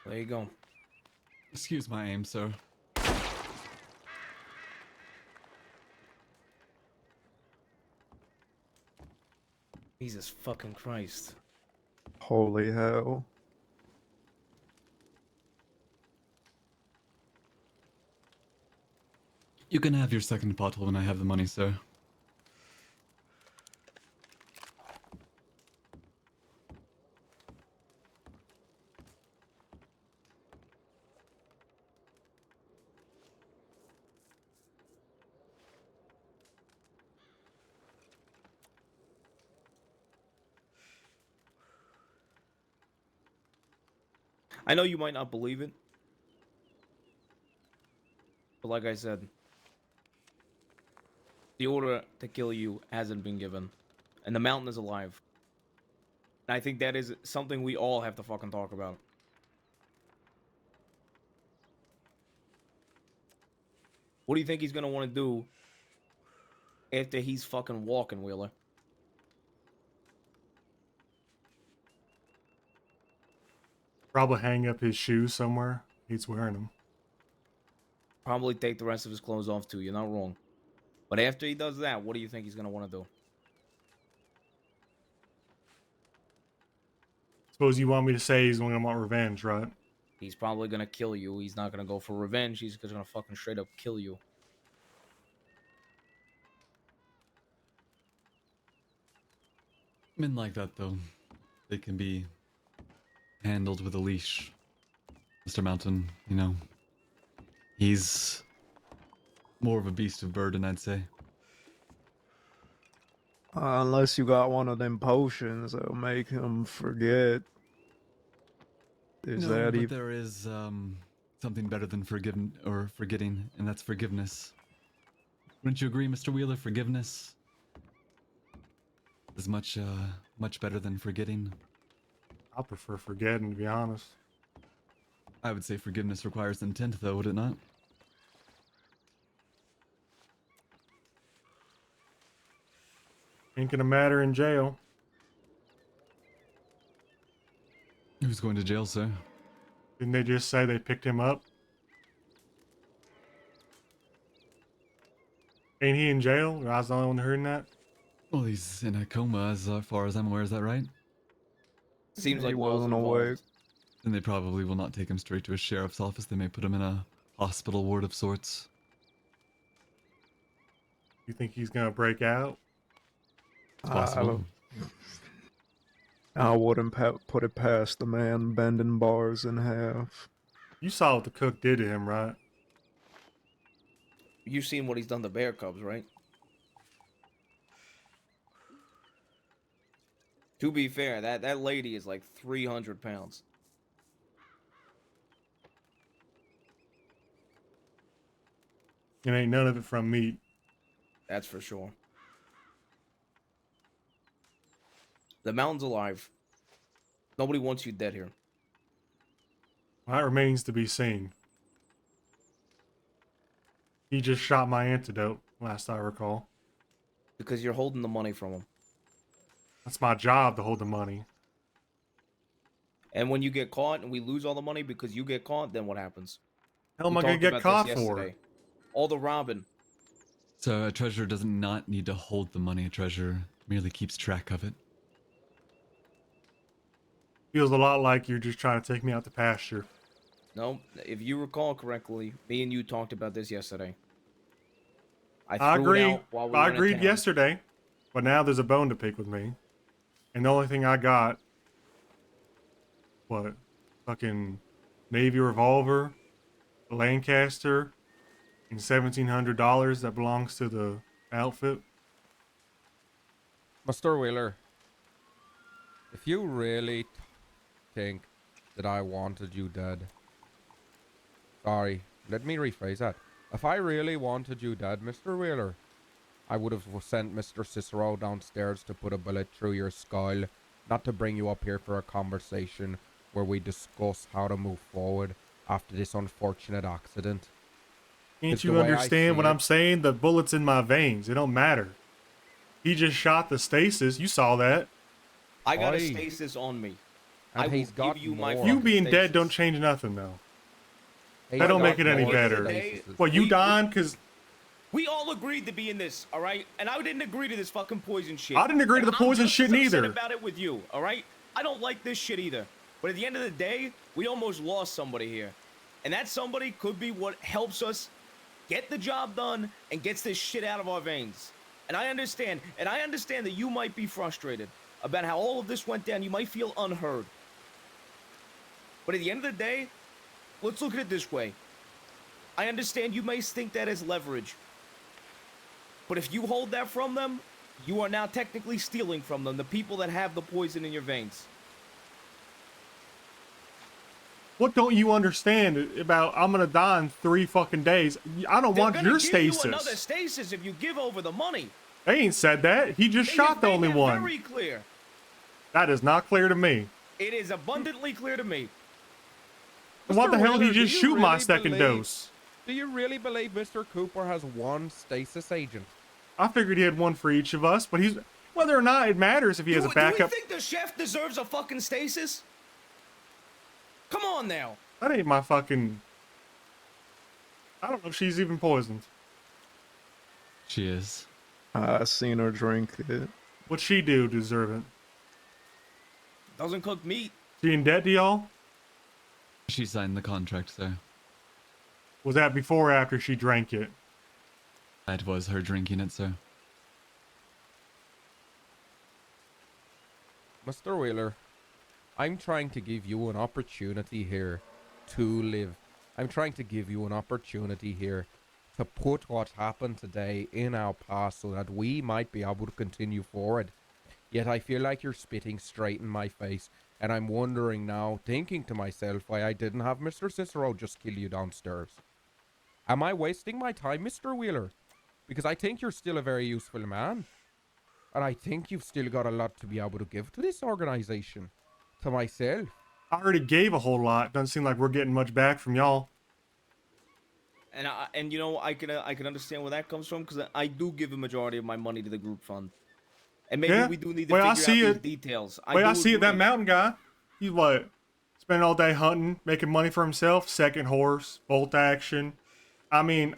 There you go. Excuse my aim, sir. Jesus fucking Christ. Holy hell. You can have your second bottle when I have the money, sir. I know you might not believe it, but like I said, the order to kill you hasn't been given, and the mountain is alive. And I think that is something we all have to fucking talk about. What do you think he's gonna want to do after he's fucking walking, Wheeler? Probably hang up his shoes somewhere. He's wearing them. Probably take the rest of his clothes off too. You're not wrong. But after he does that, what do you think he's gonna want to do? Suppose you want me to say he's going to want revenge, right? He's probably gonna kill you. He's not gonna go for revenge. He's just gonna fucking straight up kill you. Men like that, though, they can be handled with a leash. Mr. Mountain, you know, he's more of a beast of burden, I'd say. Unless you got one of them potions that'll make him forget. Is No, that but even? there is something better than forgetting, and that's forgiveness. Wouldn't you agree, Mr. Wheeler? Forgiveness is much better than forgetting. I prefer forgetting, to be honest. I would say forgiveness requires intent, though, would it not? Ain't gonna matter in jail. Who's going to jail, sir? Didn't they just say they picked him up? Ain't he in jail? Or I was the only one hearing that? Well, he's in a coma, as far as I'm aware. Is that right? Seems like He Will's wasn't involved. awake. Then they probably will not take him straight to a sheriff's office. They may put him in a hospital ward of sorts. You think he's gonna break out? It's possible. I wouldn't put it past the man bending bars in half. You saw what the cook did to him, right? You've seen what he's done to bear cubs, right? To be fair, that lady is like 300 pounds. And ain't none of it from meat. That's for sure. The mountain's alive. Nobody wants you dead here. Well, that remains to be seen. He just shot my antidote, last I recall. Because you're holding the money from him. That's my job to hold the money. And when you get caught and we lose all the money because you get caught, then what happens? Hell am We I gonna talked get about caught this for? yesterday. All the robbing. So a treasurer does not need to hold the money. A treasurer merely keeps track of it. Feels a lot like you're just trying to take me out to pasture. No, if you recall correctly, me and you talked about this yesterday. I threw agree. It out while we I were in agreed town. yesterday, but now there's a bone to pick with me. And the only thing I got, what, fucking Navy revolver, a Lancaster, and $1,700 that belongs to the outfit. Mr. Wheeler, if you really think that I wanted you dead... Sorry, let me rephrase that. If I really wanted you dead, Mr. Wheeler, I would have sent Mr. Cicero downstairs to put a bullet through your skull, not to bring you up here for a conversation where we discuss how to move forward after this unfortunate accident. Can't 'Cause you the way I understand see what it- I'm saying? The bullet's in my veins. It don't matter. He just shot the stasis. You saw that. I got a Aye. stasis on me. And I will he's got give you my more. You fucking being dead stasis. don't change nothing though. He's That don't got make it any more better. stasises. Well, you We- dying because We all agreed to be in this, all right? And I didn't agree to this fucking poison shit. I didn't agree to And the poison I'm just shit as upset neither. about it with you, all right? I don't like this shit either. But at the end of the day, we almost lost somebody here. And that somebody could be what helps us get the job done and gets this shit out of our veins. And I understand that you might be frustrated about how all of this went down. You might feel unheard. But at the end of the day, let's look at it this way. I understand you may think that as leverage. But if you hold that from them, you are now technically stealing from them, the people that have the poison in your veins. What don't you understand about I'm gonna die in 3 fucking days? I don't They're want gonna your give you stasis. another stasis if you give over the money. They ain't said that. He just They shot have the made only that one. Very clear. That is not clear to me. It is abundantly clear to me. What the Mr. hell did Wheeler, he do just you shoot my really second believe- dose? Do you really believe Mr. Cooper has one stasis agent? I figured he had one for each of us, but he's whether or not it matters if he has a Do we backup. think the chef deserves a fucking stasis? Come on now. That ain't my fucking. I don't know if she's even poisoned. She is. I seen her drink it. What'd she do to deserve it? Doesn't cook meat. She in debt to y'all? She signed the contract, sir. Was that before or after she drank it? That was her drinking it, sir. Mr. Wheeler, I'm trying to give you an opportunity here to live. I'm trying to give you an opportunity here to put what happened today in our past so that we might be able to continue forward. Yet I feel like you're spitting straight in my face, and I'm wondering now, thinking to myself, why I didn't have Mr. Cicero just kill you downstairs. Am I wasting my time, Mr. Wheeler? Because I think you're still a very useful man. And I think you've still got a lot to be able to give to this organization. To myself. I already gave a whole lot. Doesn't seem like we're getting much back from y'all. And you know, I can understand where that comes from, because I do give a majority of my money to the group fund. And maybe Yeah. we do need to Well, I figure see out it. these details. Wait, I do see it. That agree. mountain guy. He's what? Spending all day hunting, making money for himself. Second horse, bolt action. I mean,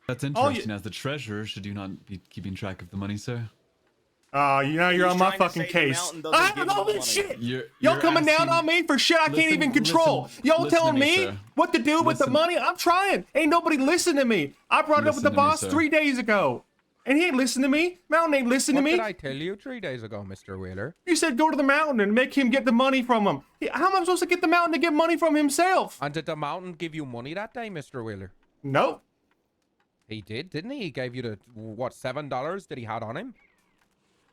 That's interesting. As the treasurer, should you not be keeping track of the money, sir? you know, you're He's on my trying to fucking say the case. mountain doesn't I give have all him this money. shit. You're Y'all coming down asking- on me for shit I can't Listen- even control. listen- Y'all listen to telling me, me sir. what to do with the Listen- money? I'm trying. Ain't nobody listening to me. I brought it up with the Listen to me, boss sir. 3 days ago. And he ain't listening to me. Mountain ain't listening What to did me. I tell you 3 days ago, Mr. Wheeler? You said go to the mountain and make him get the money from him. How am I supposed to get the mountain to get money from himself? And did the mountain give you money that day, Mr. Wheeler? Nope. He did, didn't he? He gave you the, what, $7 that he had on him?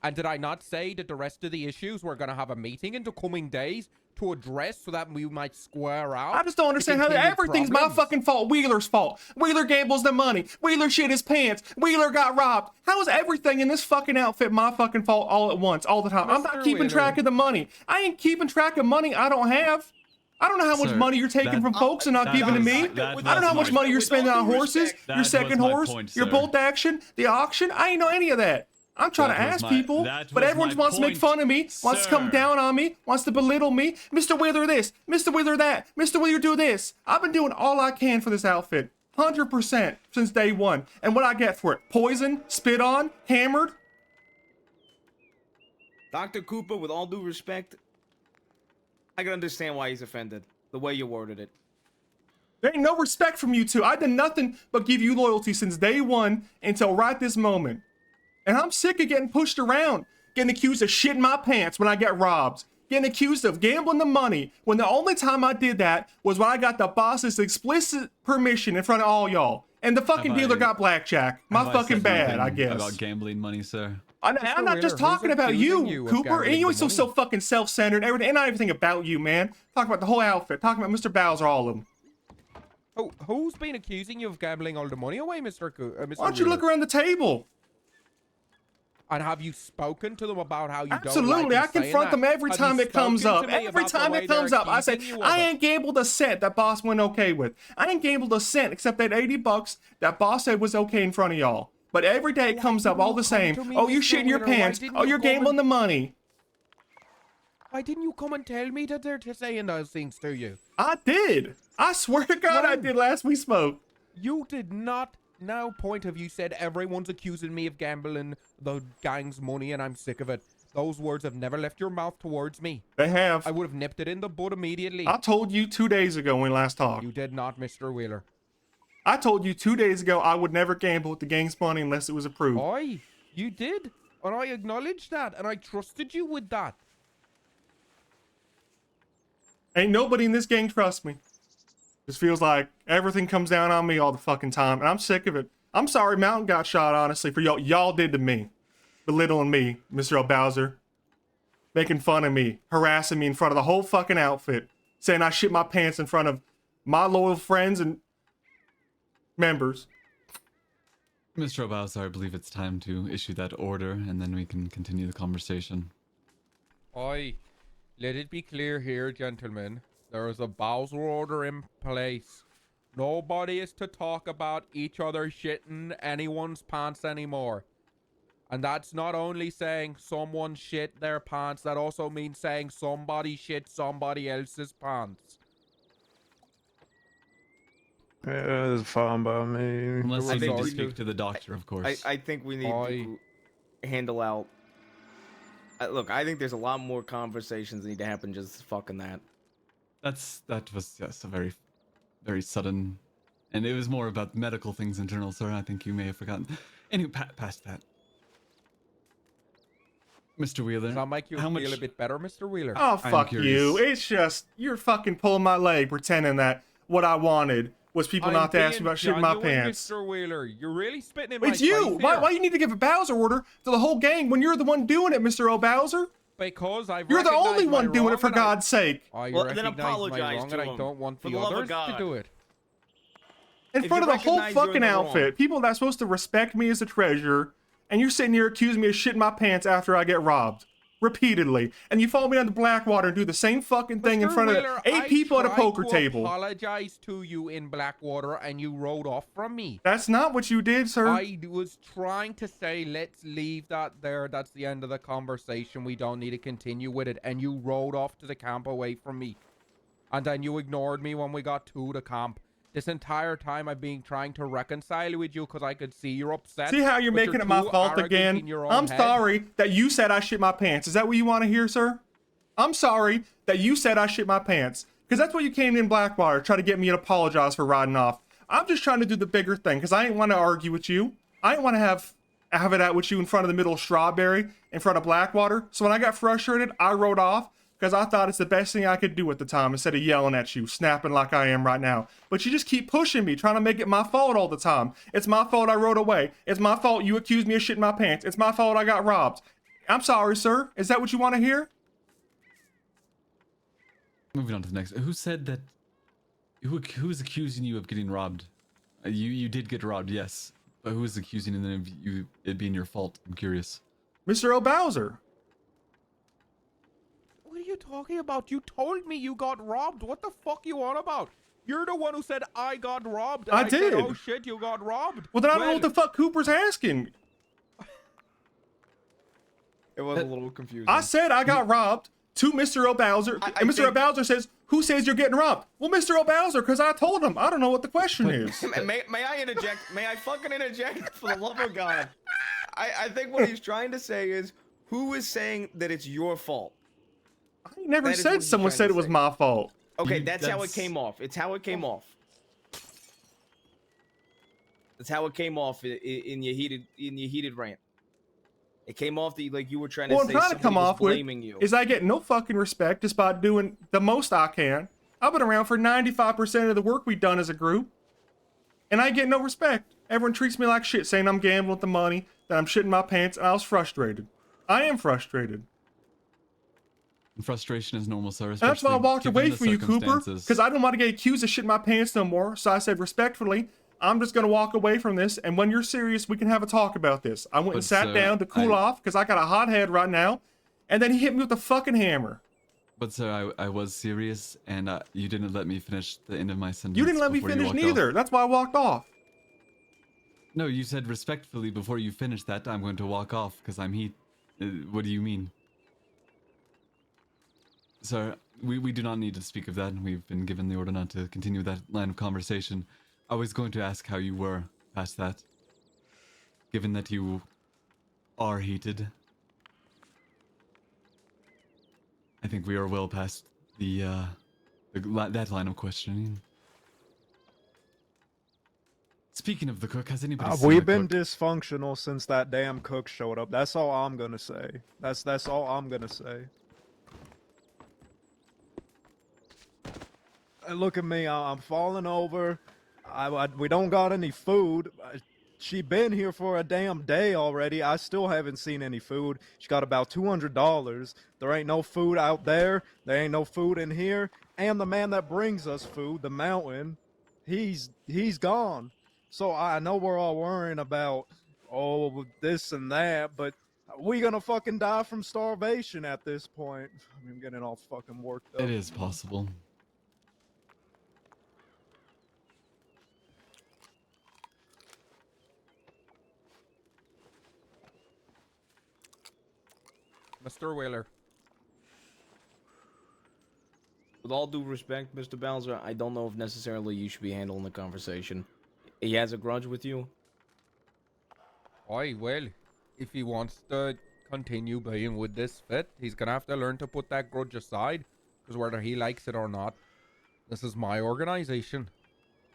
And did I not say that the rest of the issues we're going to have a meeting in the coming days to address so that we might square out? I just don't the understand how continued everything's my problems? fucking fault. Wheeler's fault. Wheeler gambles the money. Wheeler shit his pants. Wheeler got robbed. How is everything in this fucking outfit my fucking fault all at once, all the time? I'm not Mr. keeping Wheeler. track of the money. I ain't keeping track of money I don't have. I don't know how much Sir, money you're taking that- from folks and not that giving to was- me. that I don't know how was much my- money you're with spending all on due horses, respect, your That second was my horse, point, your sir. bolt action, the auction. I ain't know any of that. I'm trying That to was ask my- people, that but was everyone my wants to make point, fun of me, wants to come sir. down on me, wants to belittle me. Mr. Wheeler this, Mr. Wheeler that, Mr. Wheeler do this. I've been doing all I can for this outfit, 100% since day one. And what I get for it? Poison, spit on, hammered. Dr. Cooper, with all due respect, I can understand why he's offended. The way you worded it. There ain't no respect from you two. I did nothing but give you loyalty since day one until right this moment. And I'm sick of getting pushed around, getting accused of shitting my pants when I get robbed, getting accused of gambling the money when the only time I did that was when I got the boss's explicit permission in front of all y'all. And the fucking Have dealer I- got blackjack. My Have I fucking said bad, I anything guess. About gambling money, sir. I'm Mr. not just Wheeler, who's talking about accusing you, you of Cooper. And gambling you always the so money? fucking self-centered and everything. Ain't not everything about you, man. Talking about the whole outfit. Talking about Mr. Bowser, all of them. Who's been accusing you of gambling all the money away, Mr. Mr. Why don't you Wheeler? look around the table? And have you spoken to them about how you Absolutely, don't like I confront them every time it comes up. Every time it comes up, I say, I ain't gambled a cent that boss went okay with. I ain't gambled a cent except that $80 that boss said was okay in front of y'all. But every day it comes up all the same. to me, Oh, you're Mr. shitting your Wheeler? Why pants. didn't Oh, you you're come and- gambling the money. Why didn't you come and tell me that they're saying those things to you? I did. I swear to God, I When? did last we spoke. You did not. No point have you said everyone's accusing me of gambling the gang's money and I'm sick of it. Those words have never left your mouth towards me. They have. I would have nipped it in the bud immediately. I told you 2 days ago when we last talked. You did not, Mr. Wheeler. I told you 2 days ago I would never gamble with the gang's money unless it was approved. Aye, you did. And I acknowledged that and I trusted you with that. Ain't nobody in this gang trusts me. Just feels like everything comes down on me all the fucking time, and I'm sick of it. I'm sorry Mountain got shot, honestly, for y'all did to me. Belittling me, Mr. Bowser. Making fun of me, harassing me in front of the whole fucking outfit. Saying I shit my pants in front of my loyal friends and members. Mr. Bowser, I believe it's time to issue that order, and then we can continue the conversation. Aye, let it be clear here, gentlemen. There is a Bowser order in place. Nobody is to talk about each other shitting anyone's pants anymore. And that's not only saying someone shit their pants, that also means saying somebody shit somebody else's pants. Yeah, it's fine by me. Unless I you think need to we speak to the doctor, of course. I think we need to handle out. Look, I think there's a lot more conversations that need to happen. Just fucking that. That was, yes, a very, very sudden, and it was more about medical things in general, sir. I think you may have forgotten. Anyway, past that. Mr. Wheeler, Does that make you how feel much... a bit better, Mr. Wheeler? Oh, fuck you. It's just, you're fucking pulling my leg pretending that what I wanted was people not to ask me about shitting my pants. Mr. Wheeler, you're really spitting in my It's you! face Why here. you need to give a Bowser order to the whole gang when you're the one doing it, Mr. O'Bowser? Because I've You're the only recognized my one doing it, wrong for and I- God's sake. I Well, then recognize my apologize wrong to and I him, don't want for the the love of others to God. do it. In If front you of the whole recognize you're in fucking the wrong. outfit. People that's supposed to respect me as a treasurer, and you're sitting here accusing me of shitting my pants after I get robbed. Repeatedly. And you follow me down to Blackwater and do the same fucking thing in Mr. front Wheeler, of 8 people at a poker table. I apologize to you in Blackwater and you rode off from me. That's not what you did, sir. I was trying to say, let's leave that there. That's the end of the conversation. We don't need to continue with it. And you rode off to the camp away from me. And then you ignored me when we got to the camp. This entire time I've been trying to reconcile with you because I could see you're upset. See how you're but making it my too fault arrogant again? in your own I'm head. sorry that you said I shit my pants. Is that what you want to hear, sir? I'm sorry that you said I shit my pants. Because that's what you came in Blackwater, try to get me to apologize for riding off. I'm just trying to do the bigger thing because I ain't want to argue with you. I ain't want to have it out with you in front of the middle of Strawberry, in front of Blackwater. So when I got frustrated, I rode off because I thought it's the best thing I could do at the time instead of yelling at you, snapping like I am right now. But you just keep pushing me, trying to make it my fault all the time. It's my fault I rode away. It's my fault you accused me of shitting my pants. It's my fault I got robbed. I'm sorry, sir. Is that what you want to hear? Moving on to the next. Who said that? Who's accusing you of getting robbed? You did get robbed, yes. But who is accusing of it being your fault? I'm curious. Mr. O'Bowser. What are you talking about? You told me you got robbed. What the fuck you on about? You're the one who said I got robbed. And I did. Said, oh shit, you got robbed. Well, then I don't know what the fuck Cooper's asking. It was a little confusing. I said I got robbed to Mr. O'Bowser, and Mr. O'Bowser says, "Who says you're getting robbed?" Well, Mr. O'Bowser, because I told him. I don't know what the question is. May I interject? May I fucking interject? For the love of God. I think what he's trying to say is, who is saying that it's your fault? I never That is what said he's someone trying said to it was say. my fault. Okay, that's how it came off. It's how it came off. That's how it came off in your heated rant. It came off that like you were trying to What I'm say trying to somebody come was off with blaming you. is I get no fucking respect just by doing the most I can. I've been around for 95% of the work we've done as a group, and I get no respect. Everyone treats me like shit, saying I'm gambling with the money, that I'm shitting my pants, and I was frustrated. I am frustrated. Frustration is normal, sir. And that's why I walked given away the from you, Cooper, circumstances. because I didn't want to get accused of shitting my pants no more. So I said respectfully, I'm just going to walk away from this, and when you're serious, we can have a talk about this. I went and But, sat sir, down to cool off because I got a hot head right now, and then he hit me with a fucking hammer. But sir, I was serious, and you didn't let me finish the end of my sentence. You didn't let me before you finish walked neither. off. That's why I walked off. No, you said respectfully before you finished that I'm going to walk off because I'm heat. What do you mean? Sir, we do not need to speak of that. We've been given the order not to continue that line of conversation. I was going to ask how you were past that. Given that you are heated, I think we are well past that line of questioning. Speaking of the cook, has anybody seen We've the been cook? dysfunctional since that damn cook showed up. That's all I'm gonna say. That's all I'm gonna say. And look at me, I'm falling over. We don't got any food. She been here for a damn day already. I still haven't seen any food. She got about $200. There ain't no food out there. There ain't no food in here. And the man that brings us food, the mountain, he's gone. So I know we're all worrying about, oh, this and that, but we gonna fucking die from starvation at this point. I'm getting all fucking worked up. It is possible. Mr. Wheeler. With all due respect, Mr. Bowser, I don't know if necessarily you should be handling the conversation. He has a grudge with you. Aye, well, if he wants to continue being with this fit, he's gonna have to learn to put that grudge aside. Because whether he likes it or not, this is my organization.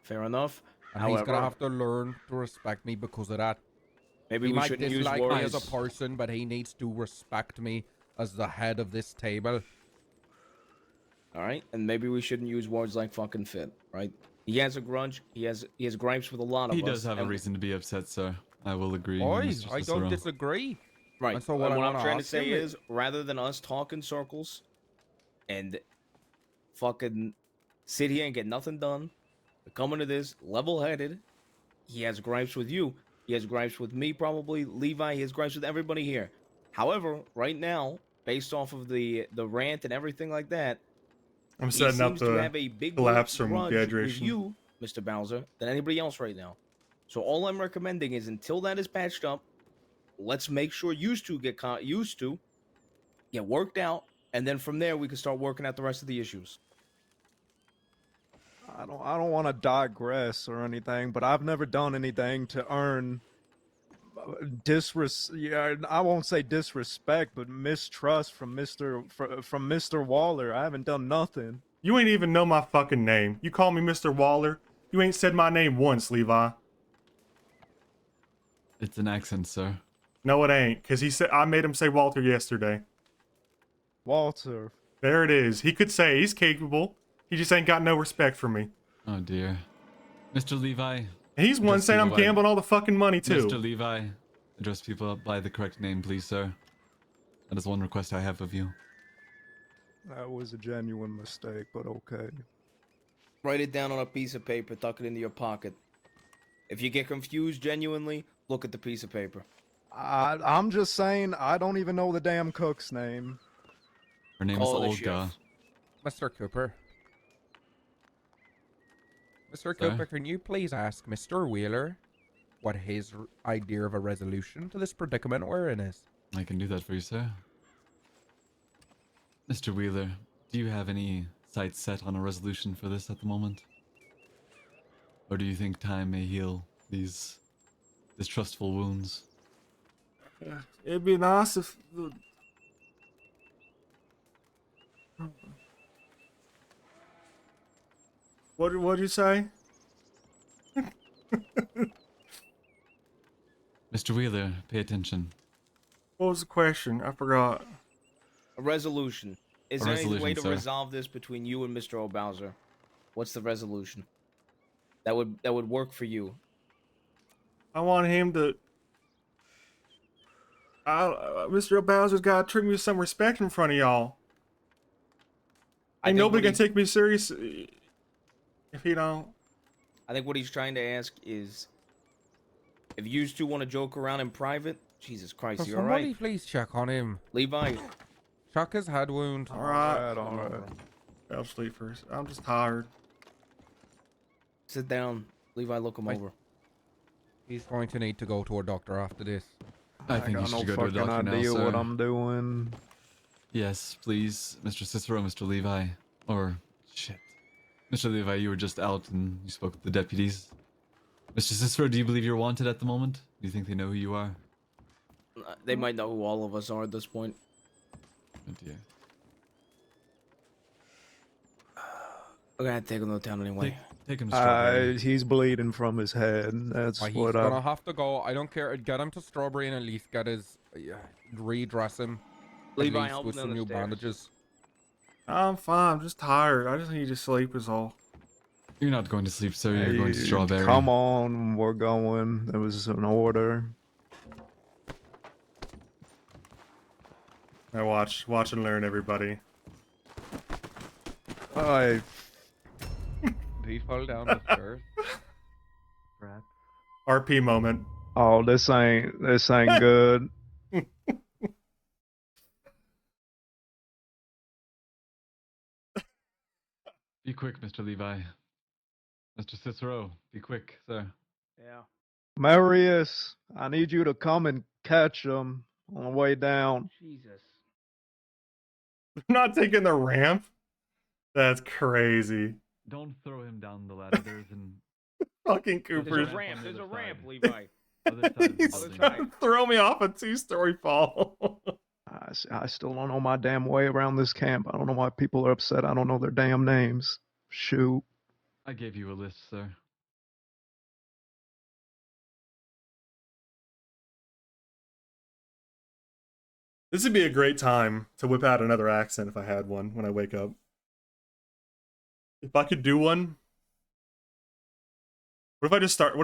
Fair enough. And he's gonna have to learn to respect me because of that. Maybe he we might shouldn't use dislike me as a words. person, but he needs to respect me as the head of this table. All right, and maybe we shouldn't use words like fucking fit, right? He has a grudge. He has gripes with a lot of He us. does have a reason to be upset, sir. I will agree. Aye, Mr. I Cicero. don't disagree. Right. And so What what I'm trying to ask say him is, rather than us talk in circles and fucking sit here and get nothing done, we're coming to this level-headed. He has gripes with you. He has gripes with me, probably. Levi, he has gripes with everybody here. However, right now, based off of the rant and everything like that, I'm he setting up seems to the have a big collapse from grudge with dehydration. you, Mr. Bowser, than anybody else right now. So all I'm recommending is, until that is patched up, let's make sure you two get worked out, and then from there we can start working out the rest of the issues. I don't want to digress or anything, but I've never done anything to earn I won't say disrespect, but mistrust from Mr. Waller. I haven't done nothing. You ain't even know my fucking name. You call me Mr. Waller. You ain't said my name once, Levi. It's an accent, sir. No, it ain't, cause he said I made him say Walter yesterday. Walter. There it is. He could say he's capable. He just ain't got no respect for me. Oh dear. Mr. Levi. And he's one address saying I'm people by- gambling all the fucking money too. Mr. Levi, address people by the correct name, please, sir. That is one request I have of you. That was a genuine mistake, but okay. Write it down on a piece of paper, tuck it into your pocket. If you get confused genuinely, look at the piece of paper. I'm just saying, I don't even know the damn cook's name. Her name Call the is Olga. Mr. Cooper. Mr. Sir? Cooper, can you please ask Mr. Wheeler what his idea of a resolution to this predicament we're in is? I can do that for you, sir. Mr. Wheeler, do you have any sights set on a resolution for this at the moment? Or do you think time may heal these distrustful wounds? It'd be nice if... What'd you say? Mr. Wheeler, pay attention. What was the question? I forgot. A resolution. Is A there any way resolution, to sir. resolve this between you and Mr. O'Bowser? What's the resolution? That would work for you. I want him to... Mr. Bowser's gotta treat me with some respect in front of y'all. Ain't nobody can take me serious if he don't. I think what he's trying to ask is, if you two want to joke around in private, Jesus Christ, Can you somebody alright? please check on him? Levi. Check his head wound. Alright. Alright. I'll sleep first. I'm just tired. Sit down. Levi, look him over. He's going to need to go to a doctor after this. I think you got should no go to a fucking doctor now, idea sir. what I'm doing. Yes, please, Mr. Cicero, Mr. Levi, or shit. Mr. Levi, you were just out and you spoke with the deputies. Mr. Cicero, do you believe you're wanted at the moment? Do you think they know who you are? They might know who all of us are at this point. Oh dear. We're gonna take him to town anyway. Take him to Strawberry. He's bleeding from his head. That's He's what gonna I. have to go. I don't care. Get him to Strawberry and at least get his redress him. Levi, at least help with him some down new the stairs. bandages. I'm fine. I'm just tired. I just need to sleep is all. You're not going to sleep, sir. You're going to Hey, Strawberry. Come on, we're going. There was an order. Now watch and learn, everybody. I. Did he fall down the stairs? RP moment. Oh, this ain't good. Be quick, Mr. Levi. Mr. Cicero, be quick, sir. Yeah. Marius, I need you to come and catch him on the way down. Jesus. I'm not taking the ramp. That's crazy. Don't throw him down the ladder. There's an Fucking There's Cooper's. a ramp. on the There's a other ramp, side. Levi. other side of the He's building. trying to throw me off a 2-story fall. I still don't know my damn way around this camp. I don't know why people are upset. I don't know their damn names. Shoot. I gave you a list, sir. This would be a great time to whip out another accent if I had one when I wake up. If I could do one. What if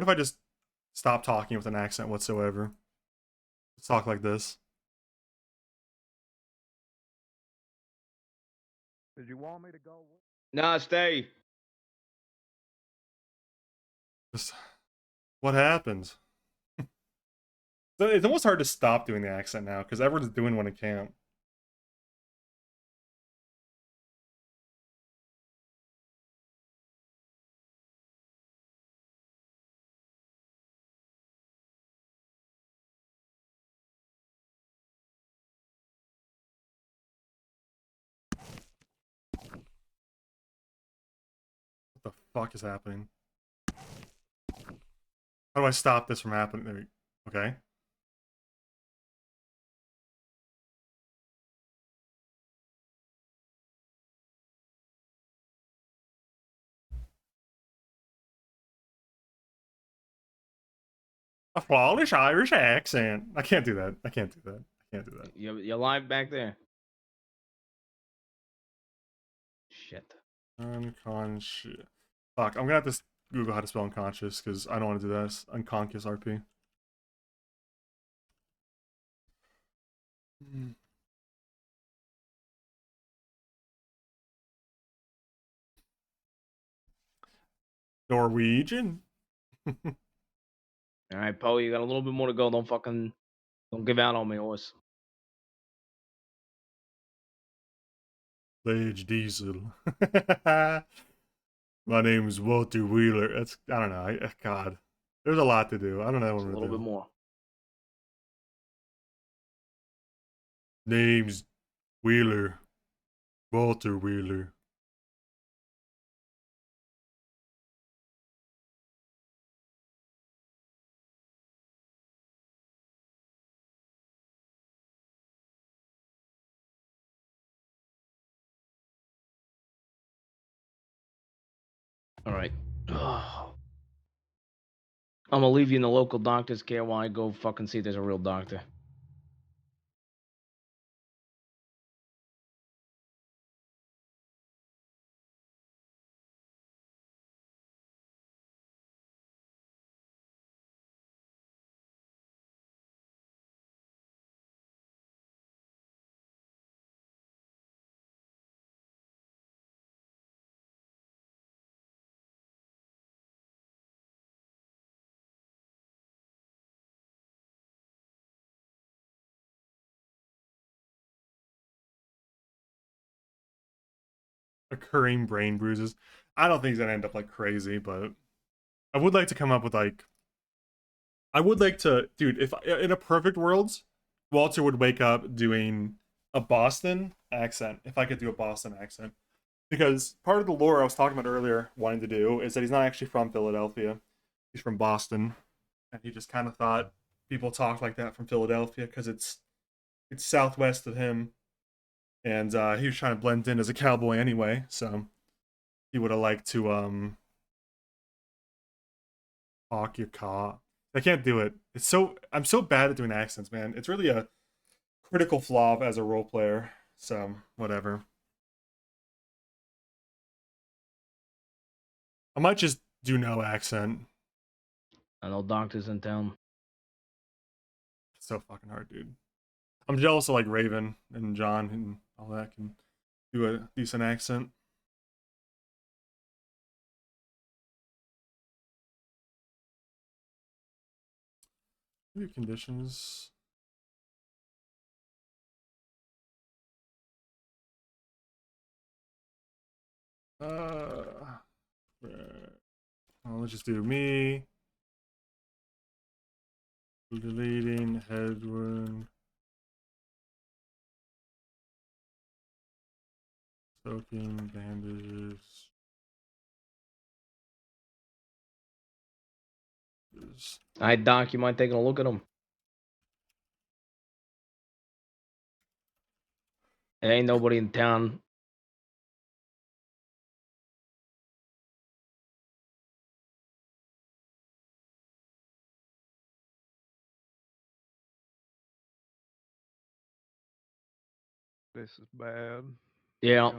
I just stop talking with an accent whatsoever? Let's talk like this. Did you want me to go? Nah, stay. Just, what happened? It's almost hard to stop doing the accent now because everyone's doing one in camp. What the fuck is happening? How do I stop this from happening? There okay. A flawless Irish accent. I can't do that. I can't do that. I can't do that. You're live back there. Shit. Unconscious. Fuck, I'm gonna have to Google how to spell unconscious because I don't want to do that. It's unconscious RP. Norwegian? All right, Poe, you got a little bit more to go. Don't give out on me, horse. Lage Diesel. My name is Walter Wheeler. That's, I don't know. God. There's a lot to do. I don't know what A I'm little gonna do. bit more. Name's Wheeler. Walter Wheeler. All right. I'm gonna leave you in the local doctor's care while I go fucking see if there's a real doctor. Occurring brain bruises. I don't think he's gonna end up like crazy, but I would like to come up with like. I would like to, dude. If in a perfect world, Walter would wake up doing a Boston accent, if I could do a Boston accent. Because part of the lore I was talking about earlier, wanting to do, is that he's not actually from Philadelphia. He's from Boston. And he just kind of thought people talk like that from Philadelphia because it's southwest of him. And he was trying to blend in as a cowboy anyway, so he would have liked to talk your car. I can't do it. I'm so bad at doing accents, man. It's really a critical flaw as a role player. So whatever. I might just do no accent. I know doctors in town. It's so fucking hard, dude. I'm jealous of like Raven and John and all that can do a decent accent. New conditions. Well, let's just do me. Deleting head wound. Soaking bandages. Alright, Doc, you mind taking a look at them? There ain't nobody in town. This is bad. Yeah.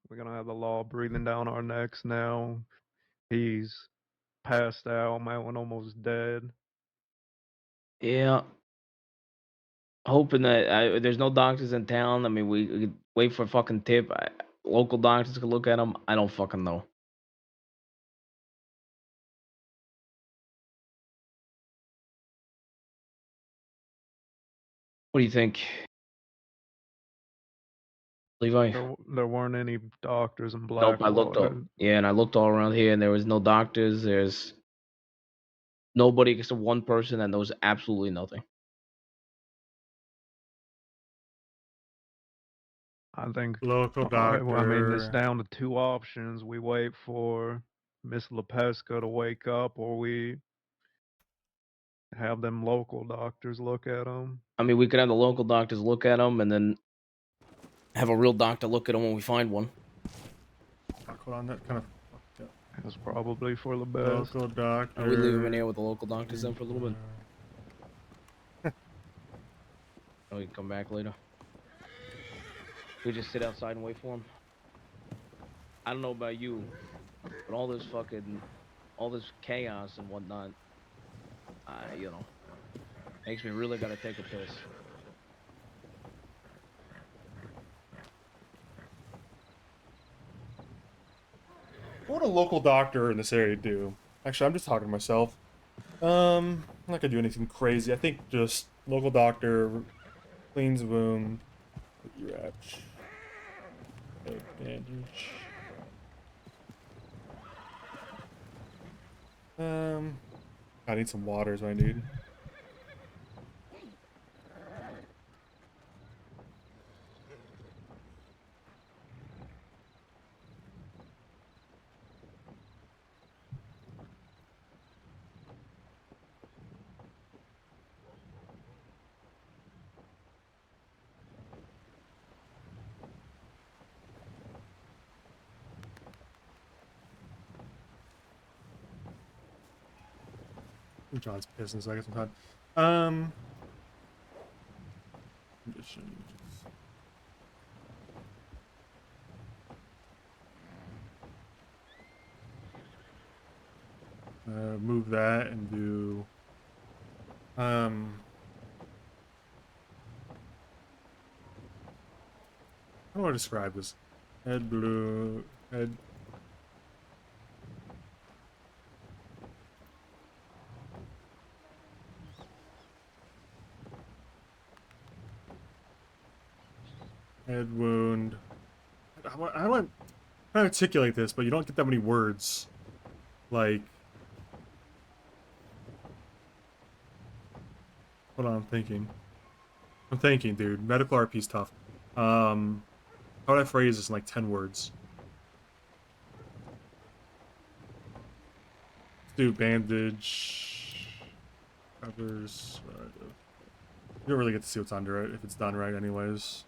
We're gonna have the law breathing down our necks now. He's passed out, man, almost dead. Yeah. Hoping that there's no doctors in town. I mean, we could wait for a fucking tip. Local doctors could look at him. I don't fucking know. What do you think, Levi? There weren't any doctors in Nope, I looked up. Blackwater. Yeah, and I looked all around here, and there was no doctors. There's nobody except one person that knows absolutely nothing. I think local well, I mean, it's doctor. down to two options. We wait for Miss LePesca to wake up, or we have them local doctors look at him. I mean, we could have the local doctors look at him, and then have a real doctor look at him when we find one. Hold on, that kind of fucked up. That's probably for the best. Local doctor. We leave him in here with the local doctors then for a little bit. Oh, we can come back later. We just sit outside and wait for him. I don't know about you, but all this chaos and whatnot, you know, makes me really gotta take a piss. What would a local doctor in this area do? Actually, I'm just talking to myself. I'm not gonna do anything crazy. I think just local doctor cleans wound. Wretch. Bandage. I need some water is what I need. John's pissing, so I guess I'm done. Conditions. Move that and do. How do I describe this? Head blue. Head. Head wound. I want to articulate this, but you don't get that many words. Like, hold on, I'm thinking. I'm thinking, dude. Medical RP's tough. How would I phrase this in like 10 words? Let's do bandage. Covers. You don't really get to see what's under it if it's done right, anyways.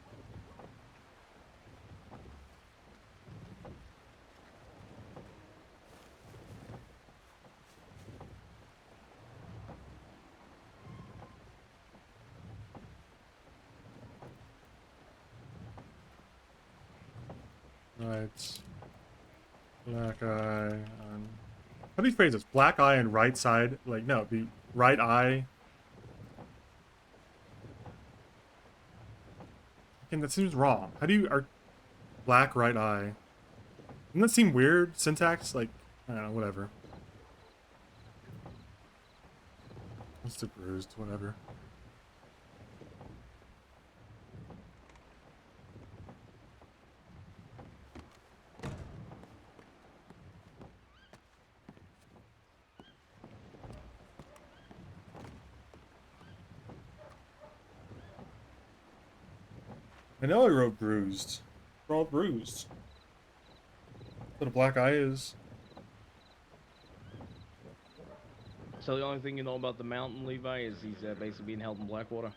Right. Black eye. How do you phrase this? Black eye and right side. Like, no, it'd be right eye. Again, that seems wrong. How do you... black right eye. Doesn't that seem weird? Syntax? Like, I don't know, whatever. Let's do bruised, whatever. I know I wrote bruised. We're all bruised. That's what a black eye is. So the only thing you know about the mountain, Levi, is he's basically being held in Blackwater.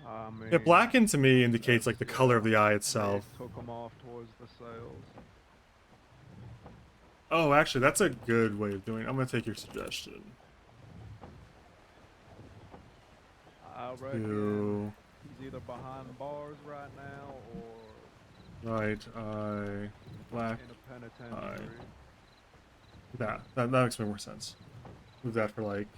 I mean, Yeah, blackened to me indicates like the color of the eye itself. took them off towards the sails. Oh, actually, that's a good way of doing it. I'm gonna take your suggestion. I reckon he's either behind bars right now or Right eye, black in a penitentiary. eye. That makes me more sense. Move that for like.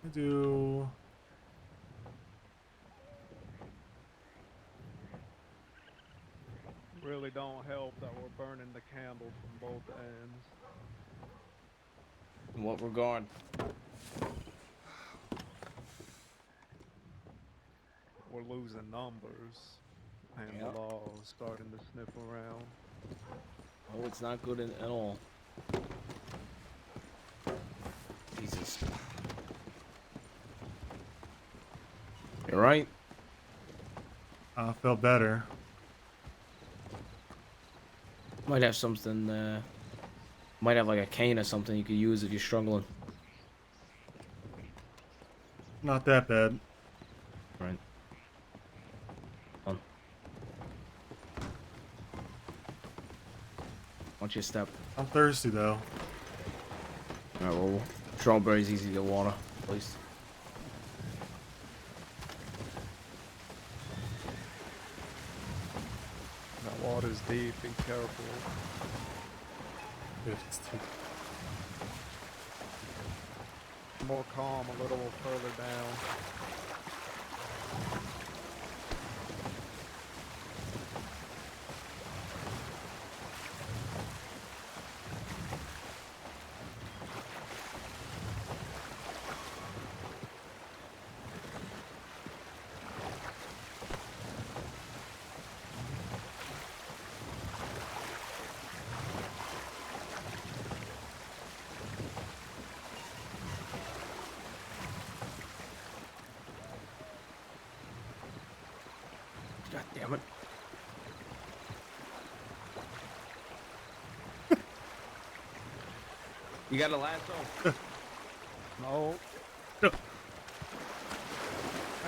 I do. Really don't help that we're burning the candle from both ends. In what regard? We're losing numbers, and the law is starting to sniff around. Oh, it's not good at all. Jesus. You're right. I felt better. Might have something, might have like a cane or something you could use if you're struggling. Not that bad. Right. On. Watch your step. I'm thirsty though. Alright, well, strawberries easy to get water, please. That water's deep, be careful. Good, it's too... More calm a little further down. God damn it. You got a lasso? No. I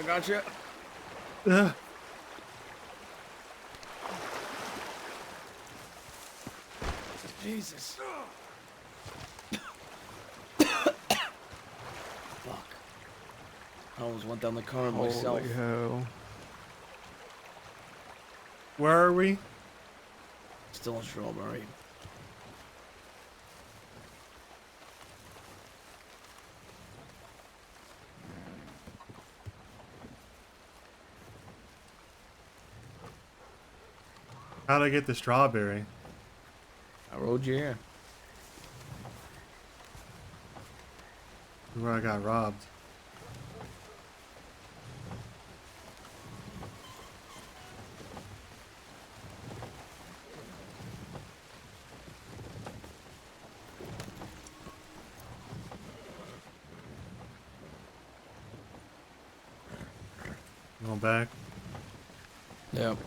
got you. Jesus. Fuck. I almost went down the current myself. Holy hell. Where are we? Still in Strawberry. How'd I get the strawberry? I rode you here. Where I got robbed. going back. Yep.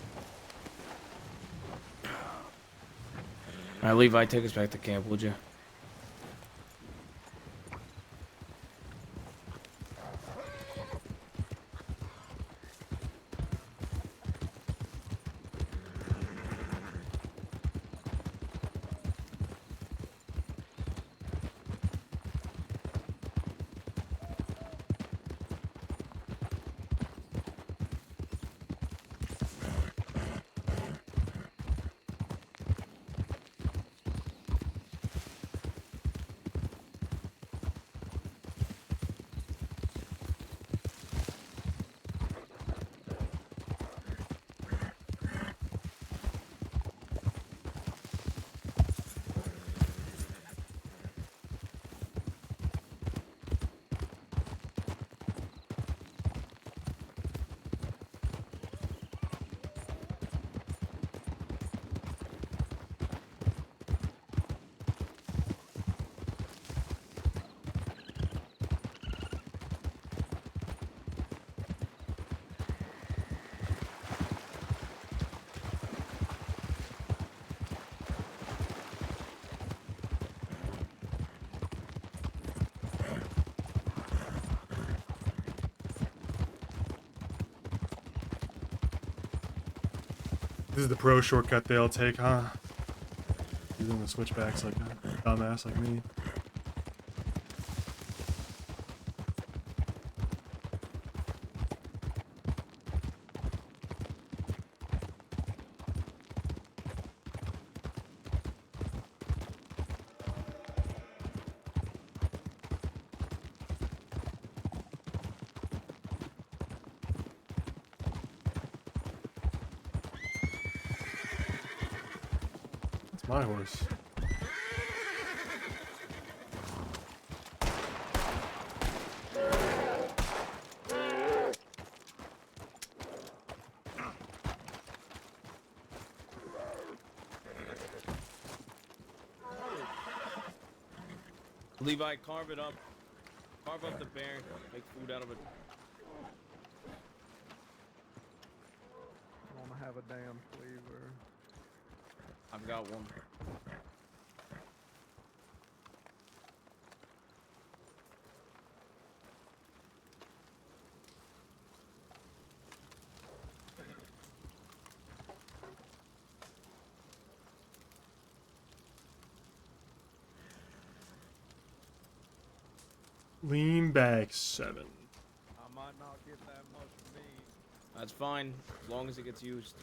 Alright, Levi, take us back to camp, would you? This is the pro shortcut they all take, huh? Using the switchbacks like a dumbass like me. That's my horse. Levi, carve it up. Carve up the bear. Make food out of it. I wanna have a damn flavor. I've got one. Lean back 7. I might not get that much meat. That's fine, as long as it gets used.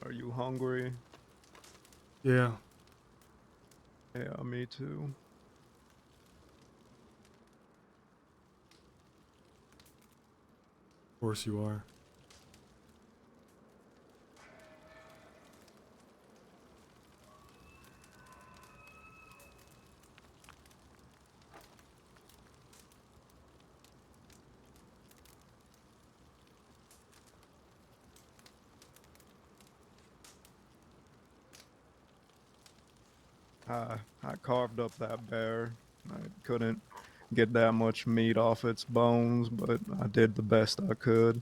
Are you hungry? Yeah. Yeah, me too. Of course you are. I carved up that bear. I couldn't get that much meat off its bones, but I did the best I could.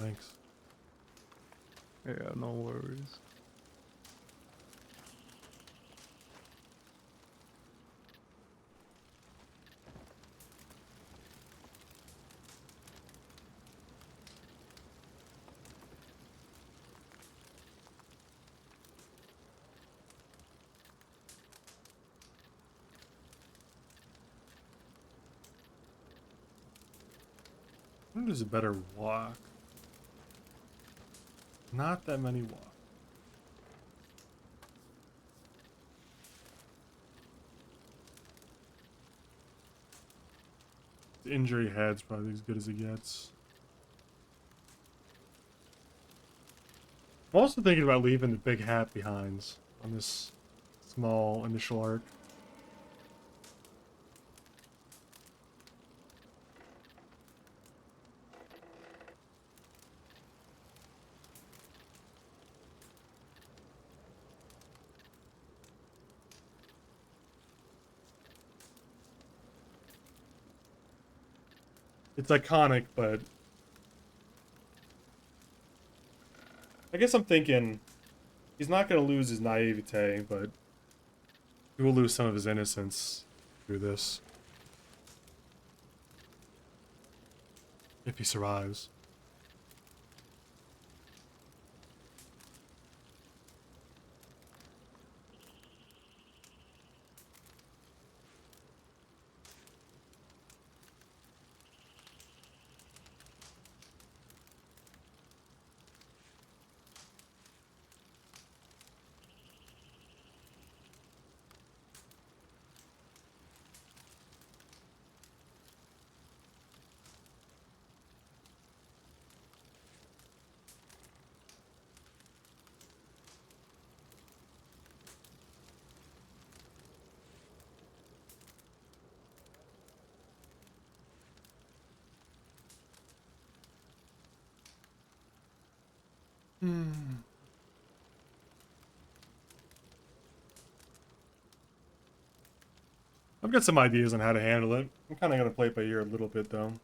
Thanks. Yeah, no worries. I think there's a better walk. Not that many walks. The injury head's probably as good as it gets. I'm also thinking about leaving the big hat behind on this small initial arc. It's iconic, but I guess I'm thinking he's not going to lose his naivete, but he will lose some of his innocence through this. If he survives. I've got some ideas on how to handle it. I'm kind of going to play it by ear a little bit, though.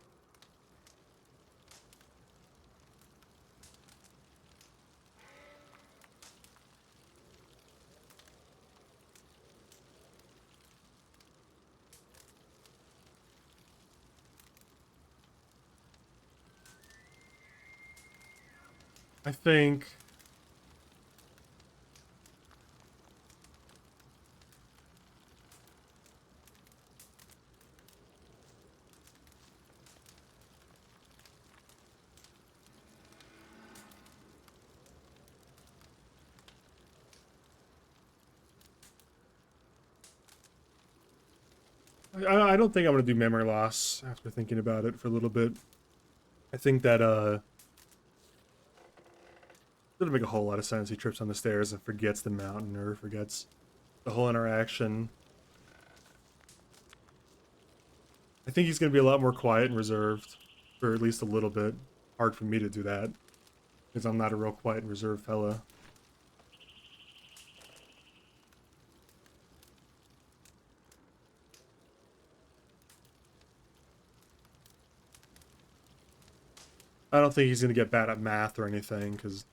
I think I don't think I'm gonna do memory loss after thinking about it for a little bit. I think that doesn't make a whole lot of sense. He trips on the stairs and forgets the mountain or forgets the whole interaction. I think he's gonna be a lot more quiet and reserved for at least a little bit. Hard for me to do that because I'm not a real quiet and reserved fella. I don't think he's going to get bad at math or anything, because...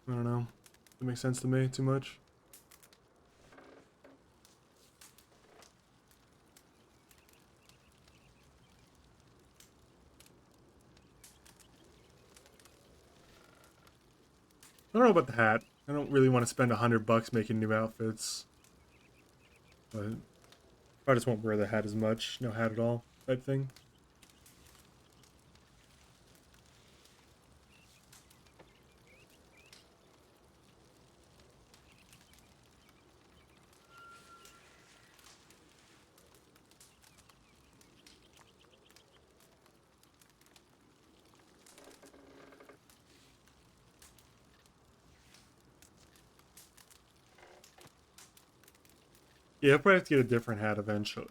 I don't know. That makes sense to me too much. I don't know about the hat. I don't really want to spend $100 making new outfits. But I just won't wear the hat as much. No hat at all type thing. Yeah, I'll probably have to get a different hat eventually.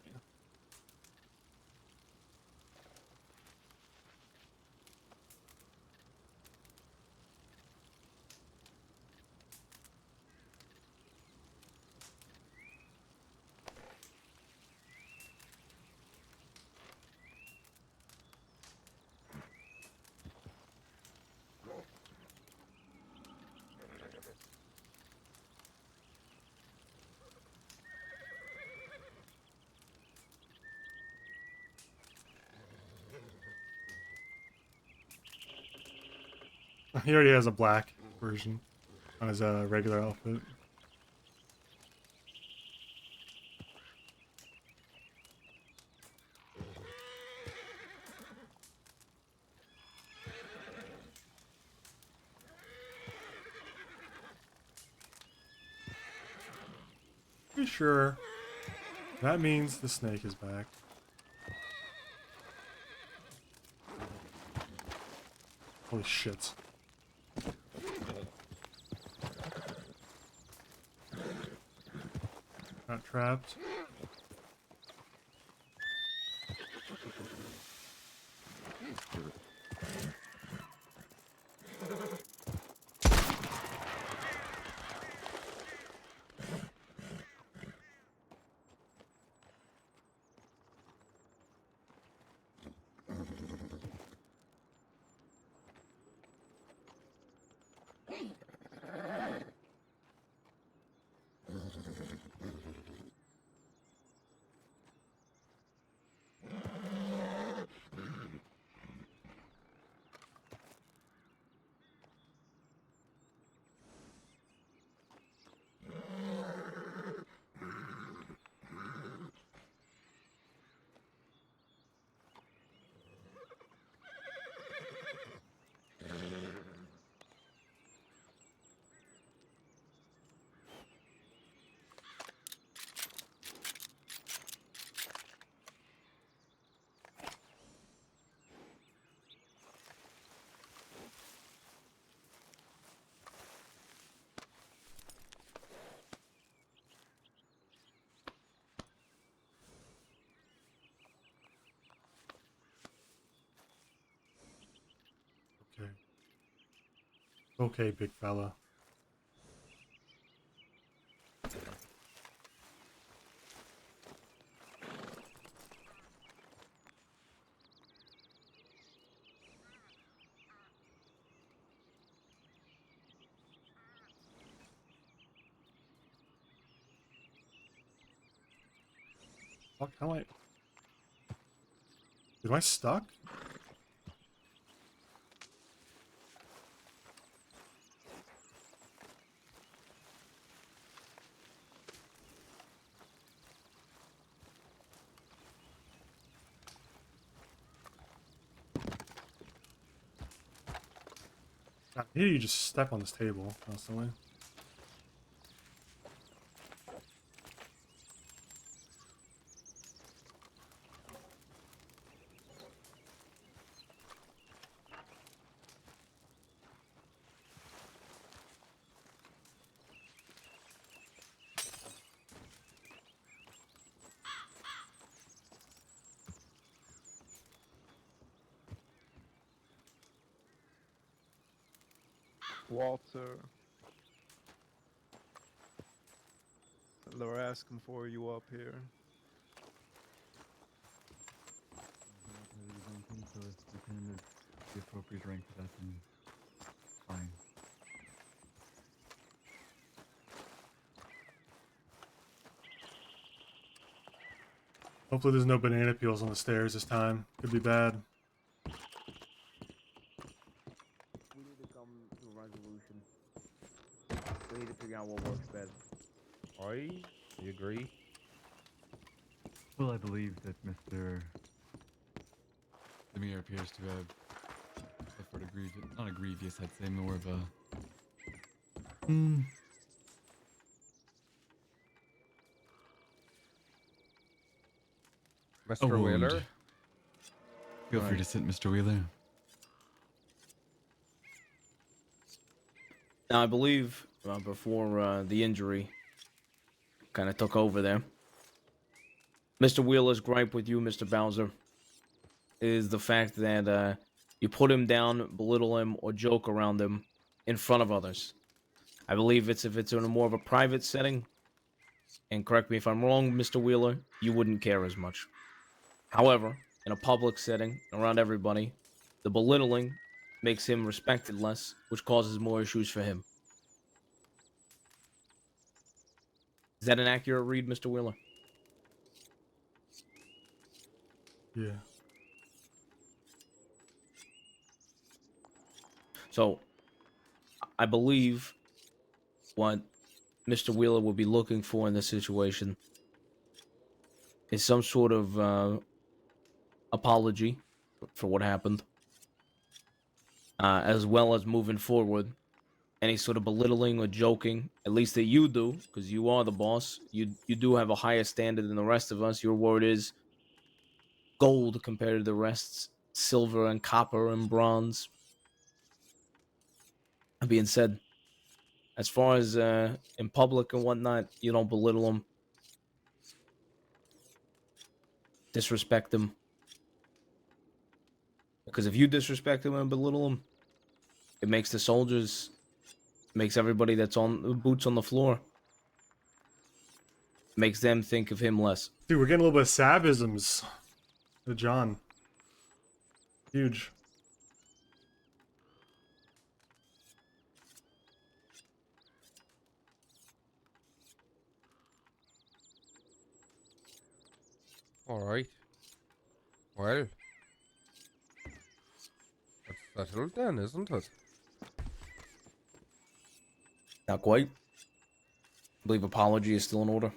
He already has a black version on his regular outfit. Pretty sure that means the snake is back. Holy shit. Not trapped. Okay. Okay, big fella. Fuck, how am I stuck? God, here you just step on this table constantly. Walter. They're asking for you up here. So if we can the appropriate rank for that, then fine. Hopefully there's no banana peels on the stairs this time. Could be bad. We need to come to a resolution. We need to figure out what works best. I agree. Well, I believe that Mr. Demir appears to have suffered a grievous, not a grievous, I'd say more of a Mr. wound. Wheeler? Feel free to sit, Mr. Wheeler. Now, I believe before the injury kind of took over there, Mr. Wheeler's gripe with you, Mr. Bowser, is the fact that you put him down, belittle him, or joke around him in front of others. I believe if it's in a more of a private setting, and correct me if I'm wrong, Mr. Wheeler, you wouldn't care as much. However, in a public setting, around everybody, the belittling makes him respected less, which causes more issues for him. Is that an accurate read, Mr. Wheeler? Yeah. So, I believe what Mr. Wheeler would be looking for in this situation is some sort of apology for what happened, as well as moving forward. Any sort of belittling or joking, at least that you do, because you are the boss. You do have a higher standard than the rest of us. Your word is gold compared to the rest's silver and copper and bronze. That being said, as far as in public and whatnot, you don't belittle them, disrespect them. Because if you disrespect them and belittle them, it makes the soldiers, makes everybody that's on boots on the floor, makes them think of him less. Dude, we're getting a little bit of Sabisms with John. Huge. All right. Well, that's settled then, isn't it? Not quite. I believe apology is still in order.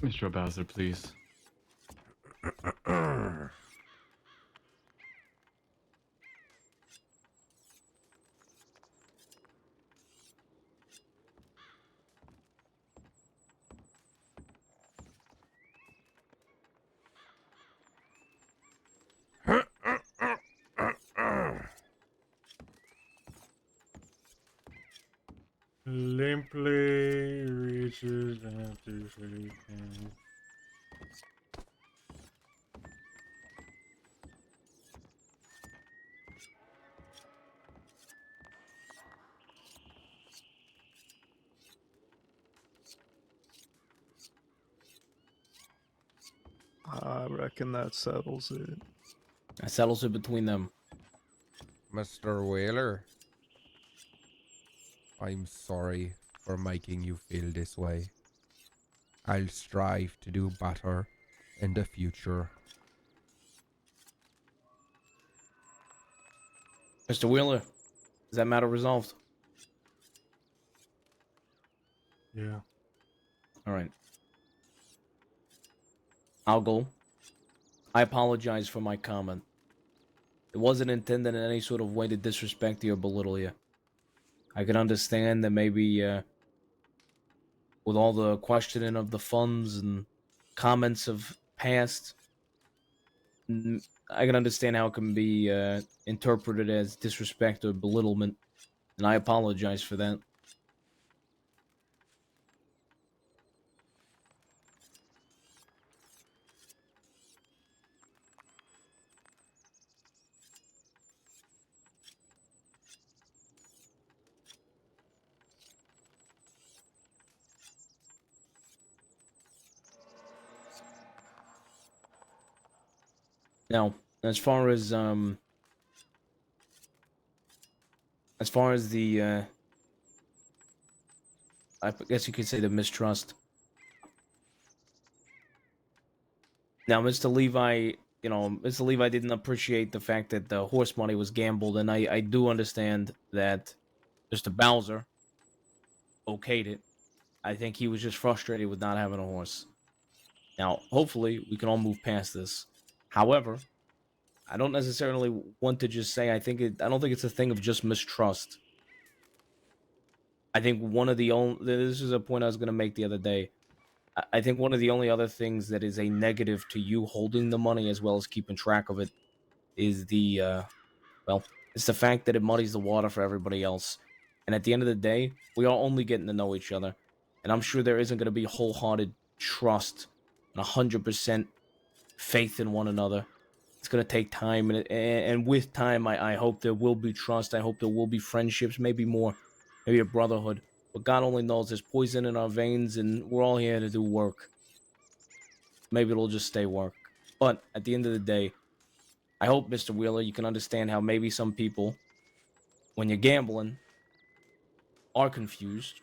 Mr. Bowser, please. Limply reaches out to shake hands. I reckon that settles it. That settles it between them. Mr. Whaler, I'm sorry for making you feel this way. I'll strive to do better in the future. Mr. Wheeler, is that matter resolved? Yeah. All right. I'll go. I apologize for my comment. It wasn't intended in any sort of way to disrespect you or belittle you. I can understand that maybe with all the questioning of the funds and comments of past, I can understand how it can be interpreted as disrespect or belittlement, and I apologize for that. Now, as far as the I guess you could say the mistrust. Now, Mr. Levi, Mr. Levi didn't appreciate the fact that the horse money was gambled, and I do understand that Mr. Bowser okayed it. I think he was just frustrated with not having a horse. Now, hopefully, we can all move past this. However, I don't necessarily want to just say I don't think it's a thing of just mistrust. I think one of the only this is a point I was going to make the other day. I think one of the only other things that is a negative to you holding the money as well as keeping track of it is it's the fact that it muddies the water for everybody else. And at the end of the day, we are only getting to know each other. And I'm sure there isn't going to be wholehearted trust and 100% faith in one another. It's going to take time. And with time, I hope there will be trust. I hope there will be friendships, maybe more, maybe a brotherhood. But God only knows there's poison in our veins, and we're all here to do work. Maybe it'll just stay work. But at the end of the day, I hope, Mr. Wheeler, you can understand how maybe some people, when you're gambling, are confused,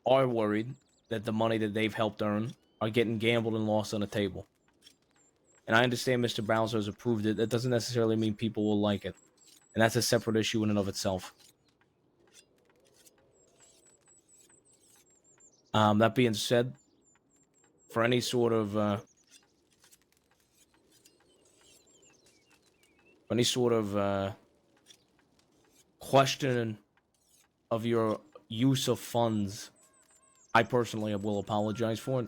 are worried, that the money that they've helped earn are getting gambled and lost on the table. And I understand Mr. Bowser has approved it. That doesn't necessarily mean people will like it. And that's a separate issue in and of itself. That being said, for any sort of question of your use of funds, I personally will apologize for it.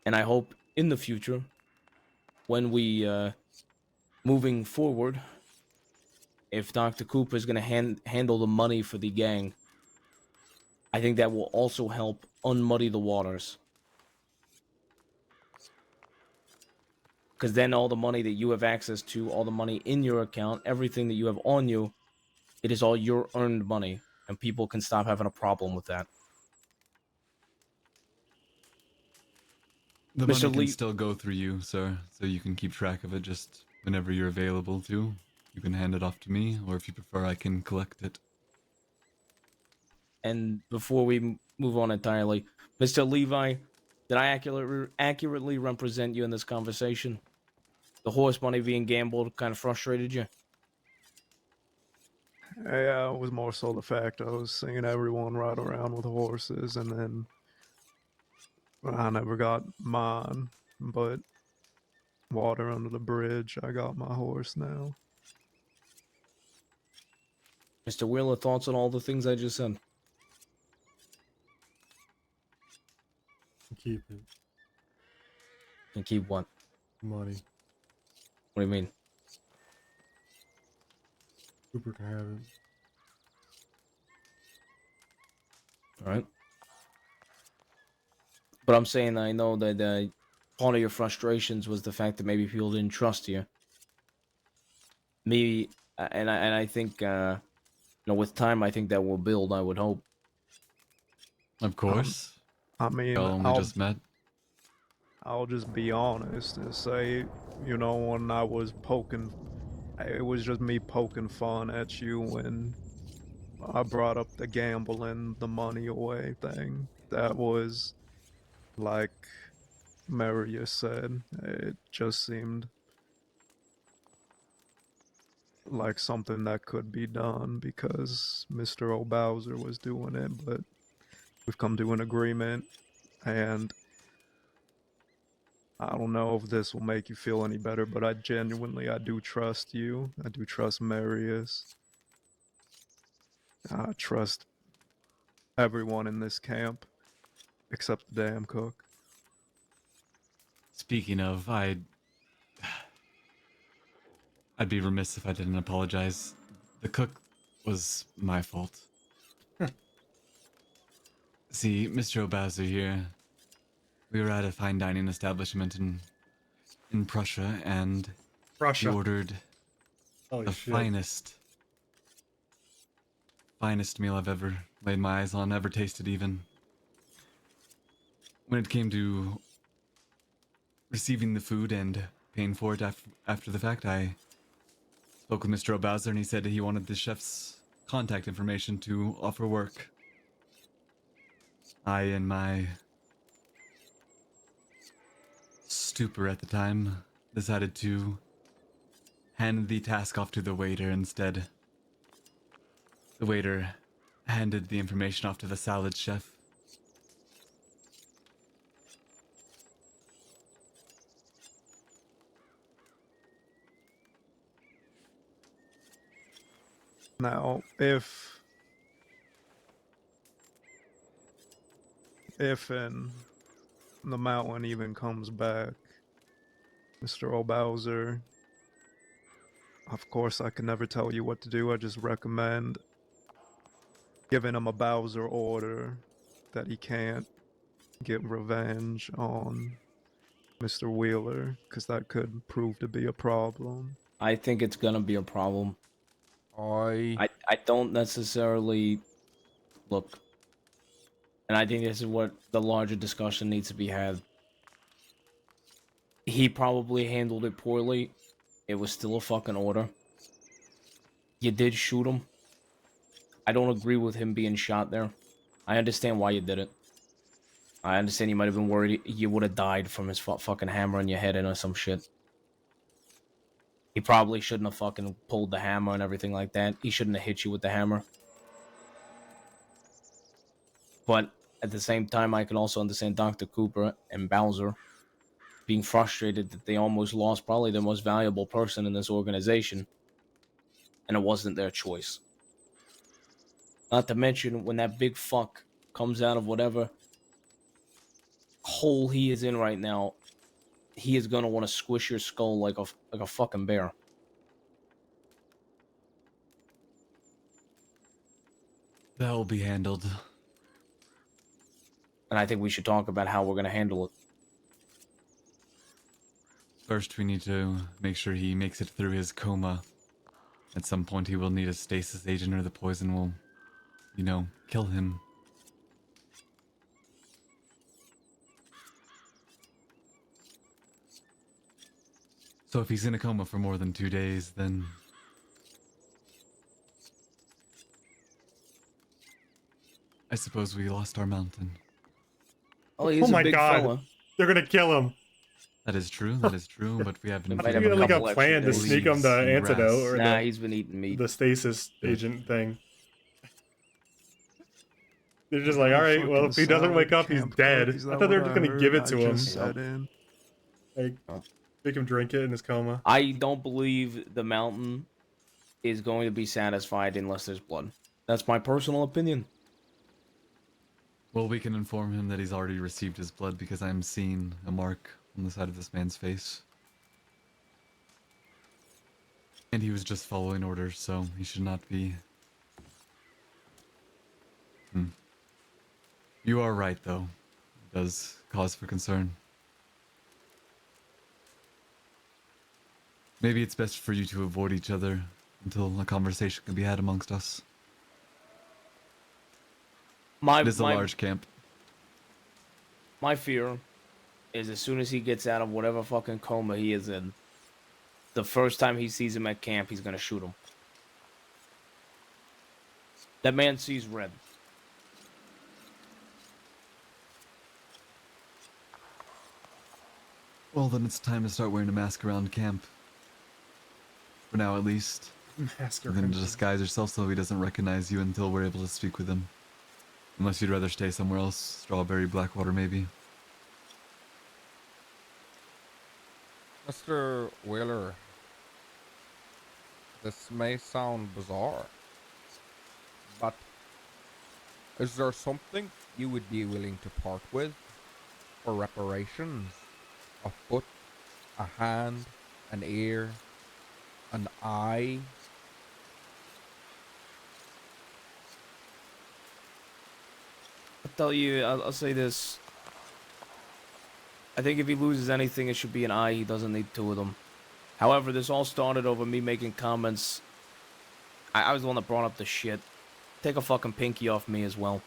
And I hope in the future, when we, moving forward, if Dr. Cooper is going to handle the money for the gang, I think that will also help unmuddy the waters. Because then all the money that you have access to, all the money in your account, everything that you have on you, it is all your earned money. And people can stop having a problem with that. The Mr. money can Lee- still go through you, sir, so you can keep track of it just whenever you're available to. You can hand it off to me, or if you prefer, I can collect it. And before we move on entirely, Mr. Levi, did I accurately represent you in this conversation? The horse money being gambled kind of frustrated you? Yeah, it was more so the fact I was seeing everyone ride around with horses, and then I never got mine. But water under the bridge, I got my horse now. Mr. Wheeler, thoughts on all the things I just said? Keep it. And keep what? Money. What do you mean? Cooper can have it. Alright. But I'm saying I know that part of your frustrations was the fact that maybe people didn't trust you. Me, and I think, with time, I think that will build, I would hope. Of course. I mean, Y'all only just met. I'll just be honest and say, when I was it was just me poking fun at you when I brought up the gambling, the money away thing. That was, like Marius said, it just seemed like something that could be done because Mr. O'Bowser was doing it, but we've come to an agreement, and I don't know if this will make you feel any better, but I do trust you. I do trust Marius. I trust everyone in this camp, except the damn cook. Speaking of, I'd be remiss if I didn't apologize. The cook was my fault. See, Mr. O'Bowser here, we were at a fine dining establishment in Prussia, and Prussia. we ordered Holy the shit. finest meal I've ever laid my eyes on, ever tasted even. When it came to receiving the food and paying for it after the fact, I spoke with Mr. O'Bowser, and he said he wanted the chef's contact information to offer work. I, in my stupor at the time, decided to hand the task off to the waiter instead. The waiter handed the information off to the salad chef. Now, if and the mountain even comes back, Mr. O'Bowser, of course I can never tell you what to do. I just recommend giving him a Bowser order that he can't get revenge on Mr. Wheeler, because that could prove to be a problem. I think it's gonna be a problem. I don't necessarily look, and I think this is what the larger discussion needs to be had. He probably handled it poorly. It was still a fucking order. You did shoot him. I don't agree with him being shot there. I understand why you did it. I understand you might have been worried you would have died from his fucking hammer in your head or some shit. He probably shouldn't have fucking pulled the hammer and everything like that. He shouldn't have hit you with the hammer. But at the same time, I can also understand Dr. Cooper and Bowser being frustrated that they almost lost probably the most valuable person in this organization, and it wasn't their choice. Not to mention, when that big fuck comes out of whatever hole he is in right now, he is gonna want to squish your skull like a fucking bear. That will be handled. And I think we should talk about how we're gonna handle it. First, we need to make sure he makes it through his coma. At some point, he will need a stasis agent, or the poison will, you know, kill him. So if he's in a coma for more than 2 days, then I suppose we lost our mountain. Oh, he's my a big god. fella. They're gonna kill him. That is true, but we have I an think we had like a plan to sneak him the antidote or Nah, the, he's been eating meat. the stasis agent thing. They're just like, alright, well, if he doesn't wake up, he's dead. I thought they were just gonna give it to him. Like, make him drink it in his coma. I don't believe the mountain is going to be satisfied unless there's blood. That's my personal opinion. Well, we can inform him that he's already received his blood because I'm seeing a mark on the side of this man's face. And he was just following orders, so he should not be... You are right, though. It does cause for concern. Maybe it's best for you to avoid each other until a conversation can be had amongst us. It is a large camp. My fear is as soon as he gets out of whatever fucking coma he is in, the first time he sees him at camp, he's gonna shoot him. That man sees red. Well, then it's time to start wearing a mask around camp. For now, at least. Mask And then to disguise yourself so he doesn't recognize you until we're able to speak with him. Unless you'd rather stay somewhere else. Strawberry, Blackwater, maybe. Mr. Wheeler, this may sound bizarre, but is there something you would be willing to part with for reparations? A foot, a hand, an ear, an eye? I'll tell you, I'll say this. I think if he loses anything, it should be an eye. He doesn't need two of them. However, this all started over me making comments. I was the one that brought up the shit. Take a fucking pinky off me as well.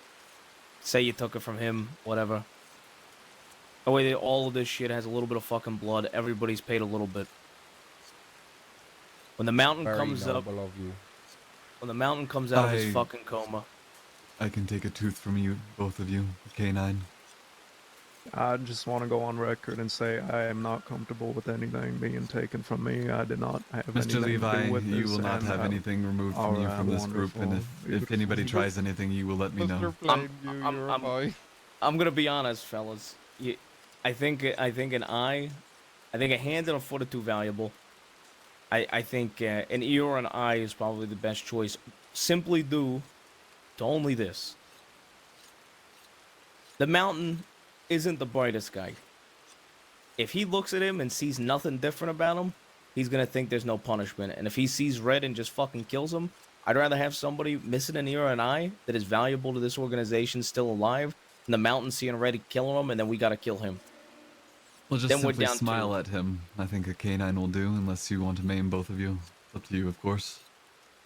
Say you took it from him, whatever. That way, all of this shit has a little bit of fucking blood. Everybody's paid a little bit. When the mountain comes up, when the mountain comes out of his fucking coma. I can take a tooth from you, both of you, K9. I just want to go on record and say I am not comfortable with anything being taken from me. I did not have anything Mr. Levi, to do with you this, will not and, have anything removed from you from this group, and if anybody tries anything, you will let me know. I'm gonna be honest, fellas. I think an eye, I think a hand and a foot are too valuable. I think an ear or an eye is probably the best choice, simply due to only this. The mountain isn't the brightest guy. If he looks at him and sees nothing different about him, he's gonna think there's no punishment. And if he sees red and just fucking kills him, I'd rather have somebody missing an ear or an eye that is valuable to this organization still alive, and the mountain seeing red killing him, and then we gotta kill him. Well, just Then we're simply down smile at him. I think a K9 will do, unless you want to maim both of you. It's up to you, of course.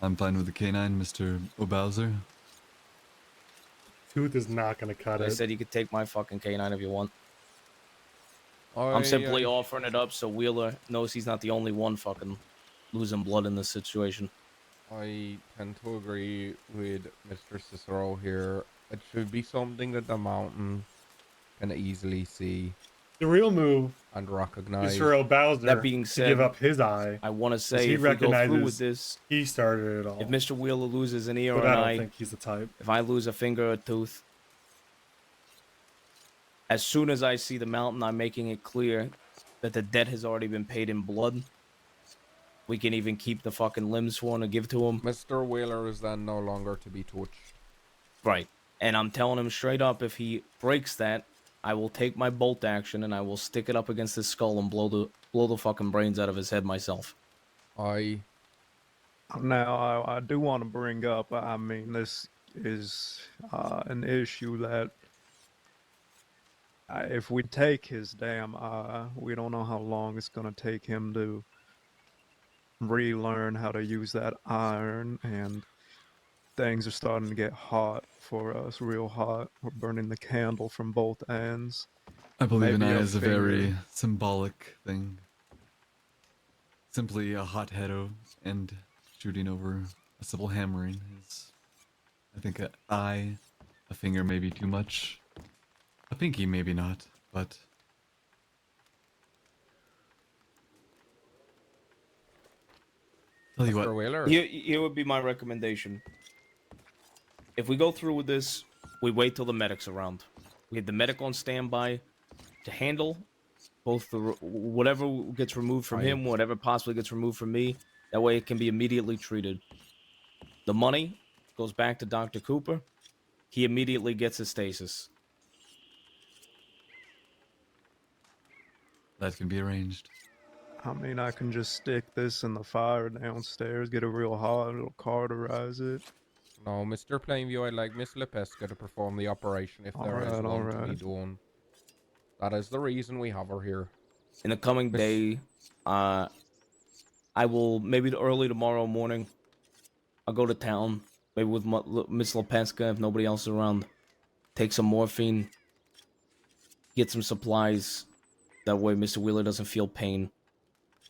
I'm fine with the K9, Mr. O'Bowser. Tooth is not gonna cut I it. said you could take my fucking K9 if you want. I'm simply offering it up so Wheeler knows he's not the only one fucking losing blood in this situation. I tend to agree with Mr. Cicero here. It should be something that the mountain can easily see The real move and is recognize. for El Bowser That being to give said, up his eye. I want to 'cause say he if we go through recognizes with this, he started it all. if Mr. Wheeler loses an ear or But an I don't eye, think he's the type. if I lose a finger or a tooth, as soon as I see the mountain, I'm making it clear that the debt has already been paid in blood. We can even keep the fucking limbs sworn to give to him. Mr. Wheeler is then no longer to be touched. Right. And I'm telling him straight up, if he breaks that, I will take my bolt action and I will stick it up against his skull and blow the fucking brains out of his head myself. Now, I do want to bring up, I mean, this is an issue that if we take his damn eye, we don't know how long it's going to take him to relearn how to use that iron, and things are starting to get hot for us, real hot. We're burning the candle from both ends. I believe an Maybe eye a is a finger. very symbolic thing. Simply a hot head and shooting over a simple hammering is, I think, an eye, a finger maybe too much, a pinky maybe not, but tell you Mr. what, Wheeler. Here would be my recommendation. If we go through with this, we wait till the medic's around. We have the medic on standby to handle both whatever gets removed from him, whatever possibly gets removed from me. That way it can be immediately treated. The money goes back to Dr. Cooper. He immediately gets his stasis. that can be arranged. I mean, I can just stick this in the fire downstairs, get it real hot, it'll cauterize it. No, Mr. Plainview, I'd like Miss Lepesca to perform the operation if there is one to be done. That is the reason we have her here. In the coming day, I will, maybe early tomorrow morning, I'll go to town, maybe with Miss Lepesca if nobody else is around. Take some morphine, get some supplies. That way Mr. Wheeler doesn't feel pain.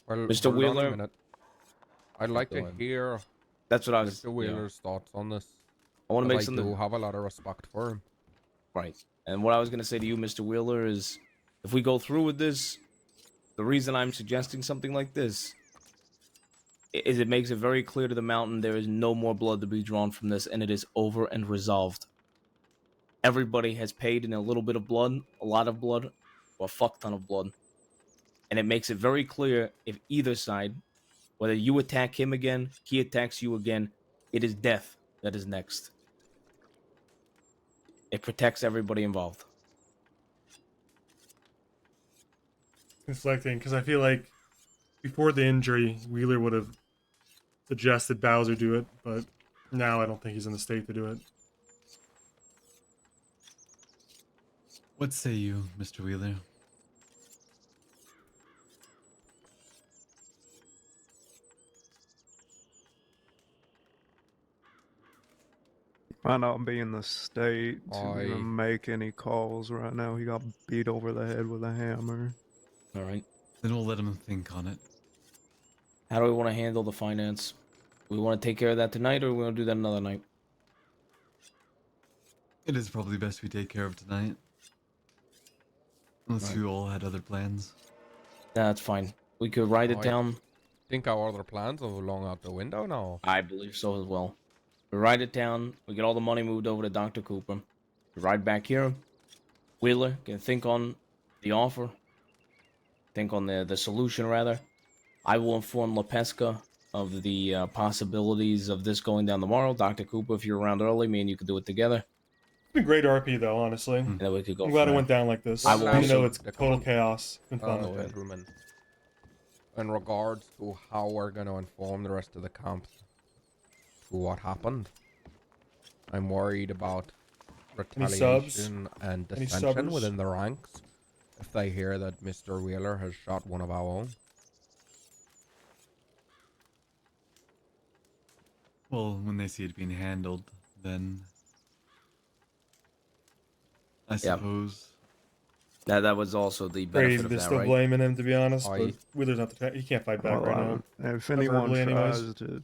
Well, Mr. hold on a Wheeler, minute. I'd like to hear that's what I was. Mr. Wheeler's thoughts on this. I want to make I something. do have a lot of respect for him. Right. And what I was going to say to you, Mr. Wheeler, is if we go through with this, the reason I'm suggesting something like this is it makes it very clear to the mountain there is no more blood to be drawn from this, and it is over and resolved. Everybody has paid in a little bit of blood, a lot of blood, or a fuck ton of blood. And it makes it very clear if either side, whether you attack him again, he attacks you again, it is death that is next. It protects everybody involved. Conflicting, because I feel like before the injury, Wheeler would have suggested Bowser do it, but now I don't think he's in the state to do it. What say you, Mr. Wheeler? Might not be in the state to even make any calls right now. He got beat over the head with a hammer. All right. Then we'll let him think on it. How do we want to handle the finance? We want to take care of that tonight, or we want to do that another night? It is probably best we take care of tonight. Unless you all had other plans. Yeah, that's fine. We could write it down. Think our other plans are long out the window now. I believe so as well. We write it down. We get all the money moved over to Dr. Cooper. We ride back here. Wheeler can think on the offer. Think on the solution, rather. I will inform Lepesca of the possibilities of this going down tomorrow. Dr. Cooper, if you're around early, me and you could do it together. It's been great RP though, honestly. And then we could go I'm glad it from went there. down like this. I will Even though also- it's total chaos. It's been fun. Gentlemen, in regards to how we're going to inform the rest of the camp to what happened, I'm worried about Any subs? retaliation and Any dissension subbers? within the ranks if they hear that Mr. Wheeler has shot one of our own. Well, when they see it being handled, then I suppose. That was also the benefit Crazy of they're that, still right? blaming him, to be honest. But Wheeler's not the he can't fight back Well, right now. If anyone Verbally anyways. tries to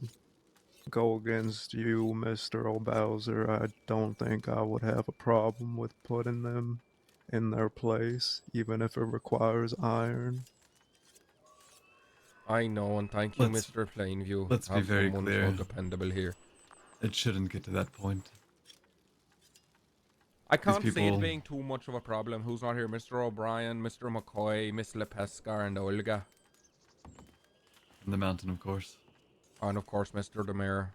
go against you, Mr. O'Bowser, I don't think I would have a problem with putting them in their place, even if it requires iron. I know, and thank you, Let's- Mr. Plainview. let's be Have very someone clear. so dependable here. It shouldn't get to that point. I can't see people- it being too much of a problem. Who's not here? Mr. O'Brien, Mr. McCoy, Miss Lepescar, and Olga. And the mountain, of course. And of course, Mr. Demir.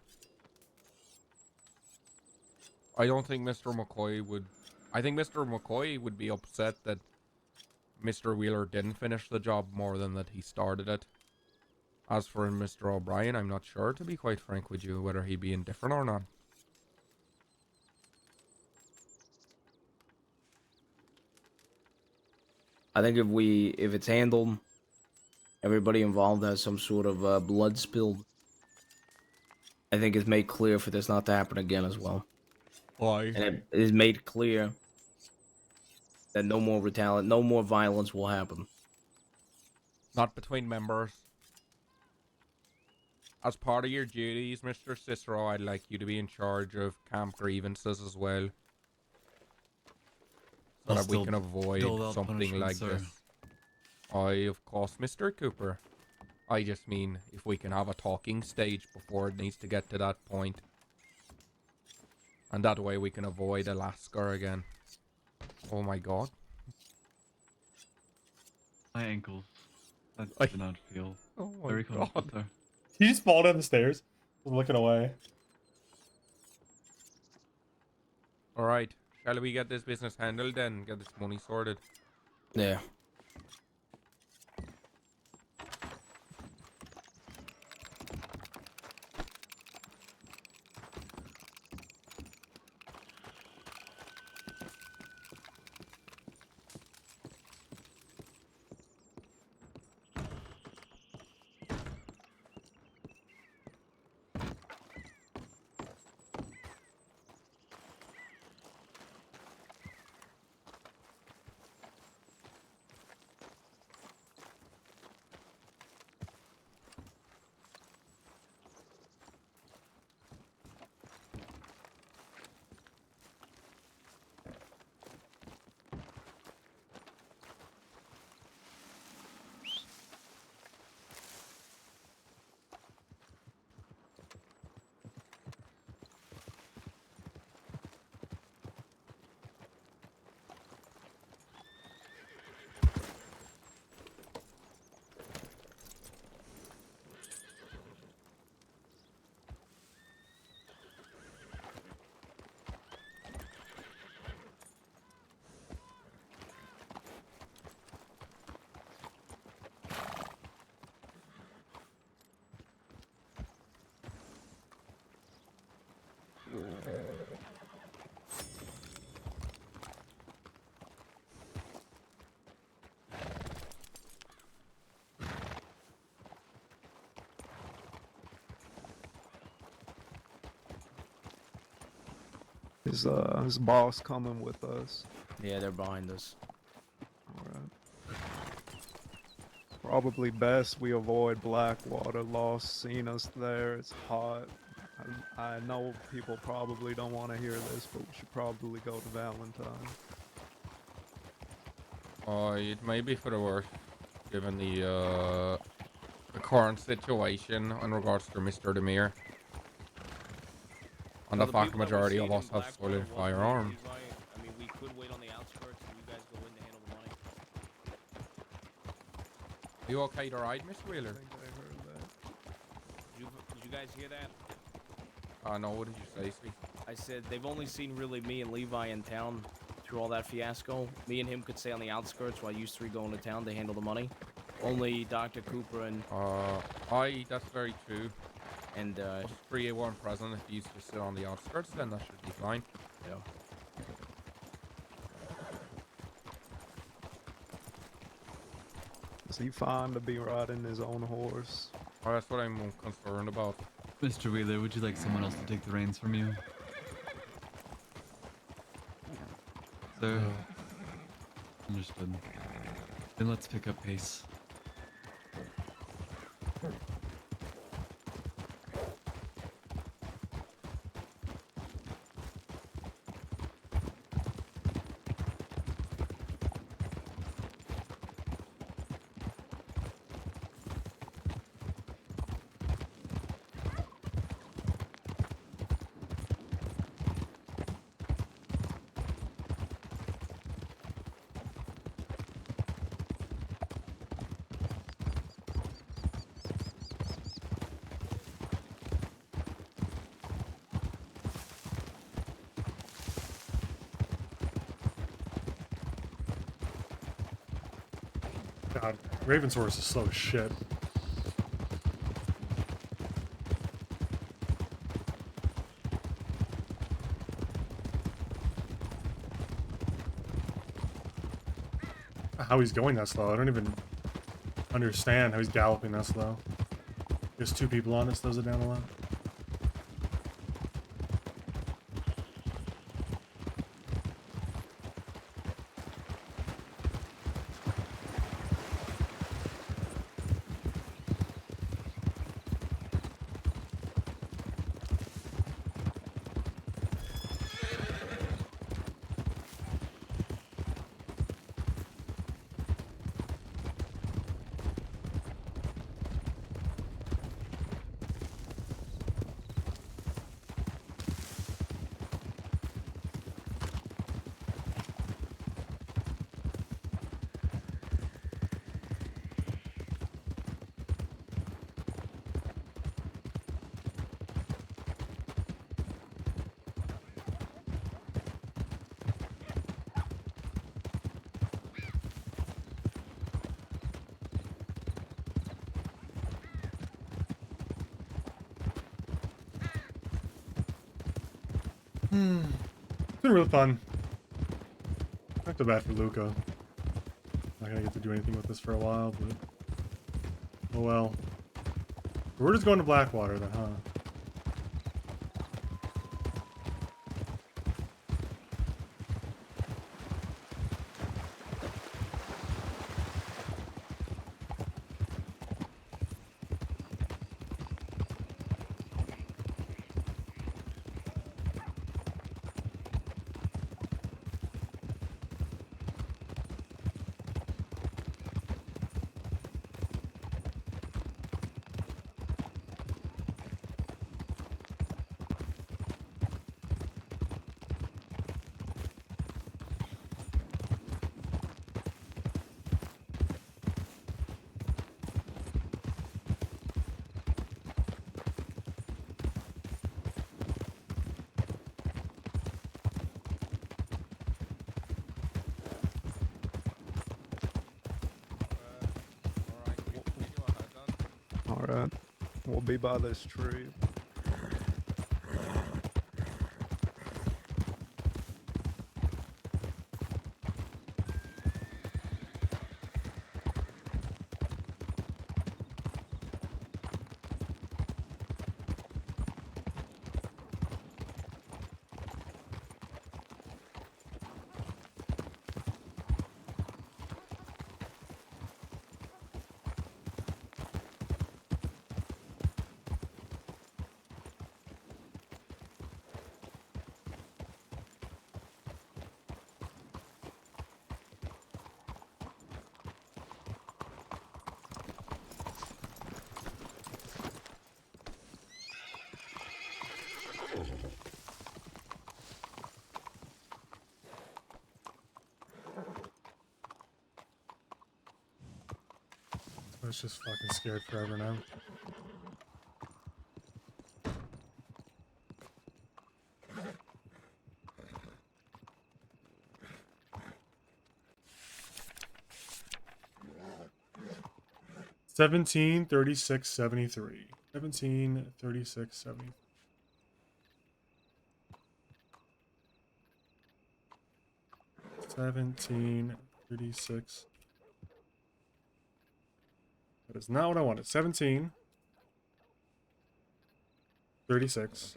I don't think Mr. McCoy would... I think Mr. McCoy would be upset that Mr. Wheeler didn't finish the job more than that he started it. As for Mr. O'Brien, I'm not sure, to be quite frank with you, whether he'd be indifferent or not. I think if it's handled, everybody involved has some sort of blood spilled. I think it's made clear for this not to happen again as well. Why? And it is made clear that no more violence will happen. Not between members. As part of your duties, Mr. Cicero, I'd like you to be in charge of camp grievances as well. So I'll that we still can avoid dole out something punishment, like sir. this. Aye, of course, Mr. Cooper. I just mean if we can have a talking stage before it needs to get to that point. And that way we can avoid Alaska again. Oh my god. My ankles. That did not feel Oh my very comfortable, God. sir. He just fall down the stairs, looking away. Alright, shall we get this business handled then? Get this money sorted? Yeah. His boss coming with us. Yeah, they're behind us. Alright. Probably best we avoid Blackwater. Lost seen us there. It's hot. I know people probably don't want to hear this, but we should probably go to Valentine. It may be for the worst, given the current situation in regards to Mr. Demir. And the fact the majority of us have solid firearms. I mean, we could wait on the outskirts and you guys go in to handle the money. Are you okay to ride, Mr. Wheeler? Did you guys hear that? No, what did you say, Steve? I said they've only seen really me and Levi in town through all that fiasco. Me and him could stay on the outskirts while you three go into town to handle the money. Only Dr. Cooper and... Aye, that's very true. And, Us three weren't present. If you used to sit on the outskirts, then that should be fine. Yeah. Is he fine to be riding his own horse? Oh, that's what I'm concerned about. Mr. Wheeler, would you like someone else to take the reins from you? Sir? Understood. Then let's pick up pace. God, Raven's horse is slow as shit. How he's going that slow, I don't even understand how he's galloping that slow. There's two people on it, slows it down a lot. It's been real fun. Not too bad for Luca. Not gonna get to do anything with this for a while, but oh well. We're just going to Blackwater then, huh? Alright. We'll be by this tree. I was just fucking scared forever now. $17.36.73. 17.36.73. $17.36. That is not what I wanted. 17.36.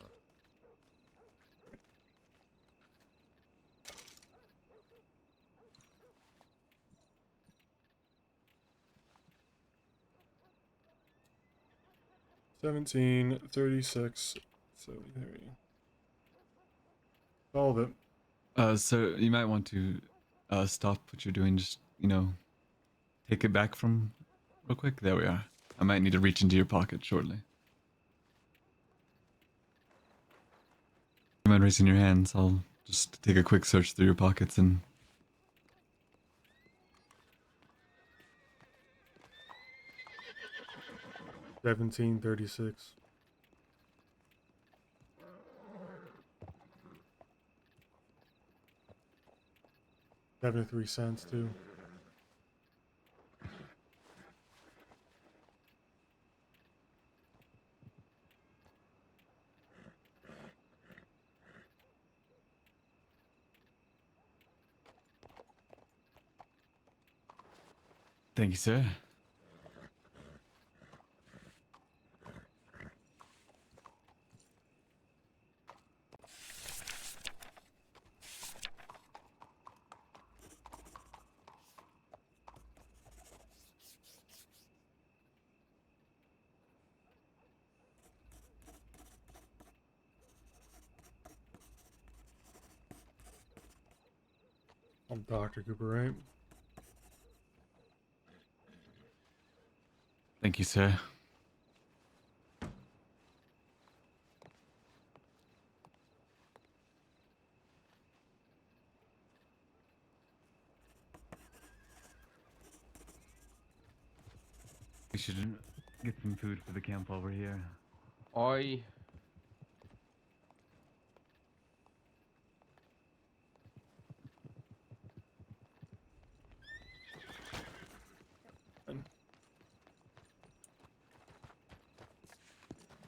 $17.36.73. All of it. So you might want to stop what you're doing. Just, take it back from real quick. There we are. I might need to reach into your pocket shortly. You mind raising your hands? I'll just take a quick search through your pockets and... $17.36. 73 cents too. Thank you, sir. I'm Dr. Cooper, right? Thank you, sir. We should get some food for the camp while we're here. I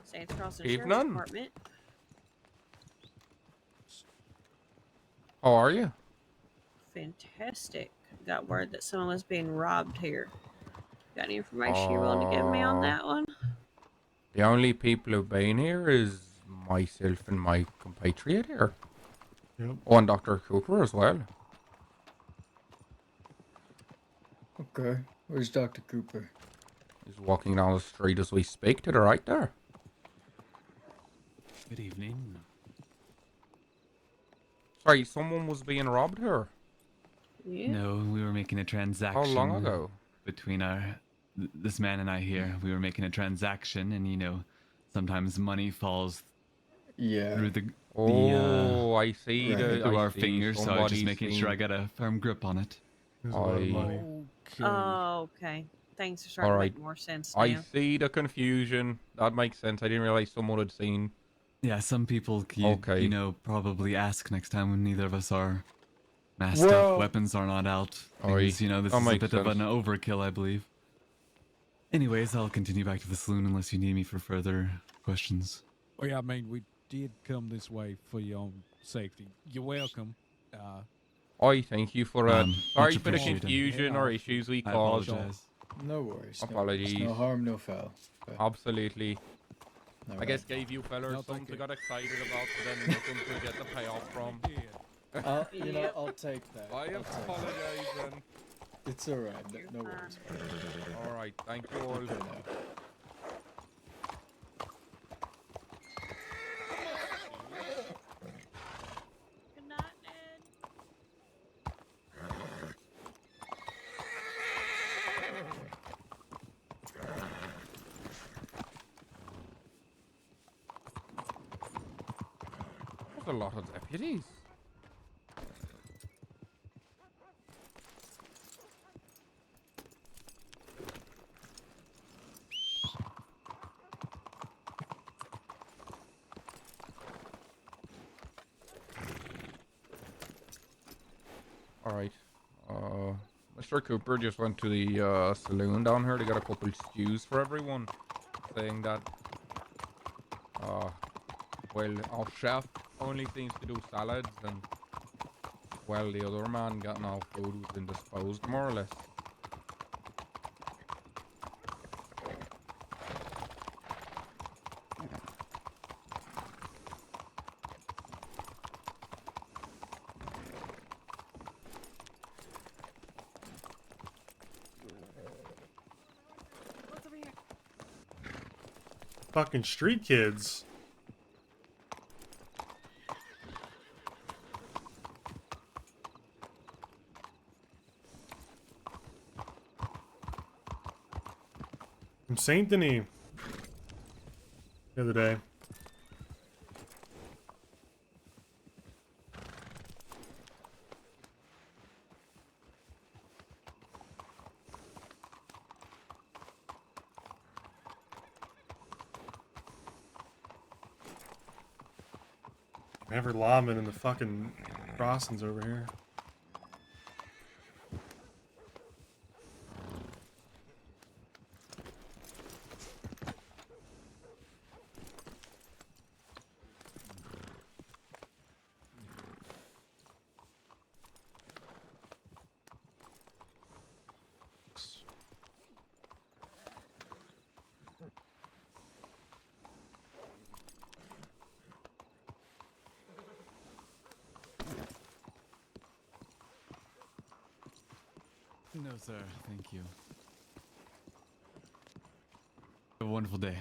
Saints Crossing Sheriff's Evening. Department. How are you? Fantastic. Got word that someone was being robbed here. Got any information you're willing to give me on that one? The only people who've been here is myself and my compatriot here. Yep. Oh, and Dr. Cooper as well. Okay, where's Dr. Cooper? He's walking down the street as we speak to the right there. Good evening. Sorry, someone was being robbed here. Yeah. No, we were making a transaction. How long ago? Between this man and I here. We were making a transaction, and you know, sometimes money falls through the I see. through I our see. fingers. So I was just Somebody's making sure I seen- got a firm grip on it. There's a lot of money. Oh, okay. Things are starting All to right. make more sense now. I see the confusion. That makes sense. I didn't realize someone had seen. Yeah, some people, Okay. you know, probably ask next time when neither of us are masked Well- up, weapons are not out. Aye, Things, you know, this that is a makes bit of an sense. overkill, I believe. Anyways, I'll continue back to the saloon unless you need me for further questions. Well, yeah, I mean, we did come this way for your own safety. You're welcome. I thank you for Much sorry for the appreciated. confusion or issues we I caused. apologize. No worries. Apologies. No harm, no foul. Okay. Absolutely. All I right. guess gave you fellas No, something thank to you. get excited about, but then nothing to get the payoff from. You know, I'll take that. I I'll take that. apologize then. It's alright. No worries. Alright, thank you all. Okay, now. Good night, Ned. There's a lot of deputies. Alright. Mr. Cooper just went to the saloon down here to get a couple stews for everyone. Saying that well, our chef only seems to do salads, and well, the other man got no food who's been disposed more or less. What's over here? Fucking street kids. From Saint Denis. The other day. Never lawmen in the fucking crossings over here. No, sir. Thank you. Have a wonderful day.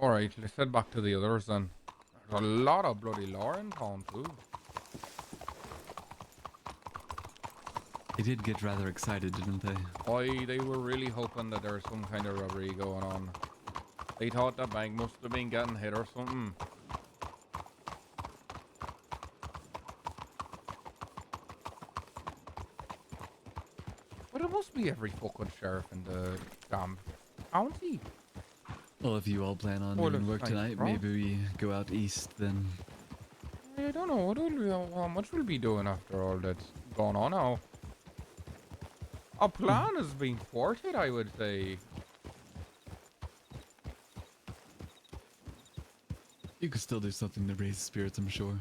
Alright, let's head back to the others then. There's a lot of bloody lore in town too. They did get rather excited, didn't they? Aye, they were really hoping that there was some kind of robbery going on. They thought the bank must have been getting hit or something. But it must be every fucking sheriff in the damn county. Well, if you all plan on Well, doing it's work nice, tonight, bro. maybe we go out east then. I don't know how much we'll be doing after all that's gone on now. Our plan has been thwarted, I would say. You could still do something to raise spirits, I'm sure.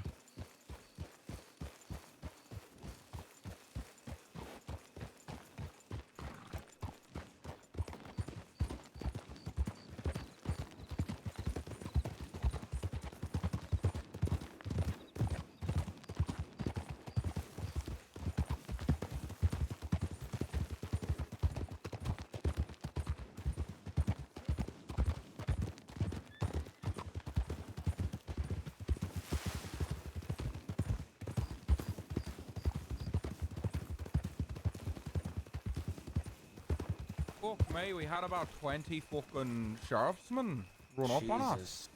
Fuck me, we had about 20 fucking sheriffsmen run up on us.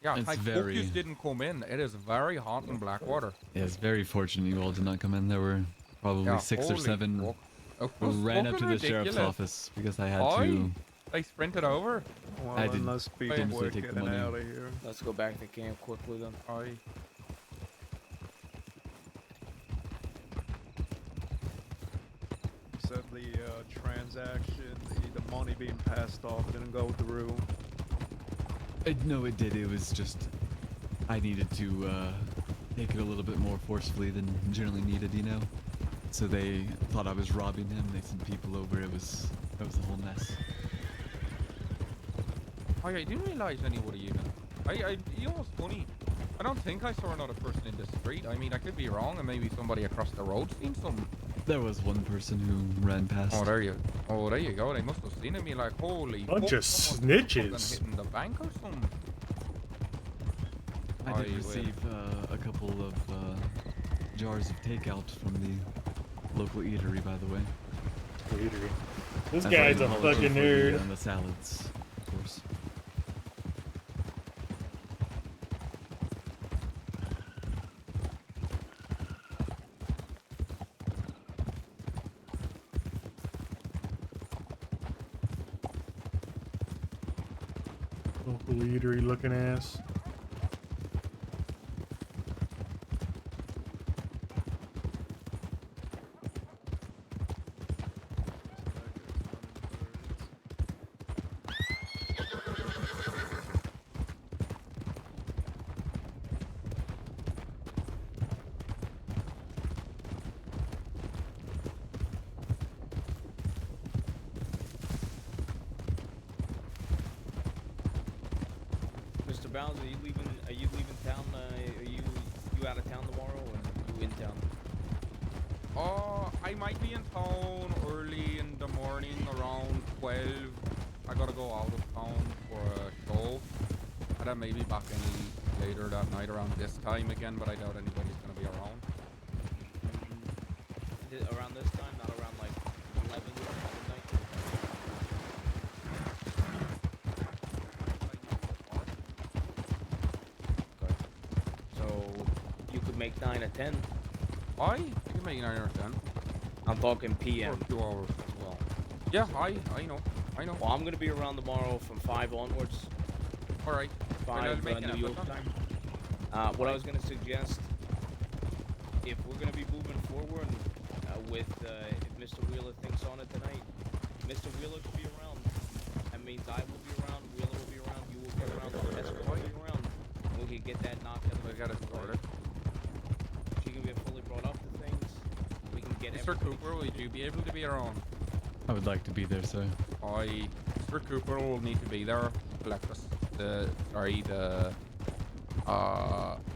Yeah, It's like very- focus didn't come in. It is very hot in Blackwater. Yeah, it's very fortunate you all did not come in. There were probably Yeah, 6 or holy 7 fuck. It who was ran up to fucking the sheriff's ridiculous. office because I had Aye, to. they sprinted over. Well, I then didn't. let's be Didn't quick take the getting money. out of here. Let's go back to camp quickly then. Aye. Said the transaction, the money being passed off didn't go through. No, it did. It was just I needed to take it a little bit more forcefully than generally needed, you know. So they thought I was robbing him. They sent people over. It was a whole mess. I didn't realize anybody even. You know what's funny? I don't think I saw another person in the street. I mean, I could be wrong, and maybe somebody across the road seen some. There was one person who ran past. Oh, there you go. They must have seen me like, holy Bunch fuck, of someone's fucking snitches. hitting the bank or something. I did will. receive a couple of jars of takeout from the local eatery, by the way. Eatery. This I guy's thought a you were fucking looking for nerd. the salads, of course. Local eatery looking ass. Mr. Bounds, are you leaving town? Are you out of town tomorrow, or are you in town? I might be in town early in the morning around 12. I gotta go out of town for a show. And then maybe back in later that night around this time again, but I doubt anybody's gonna be around. Around this time, not around like 11 midnight. Okay. So you could make 9 or 10. Aye, you can make 9 or 10. I'm talking PM. For 2 hours as well. Yeah, I know. Well, I'm gonna be around tomorrow from 5 onwards. Alright. 5 make an New York effort time. What I was gonna suggest, if we're gonna be moving forward with if Mr. Wheeler thinks on it tonight, Mr. Wheeler could be around. That means I will be around, Wheeler will be around, you will be around, the escort will be around. And we can get that knocked out. We got it started. She can get fully brought up to things. We can get Mr. everybody- Cooper, will you be able to be around? I would like to be there, sir. Mr. Cooper will need to be there. Collect the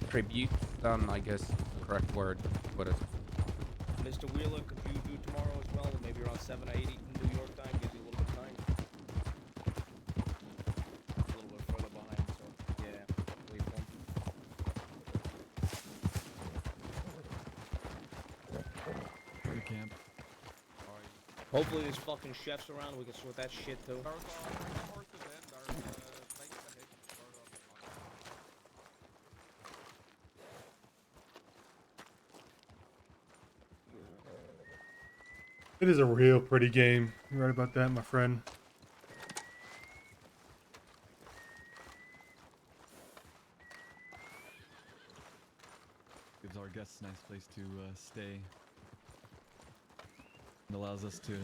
tributes. Then I guess the correct word to put it. Mr. Wheeler, could you do tomorrow as well? Maybe around 7 or 8 New York time. Gives you a little bit of time. A little bit further behind, so yeah. Wait for him. The camp. Hopefully there's fucking chefs around. We can sort that shit too. It is a real pretty game. You're right about that, my friend. Gives our guests a nice place to stay. And allows us to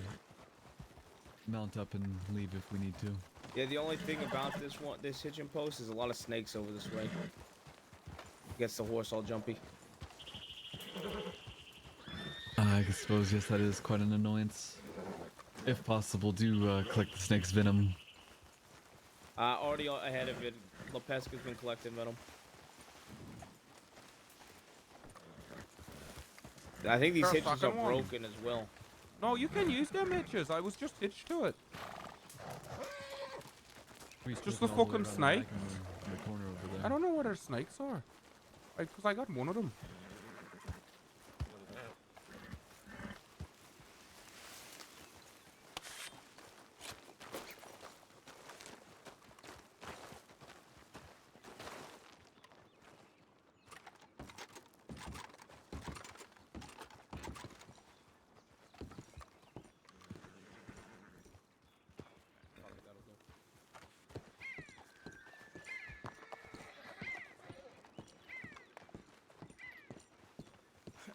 mount up and leave if we need to. Yeah, the only thing about this hitching post is a lot of snakes over this way. Gets the horse all jumpy. I suppose, yes, that is quite an annoyance. If possible, do collect the snake's venom. Already ahead of it. Lepeska's been collecting venom. I think these Sure, hitches are second one. broken as well. No, you can use them hitches. I was just hitched to it. Just the fucking snake. I don't know where their snakes are. Because I got one of them.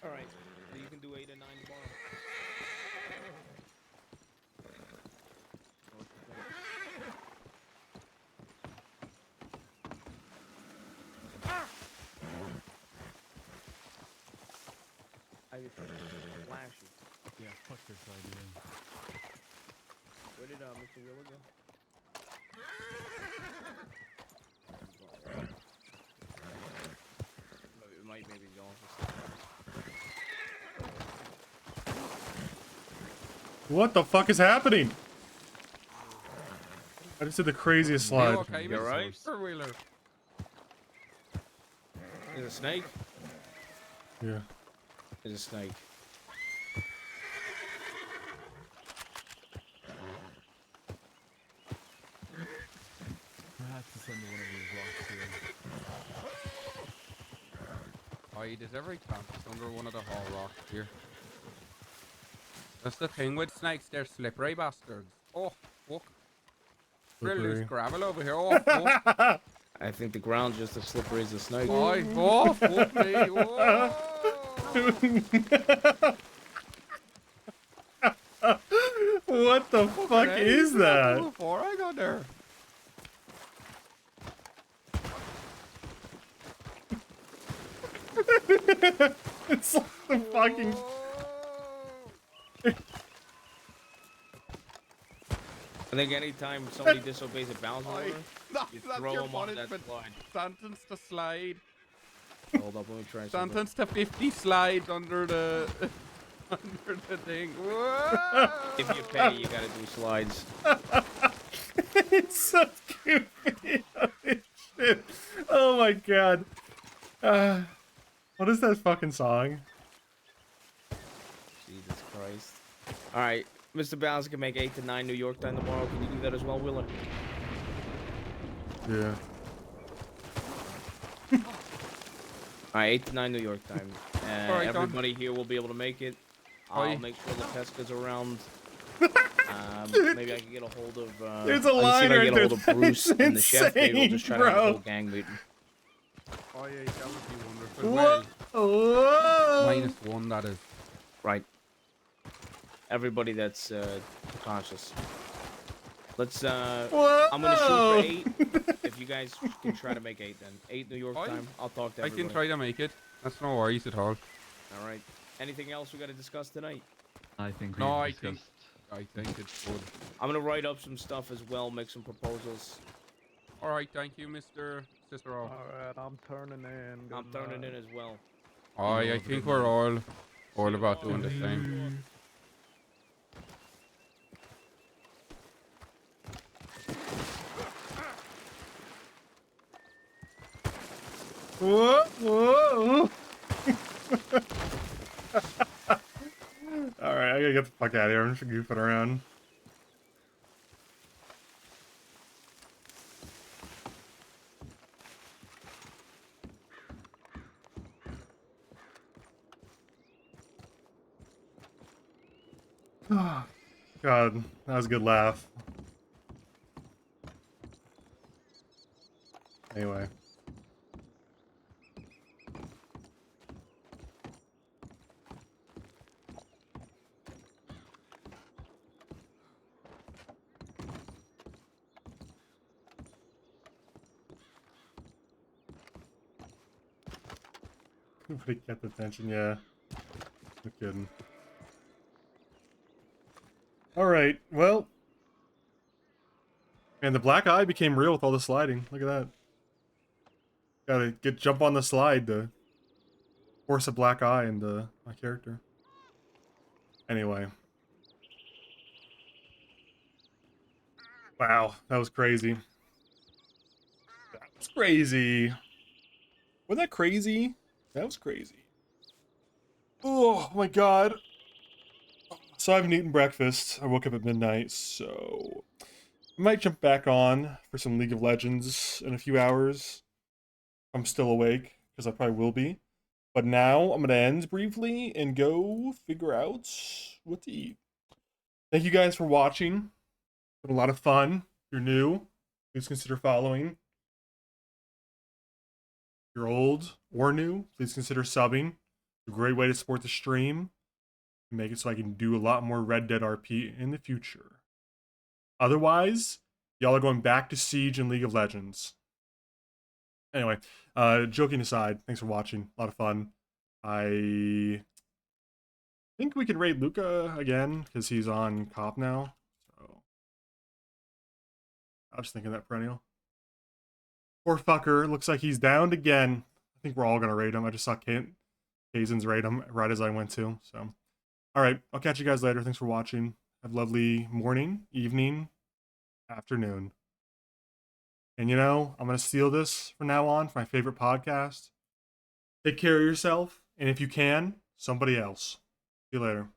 Alright, so you can do 8 or 9 tomorrow. I just flash you. Yeah, fuck this idea. Where did Mr. Wheeler go? It might maybe go on. What the fuck is happening? I just did the craziest slide. Okay, You're right. Mr. Wheeler. There's a snake? Yeah. There's a snake. Perhaps assemble one of these rocks here. There's every chance it's under one of the hall rocks here. That's the thing with snakes, they're slippery bastards. Oh, fuck. Real loose Slippery. gravel over here. Oh, fuck. I think the ground's just as slippery as a snake. Oh, fuck me. Oh. What the fuck is that? Before I got there. It's like the fucking. I think anytime somebody disobeys a bounce order, you That's throw your them on that punishment. slide. Sentence to slide. Hold up, let me try something. Sentence to 50 slides under the under the thing. If you pay, you gotta do slides. It's so goofy. Holy shit. Oh my god. What is that fucking song? Jesus Christ. Alright, Mr. Bounce can make 8 to 9 New York time tomorrow. Can you do that as well, Wheeler? Yeah. Alright, 8 to 9 New York time. Alright, Don. Everybody here will be able to make it. I'll Aye. make sure the Pesca's around. Maybe I can get a hold of. There's a I can see line if I can right get a there hold of that Bruce is and the chef. Maybe we'll just try to have a insane, whole gang meeting. Oh yeah, that would be wonderful. Whoa. Well, -1, that is. Right. Everybody that's conscious. Let's. I'm gonna shoot for 8. If you guys can try to make 8, then 8 New York time. I'll talk to I everybody. can try to make it. That's no worries at all. All right. Anything else we got to discuss tonight? I think No, we've I think discussed- it's good. I'm gonna write up some stuff as well, make some proposals. All right, thank you, Mr. Cicero. Alright, I'm turning in. I'm turning in as well. I think we're all about doing the same. Whoa, whoa. Alright, I gotta get the fuck out of here. I'm just goofing around. God, that was a good laugh. Anyway. Nobody kept attention, yeah. No kidding. Alright, well. And the black eye became real with all the sliding. Look at that. Gotta jump on the slide to force a black eye into my character. Anyway. Wow, that was crazy. That was crazy. Wasn't that crazy? That was crazy. Oh my god. So I haven't eaten breakfast. I woke up at midnight, so I might jump back on for some League of Legends in a few hours. I'm still awake, because I probably will be. But now I'm going to end briefly and go figure out what to eat. Thank you guys for watching. It's been a lot of fun. If you're new, please consider following. If you're old or new, please consider subbing. It's a great way to support the stream. Make it so I can do a lot more Red Dead RP in the future. Otherwise, y'all are going back to Siege and League of Legends. Anyway, joking aside, thanks for watching. A lot of fun. I think we can raid Luca again, because he's on cop now. So I was thinking that perennial. Poor fucker, looks like he's downed again. I think we're all going to raid him. I just saw Kazen's raid him right as I went to, so... Alright, I'll catch you guys later. Thanks for watching. Have a lovely morning, evening, afternoon. And you know, I'm going to steal this from now on for my favorite podcast. Take care of yourself, and if you can, somebody else. See you later.